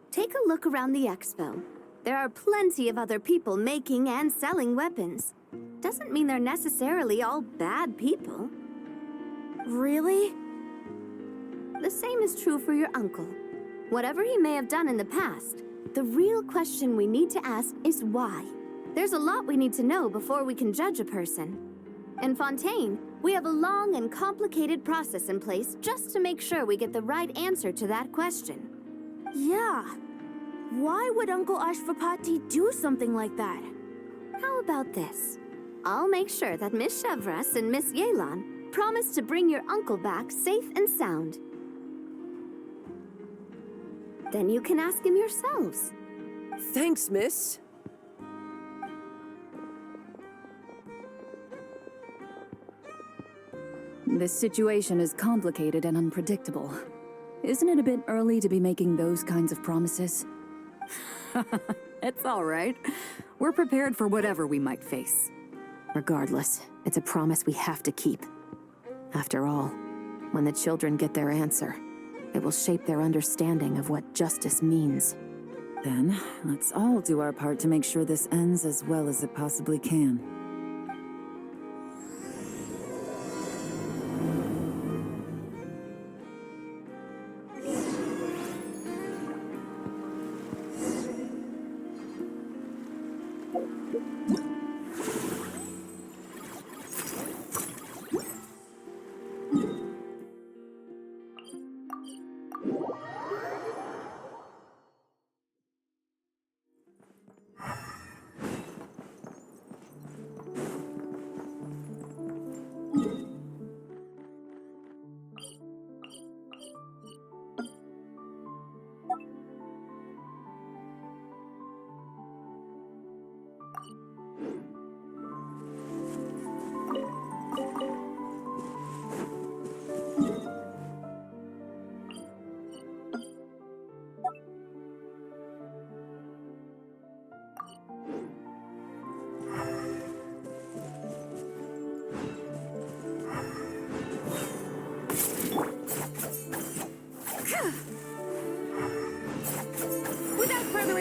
Take a look around the expo. There are plenty of other people making and selling weapons. Doesn't mean they're necessarily all bad people. Really? The same is true for your uncle. Whatever he may have done in the past, the real question we need to ask is why. There's a lot we need to know before we can judge a person. In Fontaine, we have a long and complicated process in place just to make sure we get the right answer to that question. Yeah. Why would Uncle Ashvapati do something like that? How about this? I'll make sure that Miss Chevras and Miss Yelan promise to bring your uncle back safe and sound. Then you can ask him yourselves. Thanks, miss. This situation is complicated and unpredictable. Isn't it a bit early to be making those kinds of promises? It's all right. We're prepared for whatever we might face. Regardless, it's a promise we have to keep. After all, when the children get their answer, it will shape their understanding of what justice means. Then, let's all do our part to make sure this ends as well as it possibly can.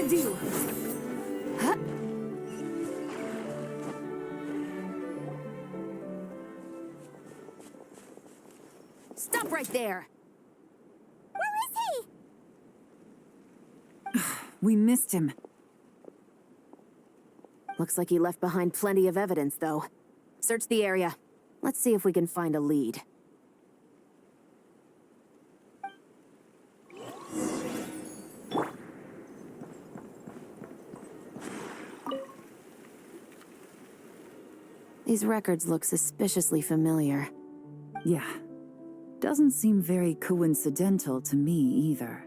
gonna do? Huh? Stop right there! Where is he? We missed him. Looks like he left behind plenty of evidence, though. Search the area. Let's see if we can find a lead. These records look suspiciously familiar. Yeah. Doesn't seem very coincidental to me either.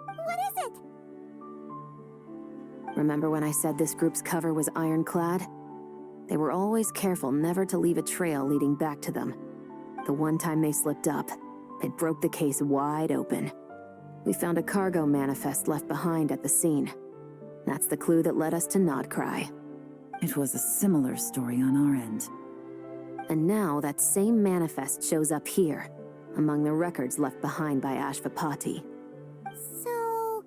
What is it? Remember when I said this group's cover was ironclad? They were always careful never to leave a trail leading back to them. The one time they slipped up, it broke the case wide open. We found a cargo manifest left behind at the scene. That's the clue that led us to Nodcry. It was a similar story on our end. And now that same manifest shows up here, among the records left behind by Ashvapati. So,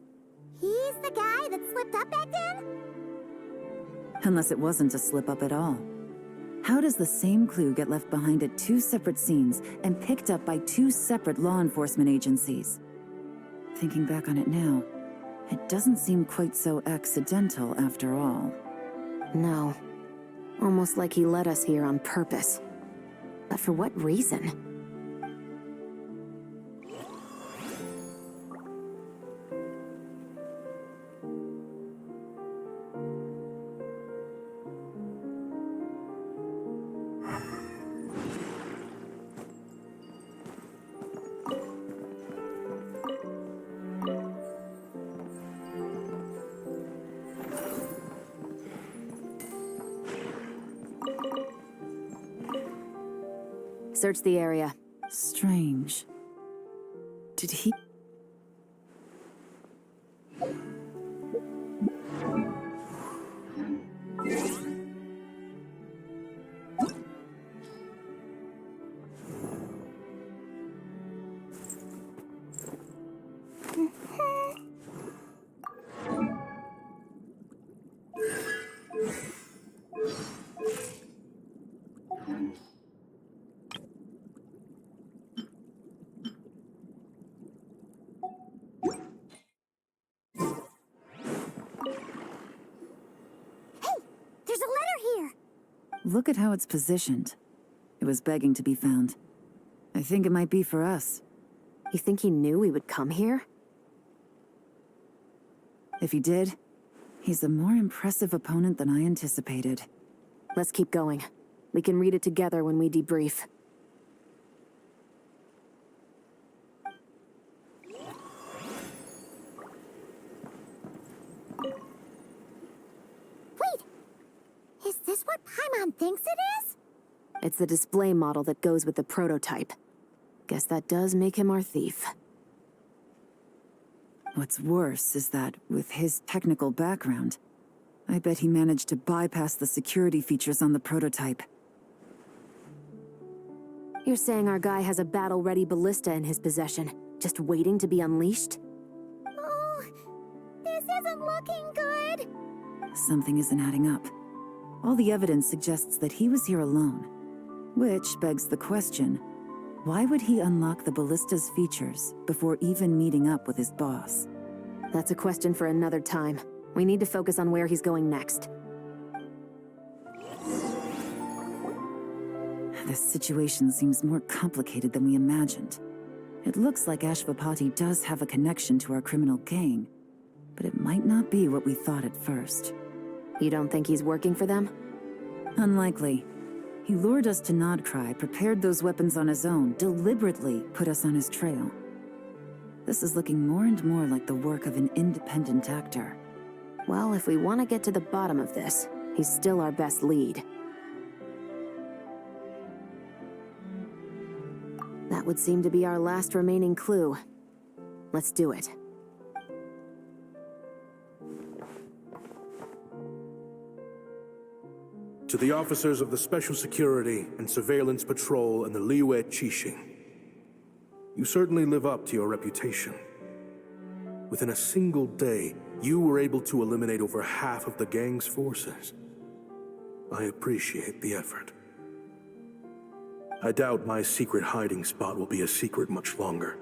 he's the guy that slipped up back then? Unless it wasn't a slip-up at all. How does the same clue get left behind at two separate scenes and picked up by two separate law enforcement agencies? Thinking back on it now, it doesn't seem quite so accidental after all. No. Almost like he led us here on purpose. But for what reason? Search the area. Strange. Did he... There's a letter here! Look at how it's positioned. It was begging to be found. I think it might be for us. You think he knew we would come here? If he did, he's a more impressive opponent than I anticipated. Let's keep going. We can read it together when we debrief. Wait! Is this what Paimon thinks it is? It's the display model that goes with the prototype. Guess that does make him our thief. What's worse is that, with his technical background, I bet he managed to bypass the security features on the prototype. You're saying our guy has a battle-ready ballista in his possession, just waiting to be unleashed? Oh, this isn't looking good. Something isn't adding up. All the evidence suggests that he was here alone. Which begs the question, why would he unlock the ballista's features before even meeting up with his boss? That's a question for another time. We need to focus on where he's going next. This situation seems more complicated than we imagined. It looks like Ashvapati does have a connection to our criminal gang, but it might not be what we thought at first. You don't think he's working for them? Unlikely. He lured us to Nodcry, prepared those weapons on his own, deliberately put us on his trail. This is looking more and more like the work of an independent actor. Well, if we want to get to the bottom of this, he's still our best lead. That would seem to be our last remaining clue. Let's do it. To the officers of the Special Security and Surveillance Patrol and the Liyue Qixing, you certainly live up to your reputation. Within a single day, You were able to eliminate over half of the gang's forces. I appreciate the effort. I doubt my secret hiding spot will be a secret much longer.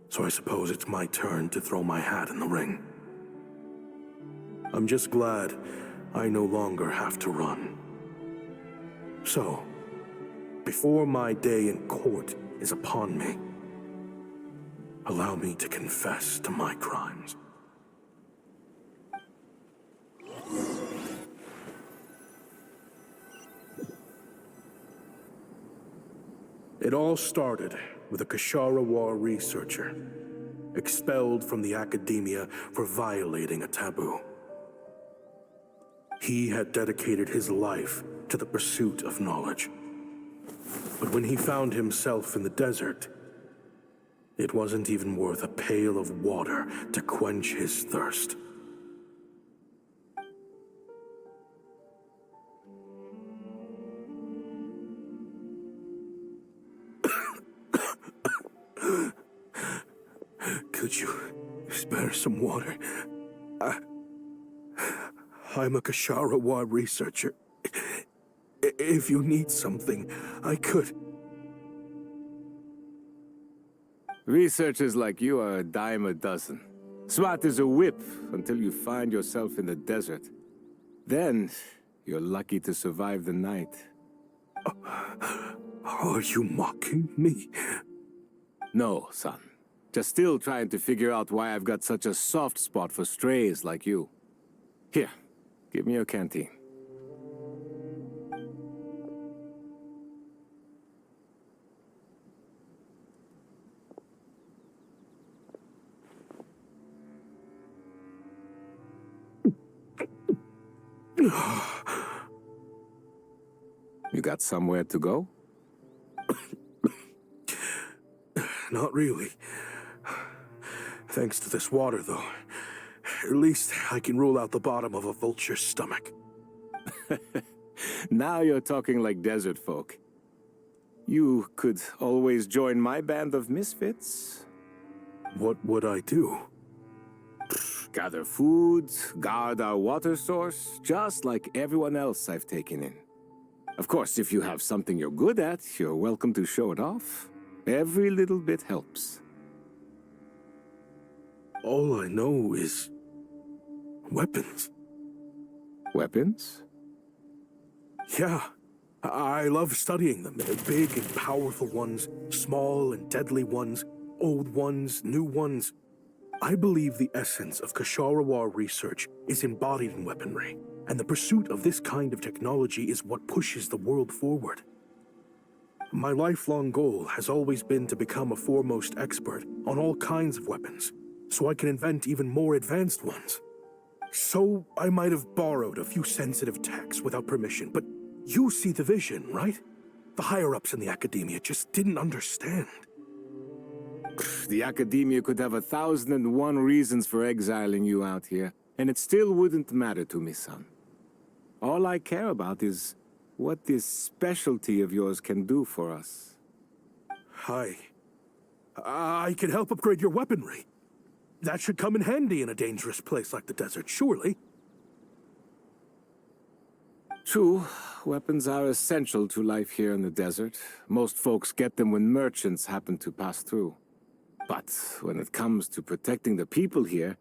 So I suppose it's my turn to throw my hat in the ring. I'm just glad I no longer have to run. So, before my day in court is upon me, allow me to confess to my crimes. It all started with a Kashara War researcher, expelled from the academia for violating a taboo. He had dedicated his life to the pursuit of knowledge. But when he found himself in the desert, it wasn't even worth a pail of water to quench his thirst. Could you spare some water? I'm a Kashara War researcher. If you need something, I could. Researchers like you are a dime a dozen. Smart as a whip until you find yourself in the desert. Then, you're lucky to survive the night. Are you mocking me? No, son. Just still trying to figure out why I've got such a soft spot for strays like you. Here, give me your canteen. You got somewhere to go? Not really. Thanks to this water, though. At least I can rule out the bottom of a vulture's stomach. Now you're talking like desert folk. You could always join my band of misfits. What would I do? Gather food, guard our water source, just like everyone else I've taken in. Of course, if you have something you're good at, you're welcome to show it off. Every little bit helps. All I know is weapons. Weapons? Yeah. I love studying them. Big and powerful ones, small and deadly ones, old ones, new ones. I believe the essence of Kashara War research is embodied in weaponry, and the pursuit of this kind of technology is what pushes the world forward. My lifelong goal has always been to become a foremost expert on all kinds of weapons, so I can invent even more advanced ones. So I might have borrowed a few sensitive techs without permission, but you see the vision, right? The higher-ups in the academia just didn't understand. The academia could have 1,001 reasons for exiling you out here, and it still wouldn't matter to me, son. All I care about is what this specialty of yours can do for us. I can help upgrade your weaponry. That should come in handy in a dangerous place like the desert, surely. True, weapons are essential to life here in the desert. Most folks get them when merchants happen to pass through. But when it comes to protecting the people here,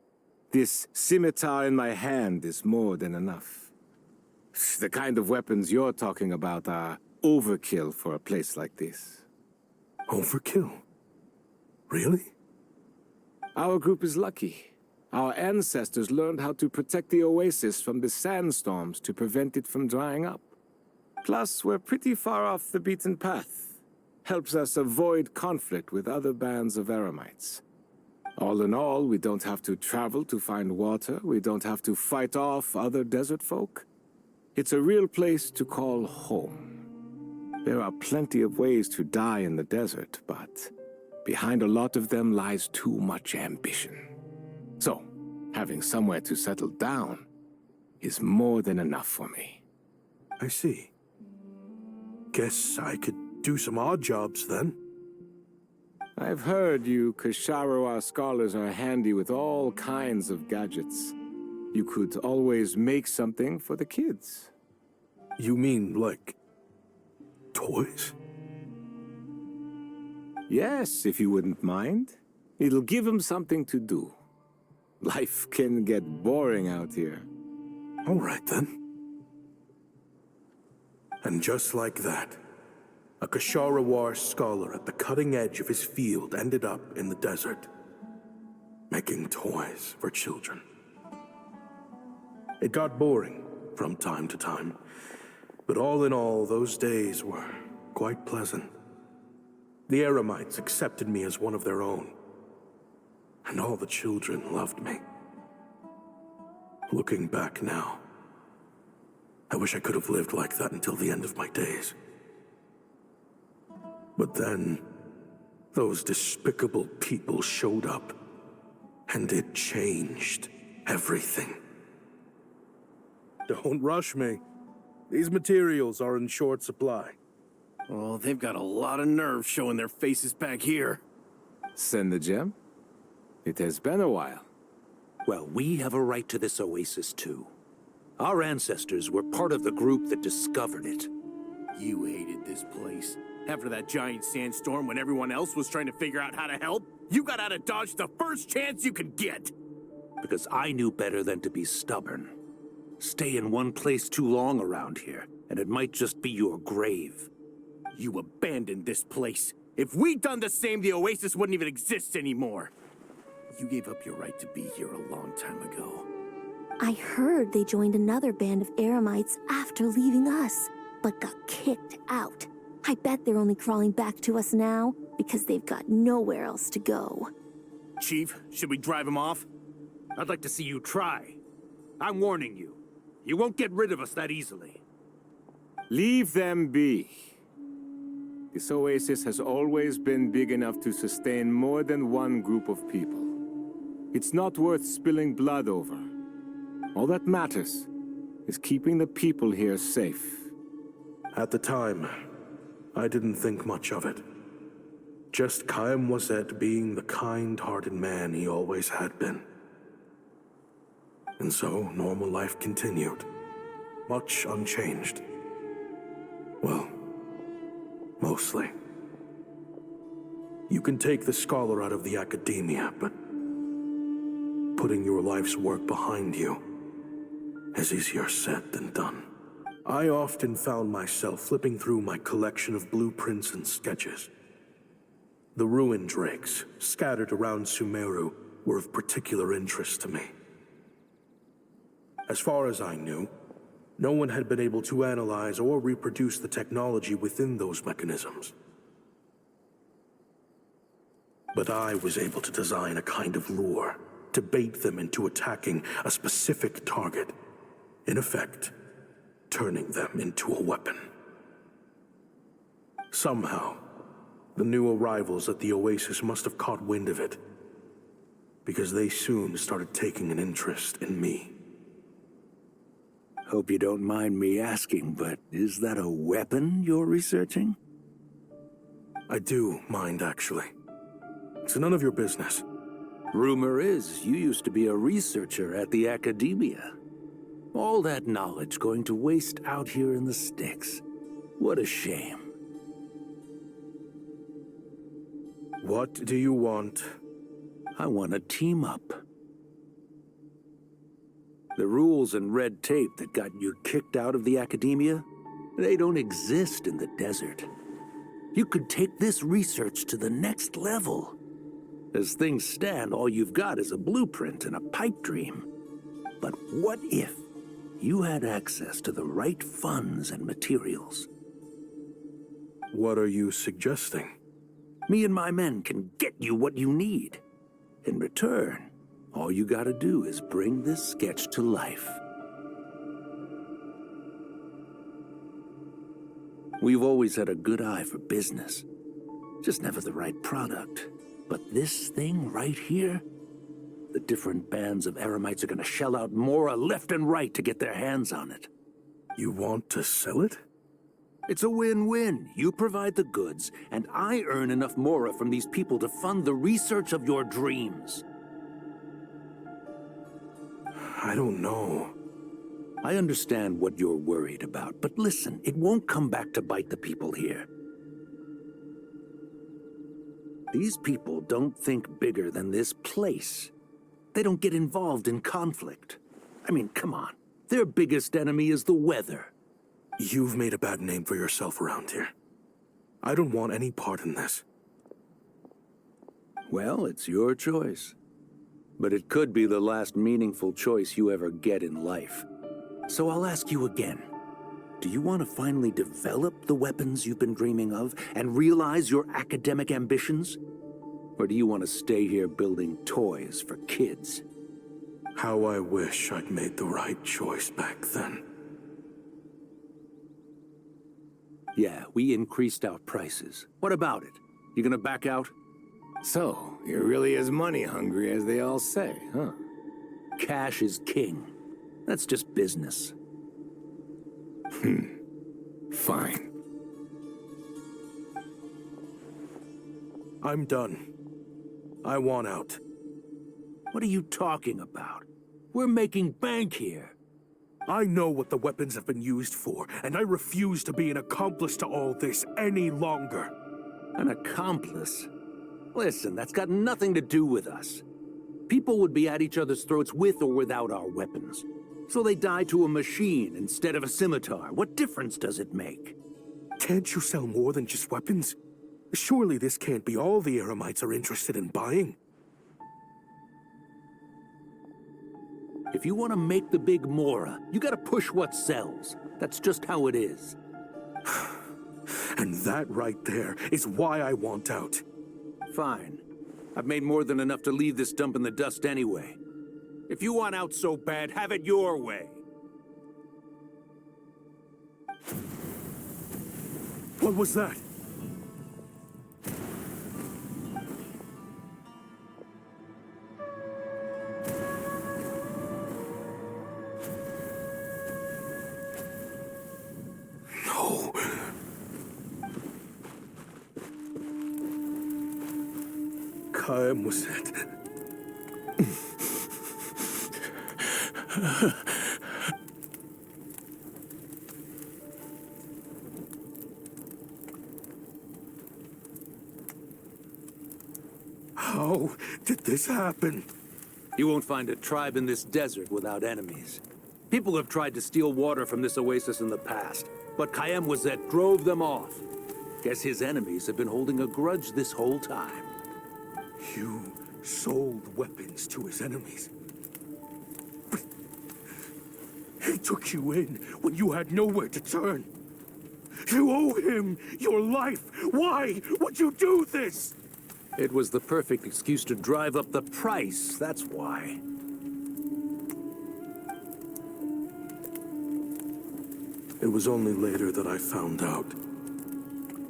this scimitar in my hand is more than enough. The kind of weapons you're talking about are overkill for a place like this. Overkill? Really? Our group is lucky. Our ancestors learned how to protect the oasis from the sandstorms to prevent it from drying up. Plus, we're pretty far off the beaten path. Helps us avoid conflict with other bands of eremites. All in all, we don't have to travel to find water. We don't have to fight off other desert folk. It's a real place to call home. There are plenty of ways to die in the desert, but behind a lot of them lies too much ambition. So, having somewhere to settle down is more than enough for me. I see. Guess I could do some odd jobs then. I've heard you Kasharawa scholars are handy with all kinds of gadgets. You could always make something for the kids. You mean, like, toys? Yes, if you wouldn't mind. It'll give them something to do. Life can get boring out here. All right, then. And just like that, a Kasharawar scholar at the cutting edge of his field ended up in the desert, making toys for children. It got boring from time to time, but all in all, those days were quite pleasant. The Eremites accepted me as one of their own, and all the children loved me. Looking back now, I wish I could have lived like that until the end of my days. But then, those despicable people showed up, and it changed everything. Don't rush me. These materials are in short supply. Oh, they've got a lot of nerve showing their faces back here. Send the gem? It has been a while. Well, we have a right to this oasis, too. Our ancestors were part of the group that discovered it. You hated this place. After that giant sandstorm when everyone else was trying to figure out how to help, you got out of Dodge the first chance you could get. Because I knew better than to be stubborn. Stay in one place too long around here, and it might just be your grave. You abandoned this place. If we'd done the same, the oasis wouldn't even exist anymore. You gave up your right to be here a long time ago. I heard they joined another band of Eremites after leaving us, but got kicked out. I bet they're only crawling back to us now because they've got nowhere else to go. Chief, should we drive him off? I'd like to see you try. I'm warning you. You won't get rid of us that easily. Leave them be. This oasis has always been big enough to sustain more than one group of people. It's not worth spilling blood over. All that matters is keeping the people here safe. At the time, I didn't think much of it. Just Chaim Wazet being the kind-hearted man he always had been. And so, normal life continued, much unchanged. Well, mostly. You can take the scholar out of the academia, but putting your life's work behind you is easier said than done. I often found myself flipping through my collection of blueprints and sketches. The ruin drakes scattered around Sumeru were of particular interest to me. As far as I knew, no one had been able to analyze or reproduce the technology within those mechanisms. But I was able to design a kind of lure to bait them into attacking a specific target, in effect, turning them into a weapon. Somehow, the new arrivals at the oasis must have caught wind of it, because they soon started taking an interest in me. Hope you don't mind me asking, but is that a weapon you're researching? I do mind, actually. It's none of your business. Rumor is you used to be a researcher at the academia. All that knowledge going to waste out here in the sticks. What a shame. What do you want? I want to team up. The rules and red tape that got you kicked out of the academia, they don't exist in the desert. You could take this research to the next level. As things stand, all you've got is a blueprint and a pipe dream. But what if you had access to the right funds and materials? What are you suggesting? Me and my men can get you what you need. In return, all you gotta do is bring this sketch to life. We've always had a good eye for business. Just never the right product. But this thing right here, the different bands of Eremites are gonna shell out more left and right to get their hands on it. You want to sell it? It's a win-win. You provide the goods, and I earn enough mora from these people to fund the research of your dreams. I don't know. I understand what you're worried about, but listen, it won't come back to bite the people here. These people don't think bigger than this place. They don't get involved in conflict. I mean, come on. Their biggest enemy is the weather. You've made a bad name for yourself around here. I don't want any part in this. Well, it's your choice. But it could be the last meaningful choice you ever get in life. So I'll ask you again. Do you want to finally develop the weapons you've been dreaming of and realize your academic ambitions? Or do you want to stay here building toys for kids? How I wish I'd made the right choice back then. Yeah, we increased our prices. What about it? You gonna back out? So, you're really as money hungry as they all say, huh? Cash is king. That's just business. Fine. I'm done. I want out. What are you talking about? We're making bank here. I know what the weapons have been used for, and I refuse to be an accomplice to all this any longer. An accomplice? Listen, that's got nothing to do with us. People would be at each other's throats with or without our weapons. So they die to a machine instead of a scimitar. What difference does it make? Can't you sell more than just weapons? Surely this can't be all the Eremites are interested in buying. If you want to make the big mora, you gotta push what sells. That's just how it is. And that right there is why I want out. Fine. I've made more than enough to leave this dump in the dust anyway. If you want out so bad, have it your way. What was that? No. Kaem was it? How did this happen? You won't find a tribe in this desert without enemies. People have tried to steal water from this oasis in the past, but Kaem Wazet drove them off. Guess his enemies have been holding a grudge this whole time. You sold weapons to his enemies. But he took you in when you had nowhere to turn. You owe him your life. Why would you do this? It was the perfect excuse to drive up the price, that's why. It was only later that I found out.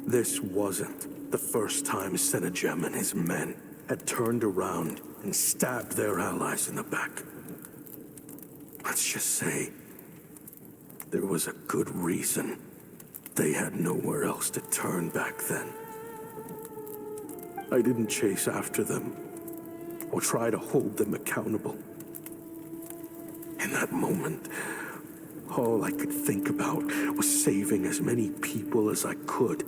This wasn't the first time Senejem and his men had turned around and stabbed their allies in the back. Let's just say, there was a good reason they had nowhere else to turn back then. I didn't chase after them or try to hold them accountable. In that moment, all I could think about was saving as many people as I could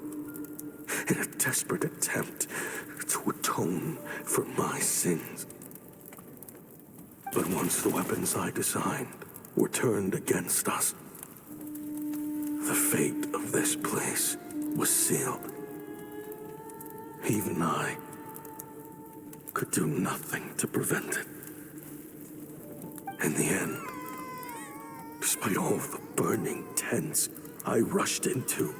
in a desperate attempt to atone for my sins. But once the weapons I designed were turned against us, the fate of this place was sealed. Even I could do nothing to prevent it. In the end, despite all the burning tents I rushed into,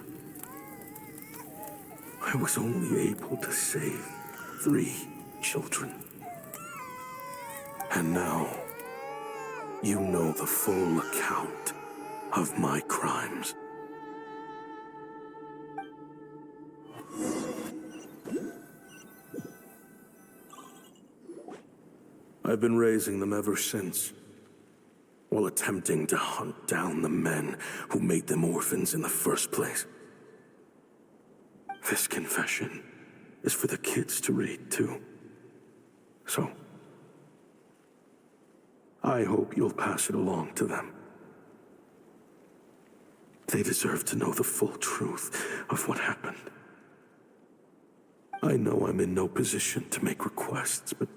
I was only able to save 3 children. And now, you know the full account of my crimes. I've been raising them ever since, while attempting to hunt down the men who made them orphans in the first place. This confession is for the kids to read, too. So, I hope you'll pass it along to them. They deserve to know the full truth of what happened. I know I'm in no position to make requests, but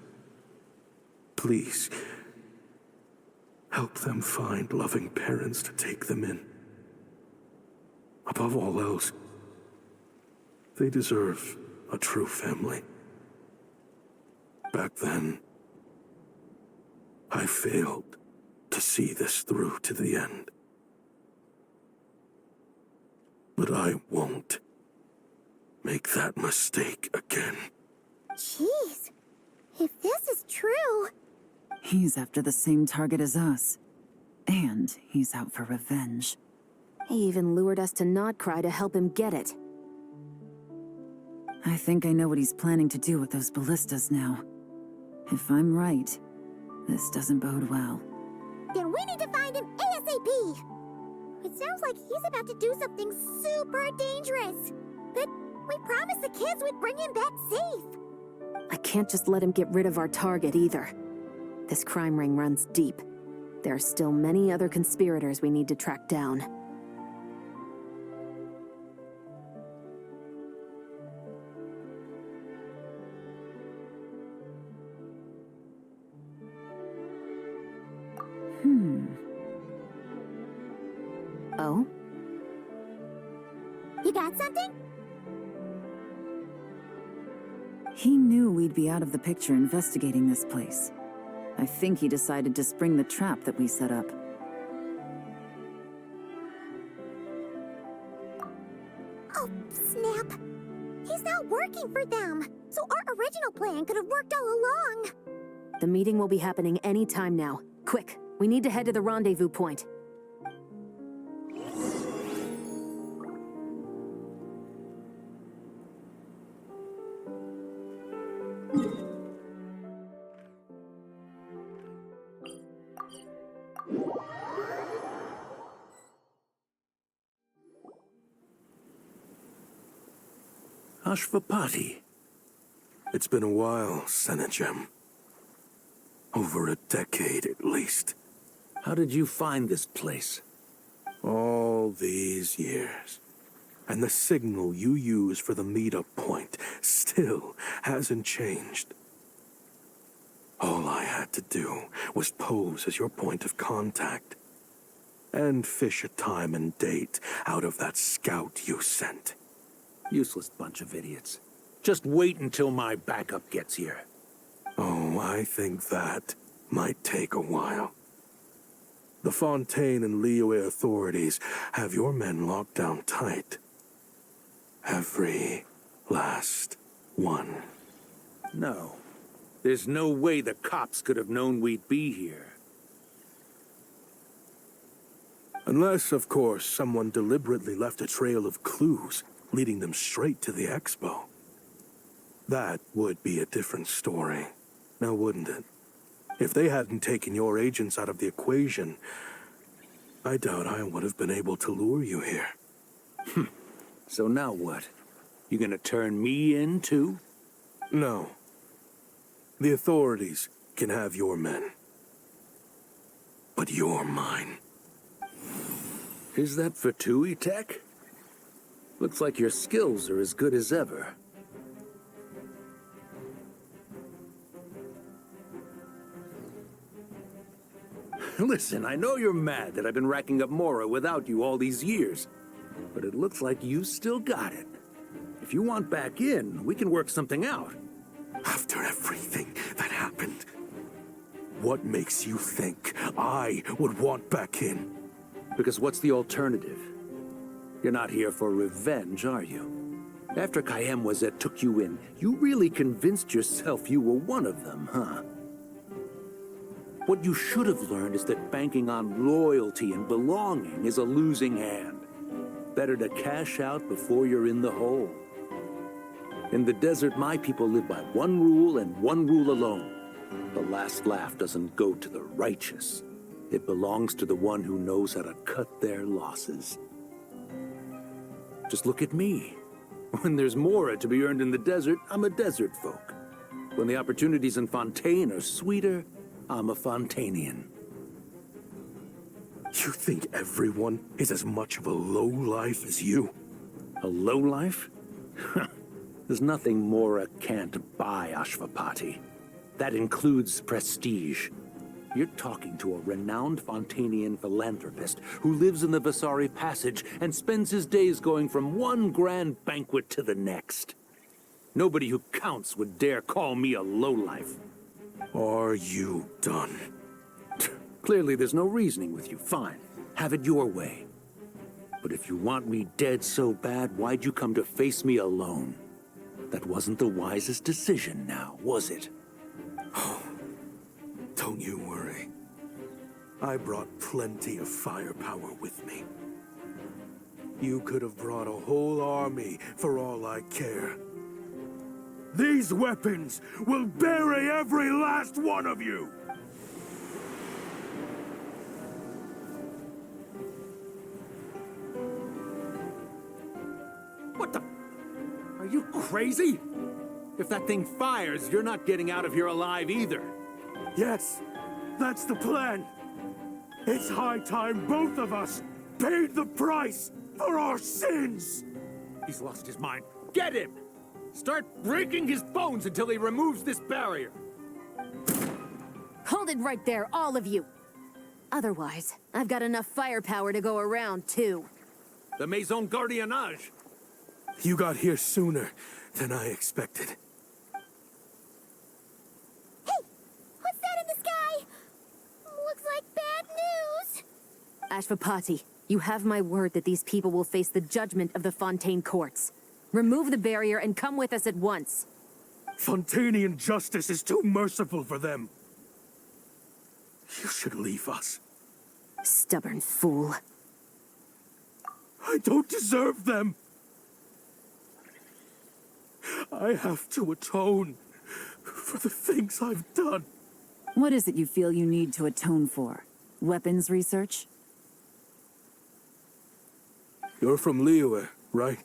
please, help them find loving parents to take them in. Above all else, they deserve a true family. Back then, I failed to see this through to the end. But I won't make that mistake again. Jeez, if this is true... He's after the same target as us. And he's out for revenge. He even lured us to Notcry to help him get it. I think I know what he's planning to do with those ballistas now. If I'm right, this doesn't bode well. Then we need to find him ASAP! It sounds like he's about to do something super dangerous. But we promised the kids we'd bring him back safe. I can't just let him get rid of our target either. This crime ring runs deep. There are still many other conspirators we need to track down. Oh? You got something? He knew we'd be out of the picture investigating this place. I think he decided to spring the trap that we set up. Oh, snap. He's not working for them. So our original plan could have worked all along. The meeting will be happening any time now. Quick, we need to head to the rendezvous point. Ashvapati. It's been a while, Senegem. Over a decade, at least. How did you find this place? All these years. And the signal you use for the meetup point still hasn't changed. All I had to do was pose as your point of contact. And fish a time and date out of that scout you sent. Useless bunch of idiots. Just wait until my backup gets here. Oh, I think that might take a while. The Fontaine and Liyue authorities have your men locked down tight. Every last one. No. There's no way the cops could have known we'd be here. Unless, of course, someone deliberately left a trail of clues, leading them straight to the expo. That would be a different story, now wouldn't it? If they hadn't taken your agents out of the equation, I doubt I would have been able to lure you here. So now what? You gonna turn me in, too? No. The authorities can have your men. But you're mine. Is that for Tui Tech? Looks like your skills are as good as ever. Listen, I know you're mad that I've been racking up Mora without you all these years, but it looks like you still got it. If you want back in, we can work something out. After everything that happened, what makes you think I would want back in? Because what's the alternative? You're not here for revenge, are you? After Kayemwazet took you in, you really convinced yourself you were one of them, huh? What you should have learned is that banking on loyalty and belonging is a losing hand. Better to cash out before you're in the hole. In the desert, my people live by one rule and one rule alone. The last laugh doesn't go to the righteous. It belongs to the one who knows how to cut their losses. Just look at me. When there's more to be earned in the desert, I'm a desert folk. When the opportunities in Fontaine are sweeter, I'm a Fontanian. You think everyone is as much of a lowlife as you? A lowlife? There's nothing Mora can't buy, Ashvapati. That includes prestige. You're talking to a renowned Fontanian philanthropist who lives in the Vasari Passage and spends his days going from one grand banquet to the next. Nobody who counts would dare call me a lowlife. Are you done? Clearly there's no reasoning with you. Fine. Have it your way. But if you want me dead so bad, why'd you come to face me alone? That wasn't the wisest decision now, was it? Oh, don't you worry. I brought plenty of firepower with me. You could have brought a whole army for all I care. These weapons will bury every last one of you! What the? Are you crazy? If that thing fires, you're not getting out of here alive either. Yes, that's the plan. It's high time both of us paid the price for our sins! He's lost his mind. Get him! Start breaking his bones until he removes this barrier. Hold it right there, all of you. Otherwise, I've got enough firepower to go around, too. The Maison Gardiennage. You got here sooner than I expected. Hey! What's that in the sky? Looks like bad news. Ashvapati, you have my word that these people will face the judgment of the Fontaine courts. Remove the barrier and come with us at once. Fontanian justice is too merciful for them. You should leave us. Stubborn fool. I don't deserve them. I have to atone for the things I've done. What is it you feel you need to atone for? Weapons research? You're from Liyue, right?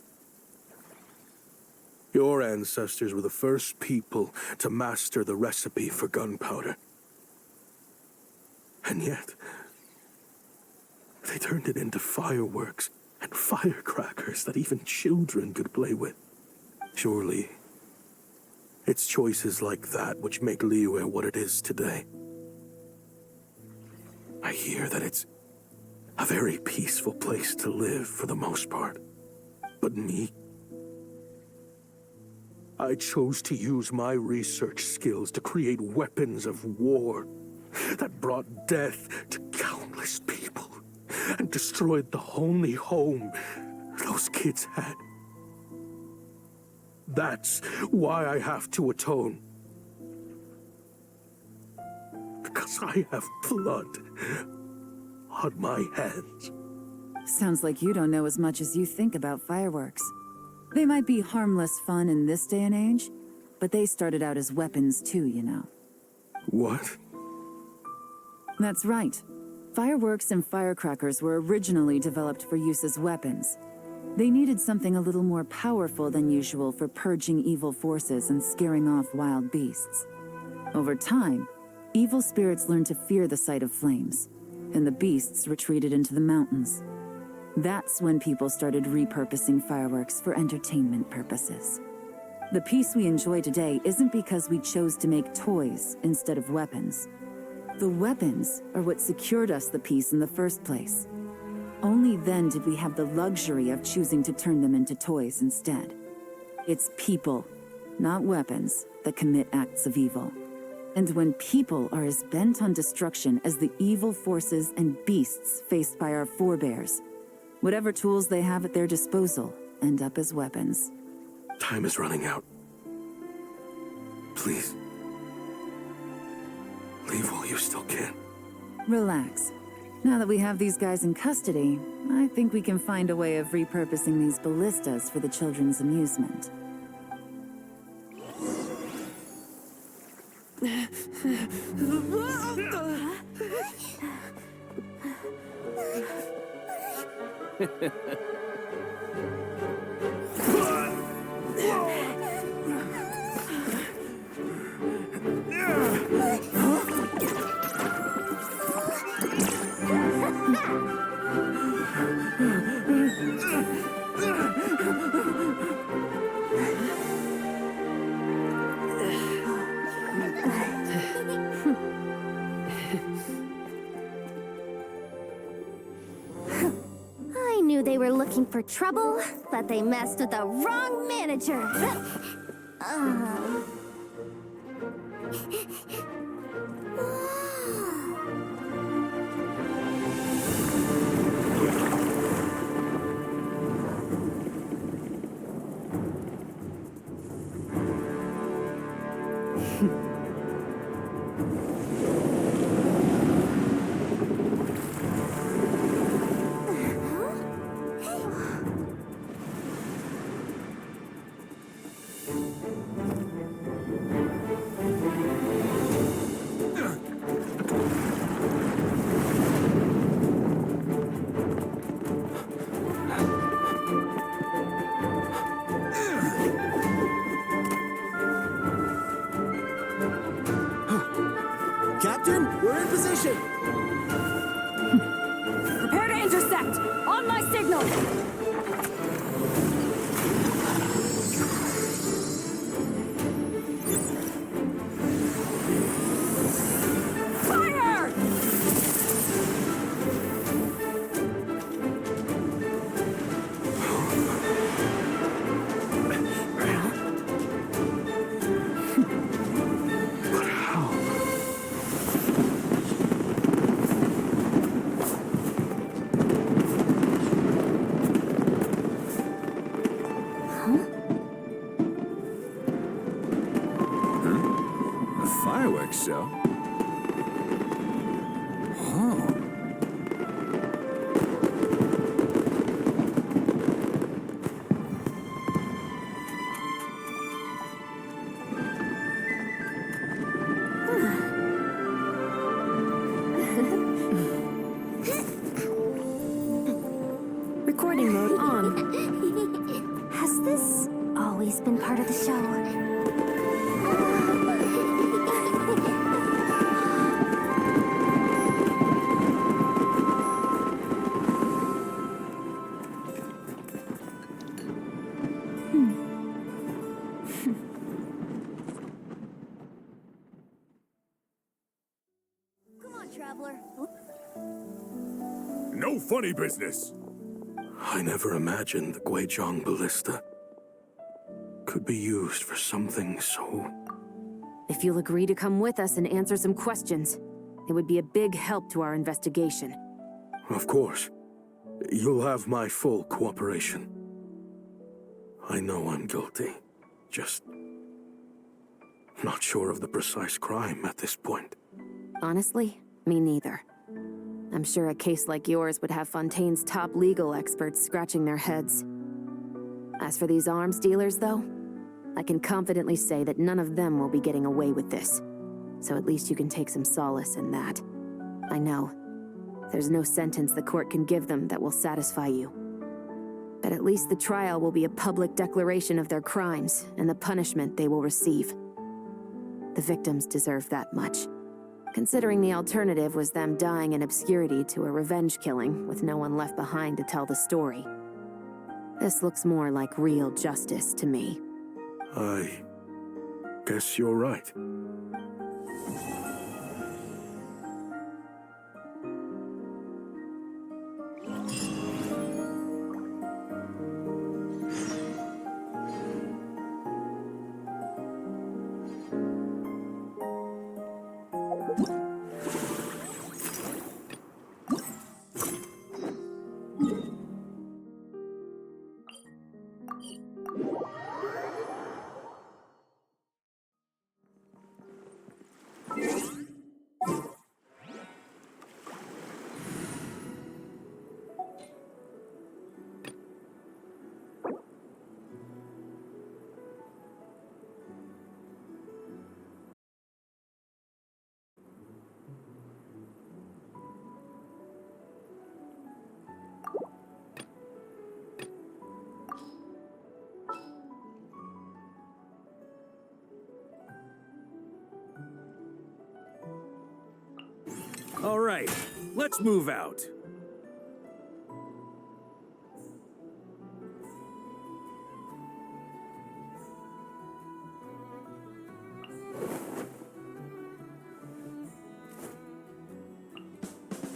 Your ancestors were the first people to master the recipe for gunpowder. And yet, they turned it into fireworks and firecrackers that even children could play with. Surely, it's choices like that which make Liyue what it is today. I hear that it's a very peaceful place to live for the most part. But me, I chose to use my research skills to create weapons of war that brought death to countless people and destroyed the only home those kids had. That's why I have to atone. Because I have blood on my hands. Sounds like you don't know as much as you think about fireworks. They might be harmless fun in this day and age, but they started out as weapons too, you know. What? That's right. Fireworks and firecrackers were originally developed for use as weapons. They needed something a little more powerful than usual for purging evil forces and scaring off wild beasts. Over time, evil spirits learned to fear the sight of flames, and the beasts retreated into the mountains. That's when people started repurposing fireworks for entertainment purposes. The peace we enjoy today isn't because we chose to make toys instead of weapons. The weapons are what secured us the peace in the first place. Only then did we have the luxury of choosing to turn them into toys instead. It's people, not weapons, that commit acts of evil. And when people are as bent on destruction as the evil forces and beasts faced by our forebears, whatever tools they have at their disposal end up as weapons. Time is running out. Please. Leave while you still can. Relax. Now that we have these guys in custody, I think we can find a way of repurposing these ballistas for the children's amusement. they were looking for trouble, but they messed with the wrong manager. Captain, we're in position! Prepare to intersect! On my signal! Fire! A fireworks show? Oh. Recording mode on. Has this always been part of the show? Come on, traveler. No funny business! I never imagined the Guizhong ballista could be used for something so... If you'll agree to come with us and answer some questions, it would be a big help to our investigation. Of course. You'll have my full cooperation. I know I'm guilty. Just... not sure of the precise crime at this point. Honestly, me neither. I'm sure a case like yours would have Fontaine's top legal experts scratching their heads. As for these arms dealers, though, I can confidently say that none of them will be getting away with this. So at least you can take some solace in that. I know. There's no sentence the court can give them that will satisfy you. But at least the trial will be a public declaration of their crimes and the punishment they will receive. The victims deserve that much. Considering the alternative was them dying in obscurity to a revenge killing with no one left behind to tell the story. This looks more like real justice to me. I guess you're right. All right, let's move out.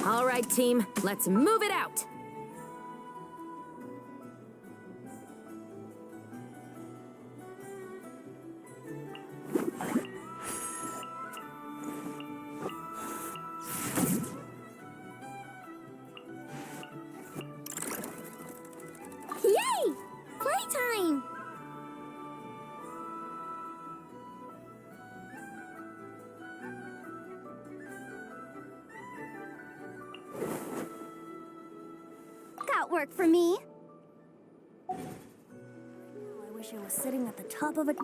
All right, team, let's move it out. work for me. I wish I was sitting at the top of a...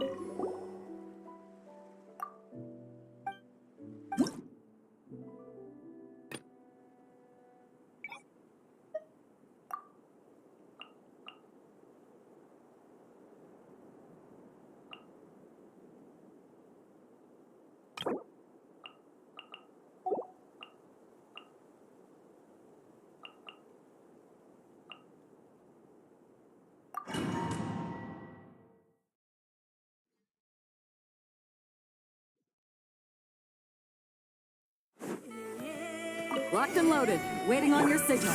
Locked and loaded, waiting on your signal.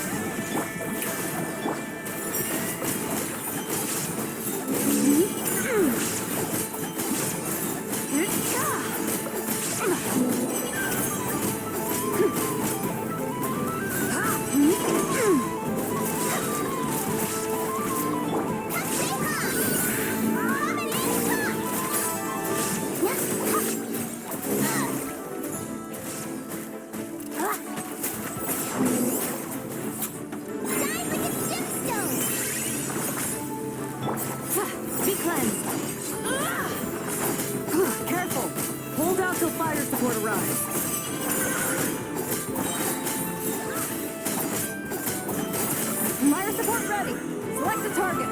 Be cleansed. Careful. Hold out till fire support arrives. Fire support ready. Select a target.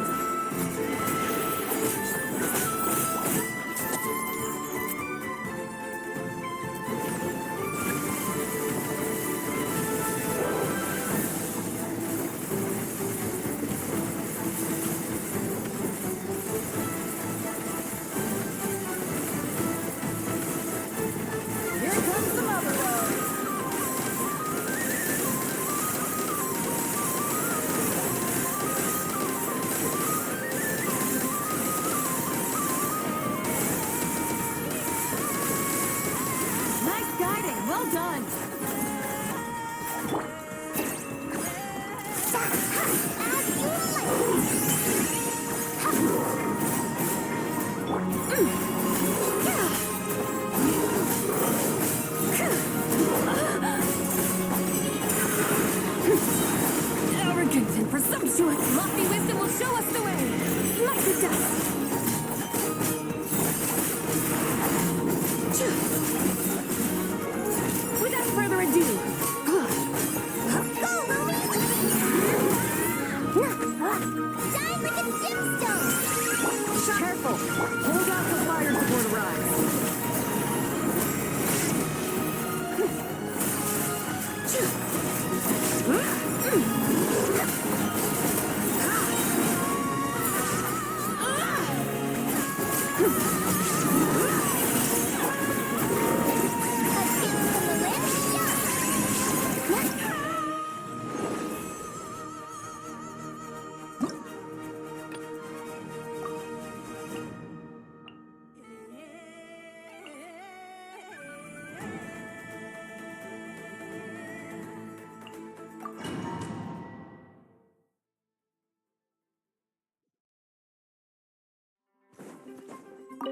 Well done! Arrogant and presumptuous, lofty wisdom will show us the way! Like the dust! Without further ado, Shine like a gemstone! Careful! Hold out till fire support arrives.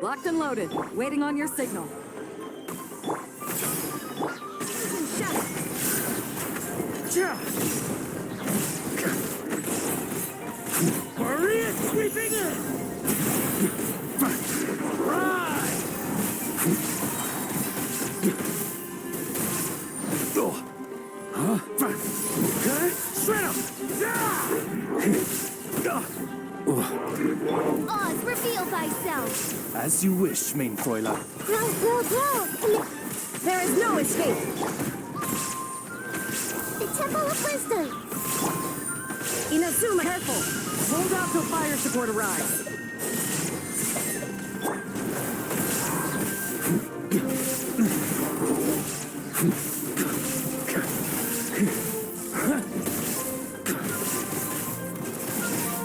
Locked and loaded, waiting on your signal. Maria sweeping in! Right! Huh? Okay, straight up! Oz, reveal thyself! As you wish, main Fräulein. Grow! There is no escape! The Temple of Wisdom! Inazuma, careful! Hold out till fire support arrives.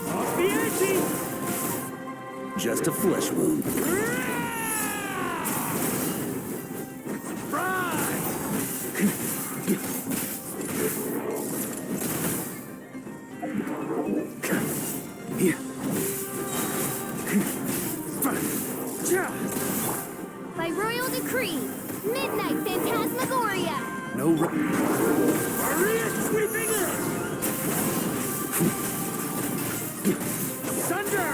Off the edgy! Just a flesh wound. By royal decree, Midnight Phantasmagoria! No. Maria sweeping in! Thunder!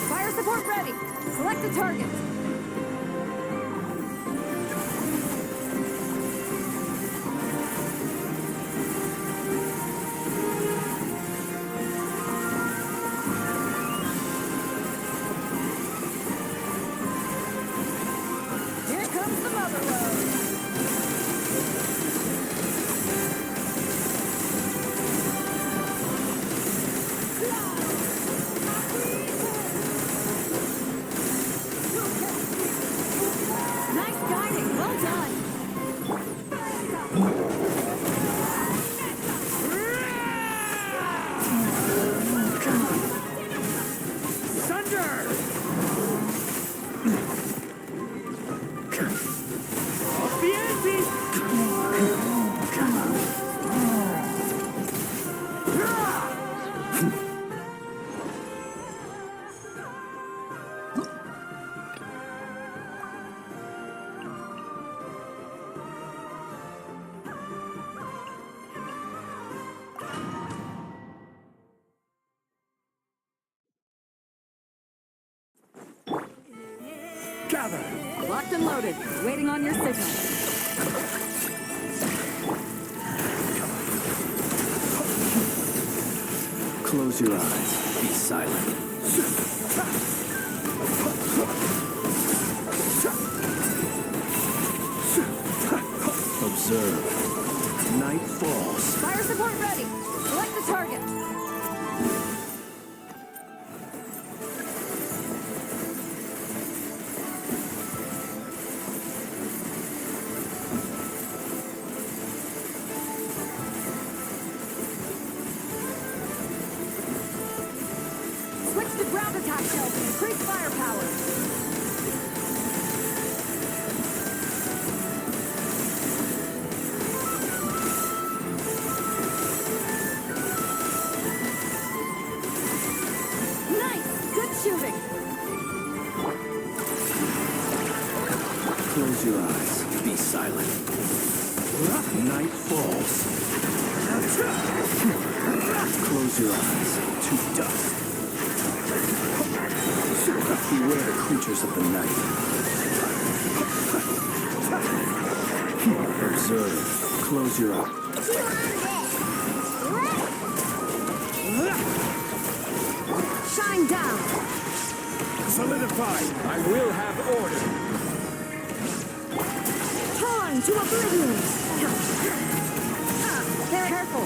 Fire support ready. Select a target. Here comes the mother load. Nice guiding. Well done. Thunder! Off the ante! Gather! Locked and loaded. Waiting on your signal. Close your eyes. Be silent. Observe. Night falls. Fire support ready. Select the target. Switch to ground attack shells and increase firepower. Nice! Good shooting! Close your eyes. Be silent. Night falls. Close your eyes. To dust. Beware the creatures of the night. Observe. Close your eyes. Shine down! Solidified! I will have order! Torn to oblivion! Very careful!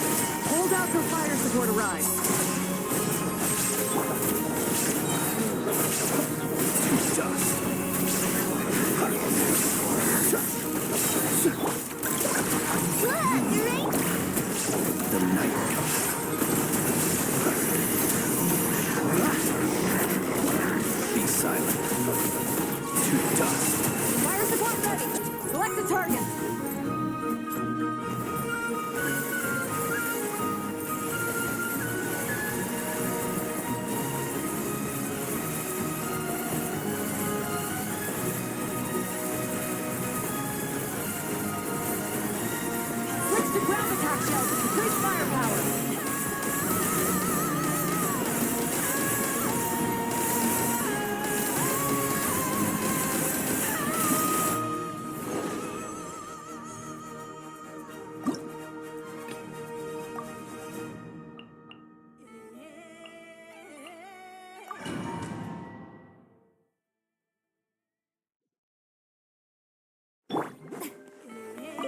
Hold out till fire support arrives. To dust. The night comes. Be silent. To dust. Fire support ready! Select the target! Switch to ground attack shells and increase firepower!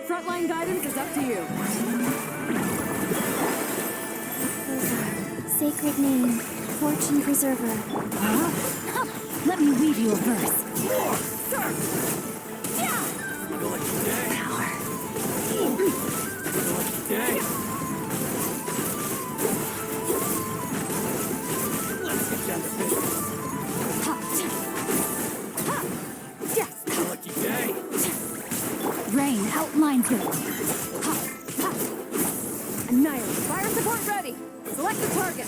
Frontline guidance is up to you. Sacred name, fortune preserver. Huh? Let me weave you a verse. Let's get down to business. Yes! Lucky day. Rain outlines it. Annihilate. Fire support ready. Select the target.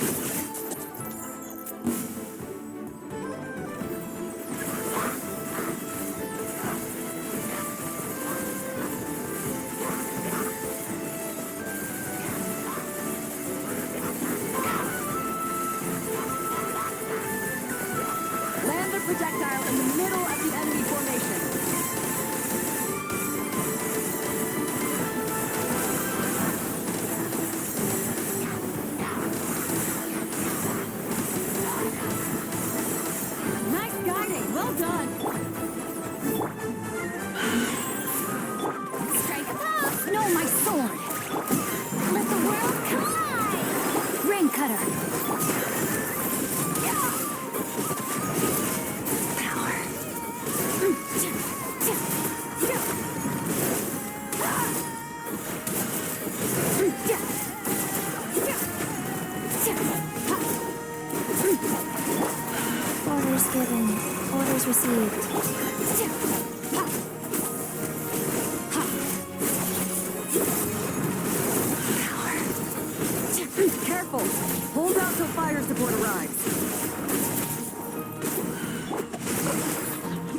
Careful! Hold out till fire support arrives.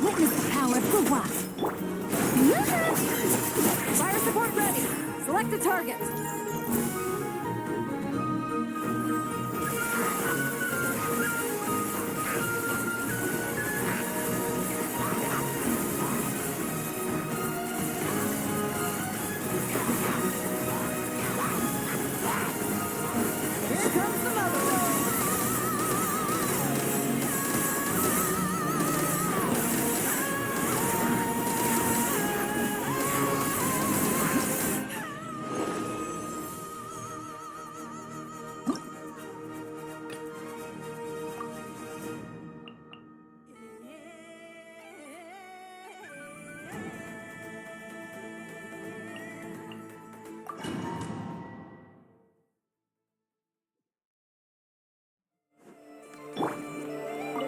Witness the power of the what? Fire support ready! Select a target! Here comes the mother zone!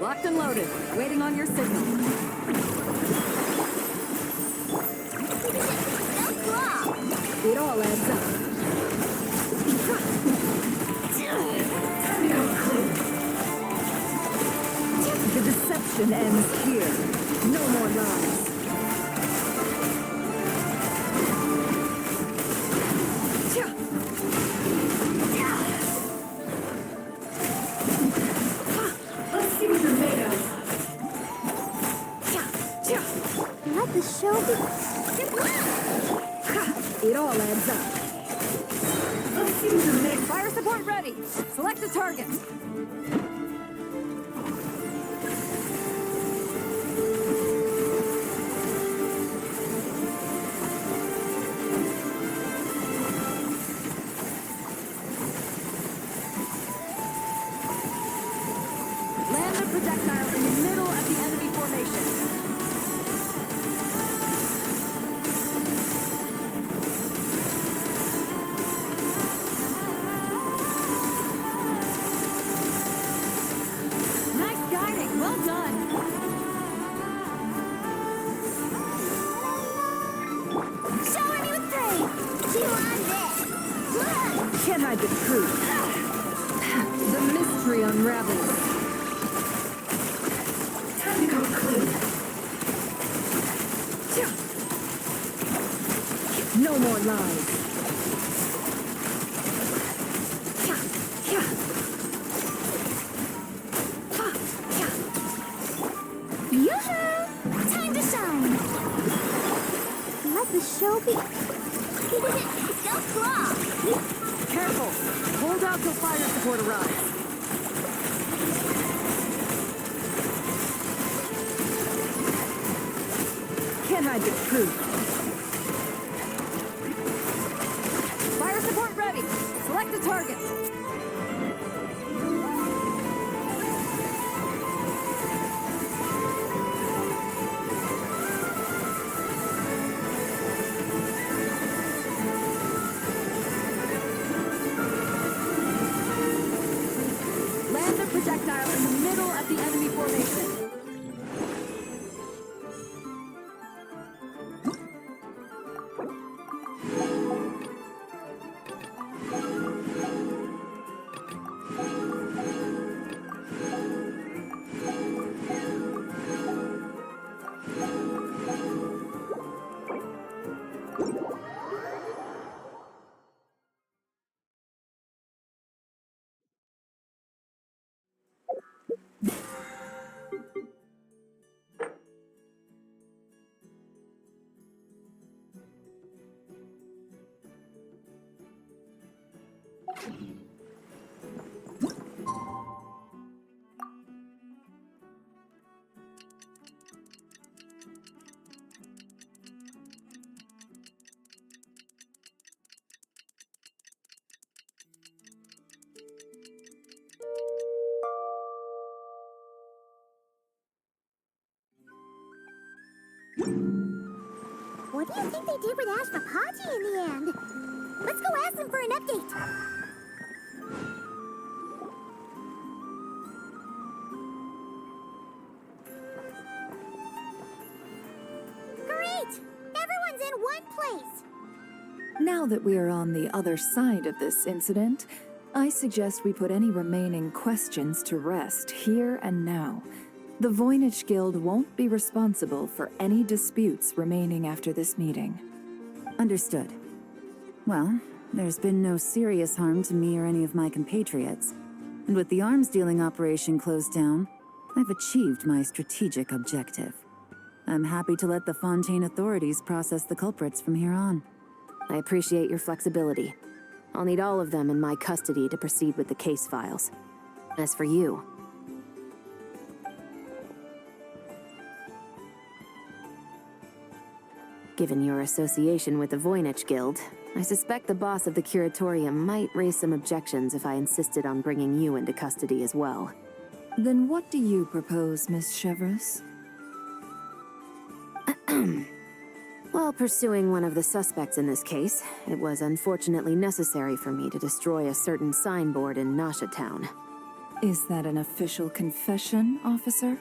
Locked and loaded, waiting on your signal. It all adds up. The deception ends here. No more lies. Let's see what you're made of. Let the show be. It all adds up. Let's see what you're made of. Fire support ready. Select a target. Land the projectile in the middle of the enemy formation. Nice guiding. Well done. Shower me with praise. Chew on this. Look. Can't hide the truth. The mystery unravels. Time to go clean. No more lies. Yoo-hoo! Time to shine. Let the show be. Go claw. Careful. Hold out till fire support arrives. Can't hide the truth. Fire support ready. Select a target. Land the projectile in the middle of the enemy formation. What do you think they did with Ashvapati in the end? Let's go ask them for an update. Great! Everyone's in one place. Now that we are on the other side of this incident, I suggest we put any remaining questions to rest here and now. The Voynich Guild won't be responsible for any disputes remaining after this meeting. Understood. Well, there's been no serious harm to me or any of my compatriots. And with the arms dealing operation closed down, I've achieved my strategic objective. I'm happy to let the Fontaine authorities process the culprits from here on. I appreciate your flexibility. I'll need all of them in my custody to proceed with the case files. As for you, given your association with the Voynich Guild, I suspect the boss of the Curatorium might raise some objections if I insisted on bringing you into custody as well. Then what do you propose, Miss Chevreuse? While pursuing one of the suspects in this case, it was unfortunately necessary for me to destroy a certain signboard in Nasha Town. Is that an official confession, officer?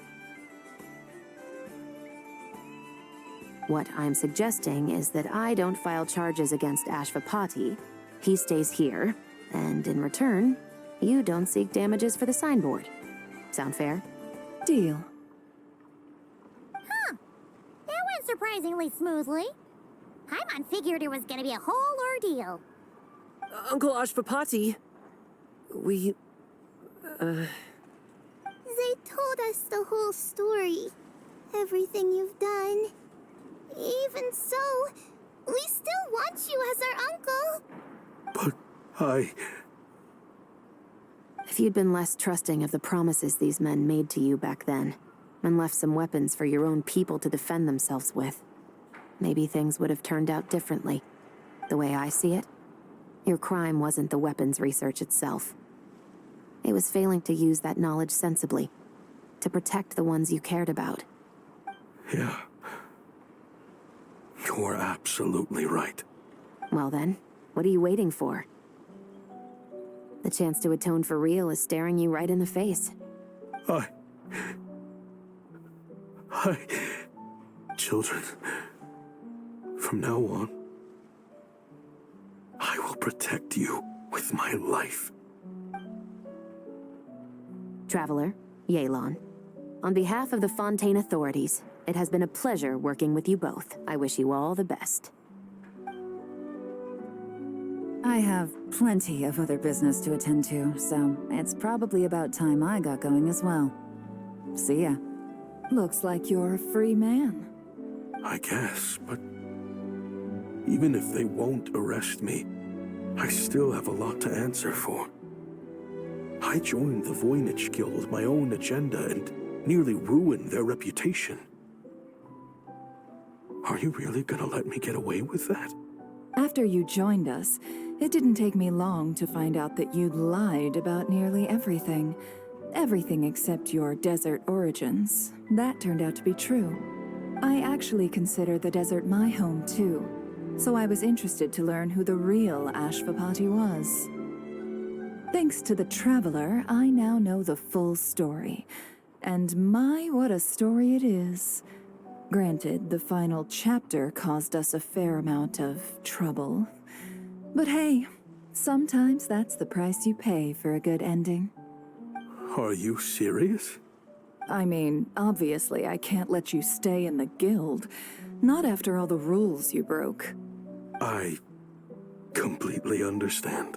What I'm suggesting is that I don't file charges against Ashvapati. He stays here, and in return, you don't seek damages for the signboard. Sound fair? Deal. Huh. That went surprisingly smoothly. Paimon figured it was gonna be a whole ordeal. Uncle Ashvapati, They told us the whole story. Everything you've done. Even so, we still want you as our uncle. But If you'd been less trusting of the promises these men made to you back then, and left some weapons for your own people to defend themselves with, maybe things would have turned out differently. The way I see it, your crime wasn't the weapons research itself. It was failing to use that knowledge sensibly, to protect the ones you cared about. Yeah. You're absolutely right. Well then, what are you waiting for? The chance to atone for real is staring you right in the face. Children, from now on, I will protect you with my life. Traveler, Yelan, on behalf of the Fontaine authorities, it has been a pleasure working with you both. I wish you all the best. I have plenty of other business to attend to, so it's probably about time I got going as well. See ya. Looks like you're a free man. I guess, but even if they won't arrest me, I still have a lot to answer for. I joined the Voynich Guild with my own agenda and nearly ruined their reputation. Are you really gonna let me get away with that? After you joined us, it didn't take me long to find out that you'd lied about nearly everything. Everything except your desert origins. That turned out to be true. I actually consider the desert my home too, so I was interested to learn who the real Ashvapati was. Thanks to the Traveler, I now know the full story. And my, what a story it is. Granted, the final chapter caused us a fair amount of trouble. But hey, sometimes that's the price you pay for a good ending. Are you serious? I mean, obviously I can't let you stay in the guild. Not after all the rules you broke. I completely understand.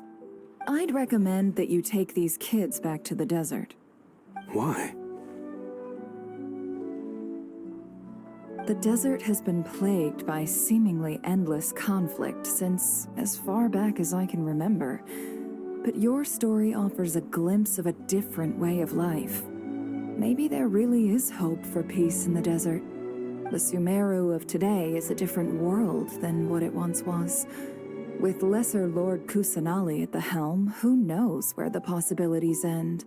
I'd recommend that you take these kids back to the desert. Why? The desert has been plagued by seemingly endless conflict since as far back as I can remember. But your story offers a glimpse of a different way of life. Maybe there really is hope for peace in the desert. The Sumeru of today is a different world than what it once was. With Lesser Lord Kusanali at the helm, who knows where the possibilities end?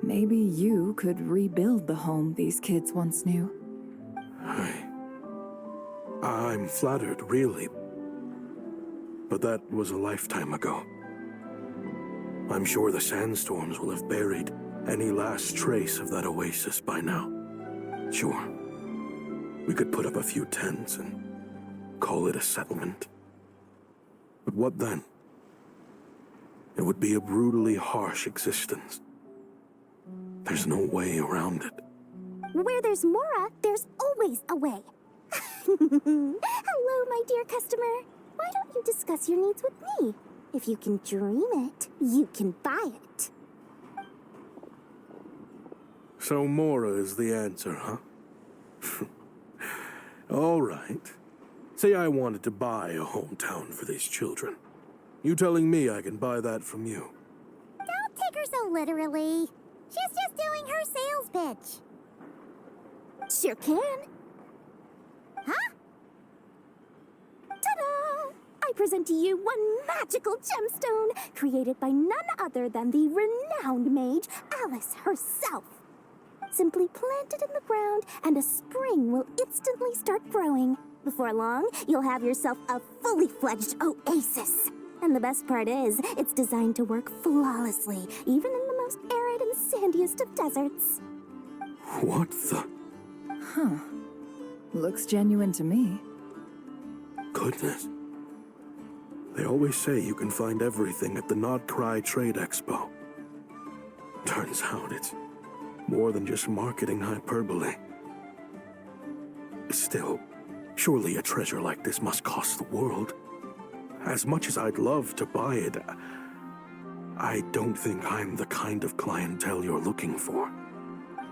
Maybe you could rebuild the home these kids once knew. I'm flattered, really. But that was a lifetime ago. I'm sure the sandstorms will have buried any last trace of that oasis by now. Sure, we could put up a few tents and call it a settlement. But what then? It would be a brutally harsh existence. There's no way around it. Where there's Mora, there's always a way. Hello, my dear customer. Why don't you discuss your needs with me? If you can dream it, you can buy it. So Mora is the answer, huh? All right. Say I wanted to buy a hometown for these children. You telling me I can buy that from you? Don't take her so literally. She's just doing her sales pitch. Sure can. Huh? Ta-da! I present to you one magical gemstone created by none other than the renowned mage Alice herself. Simply plant it in the ground and a spring will instantly start growing. Before long, you'll have yourself a fully fledged oasis. And the best part is, it's designed to work flawlessly, even in the most arid and sandiest of deserts. What the? Huh. Looks genuine to me. Goodness. They always say you can find everything at the Not Cry Trade Expo. Turns out it's more than just marketing hyperbole. Still, surely a treasure like this must cost the world. As much as I'd love to buy it, I don't think I'm the kind of clientele you're looking for.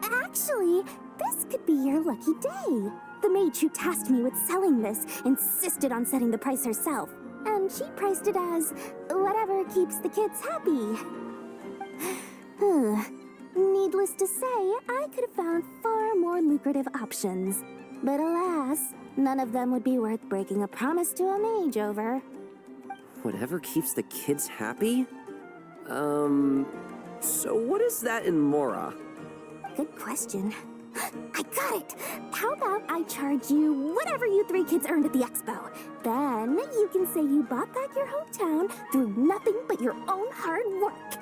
Actually, this could be your lucky day. The mage who tasked me with selling this insisted on setting the price herself, and she priced it as whatever keeps the kids happy. Needless to say, I could have found far more lucrative options. But alas, none of them would be worth breaking a promise to a mage over. Whatever keeps the kids happy? So what is that in Mora? Good question. I got it! How about I charge you whatever you three kids earned at the expo? Then you can say you bought back your hometown through nothing but your own hard work.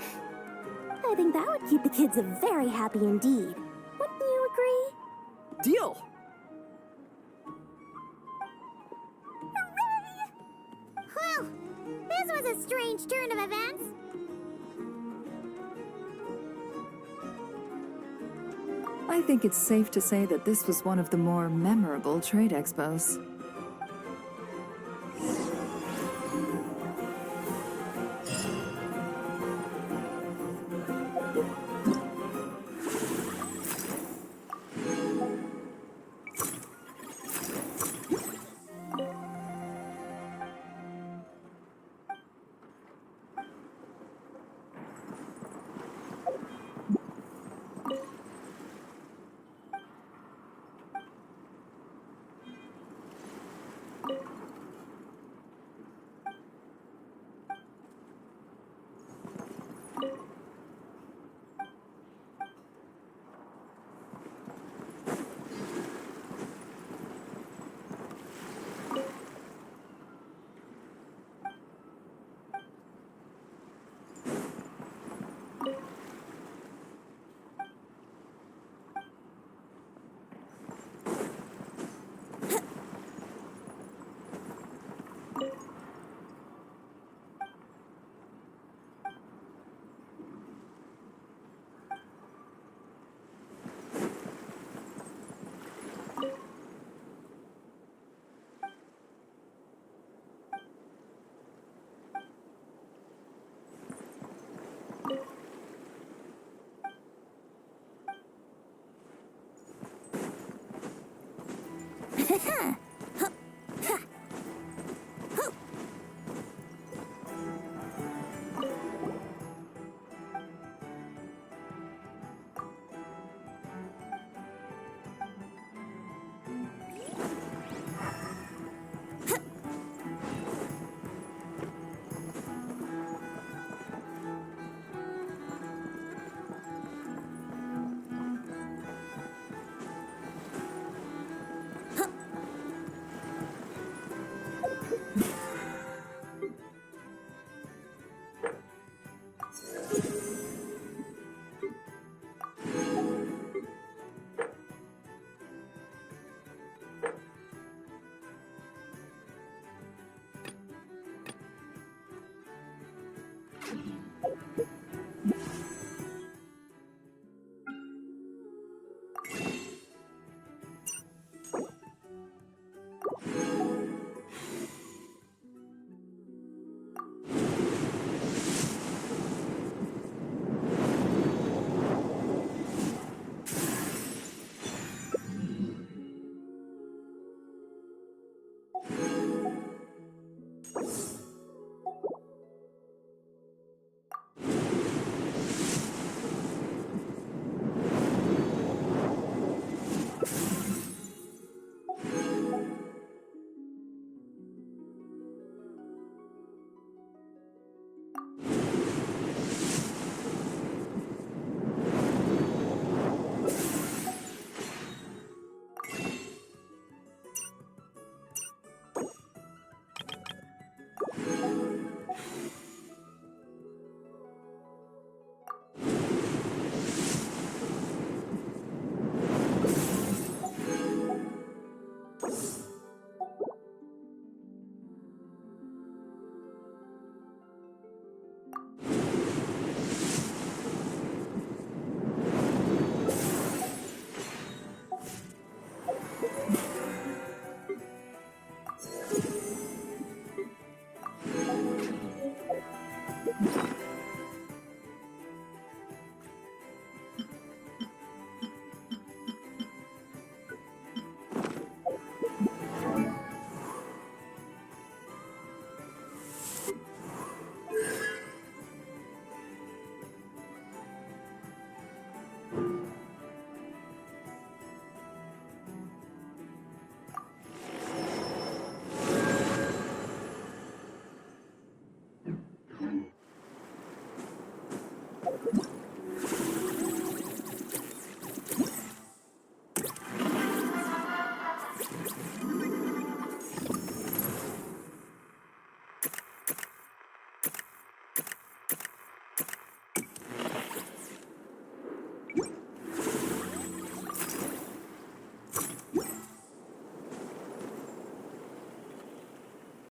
I think that would keep the kids very happy indeed. Wouldn't you agree? Deal! Hooray! Well, this was a strange turn of events. I think it's safe to say that this was one of the more memorable trade expos.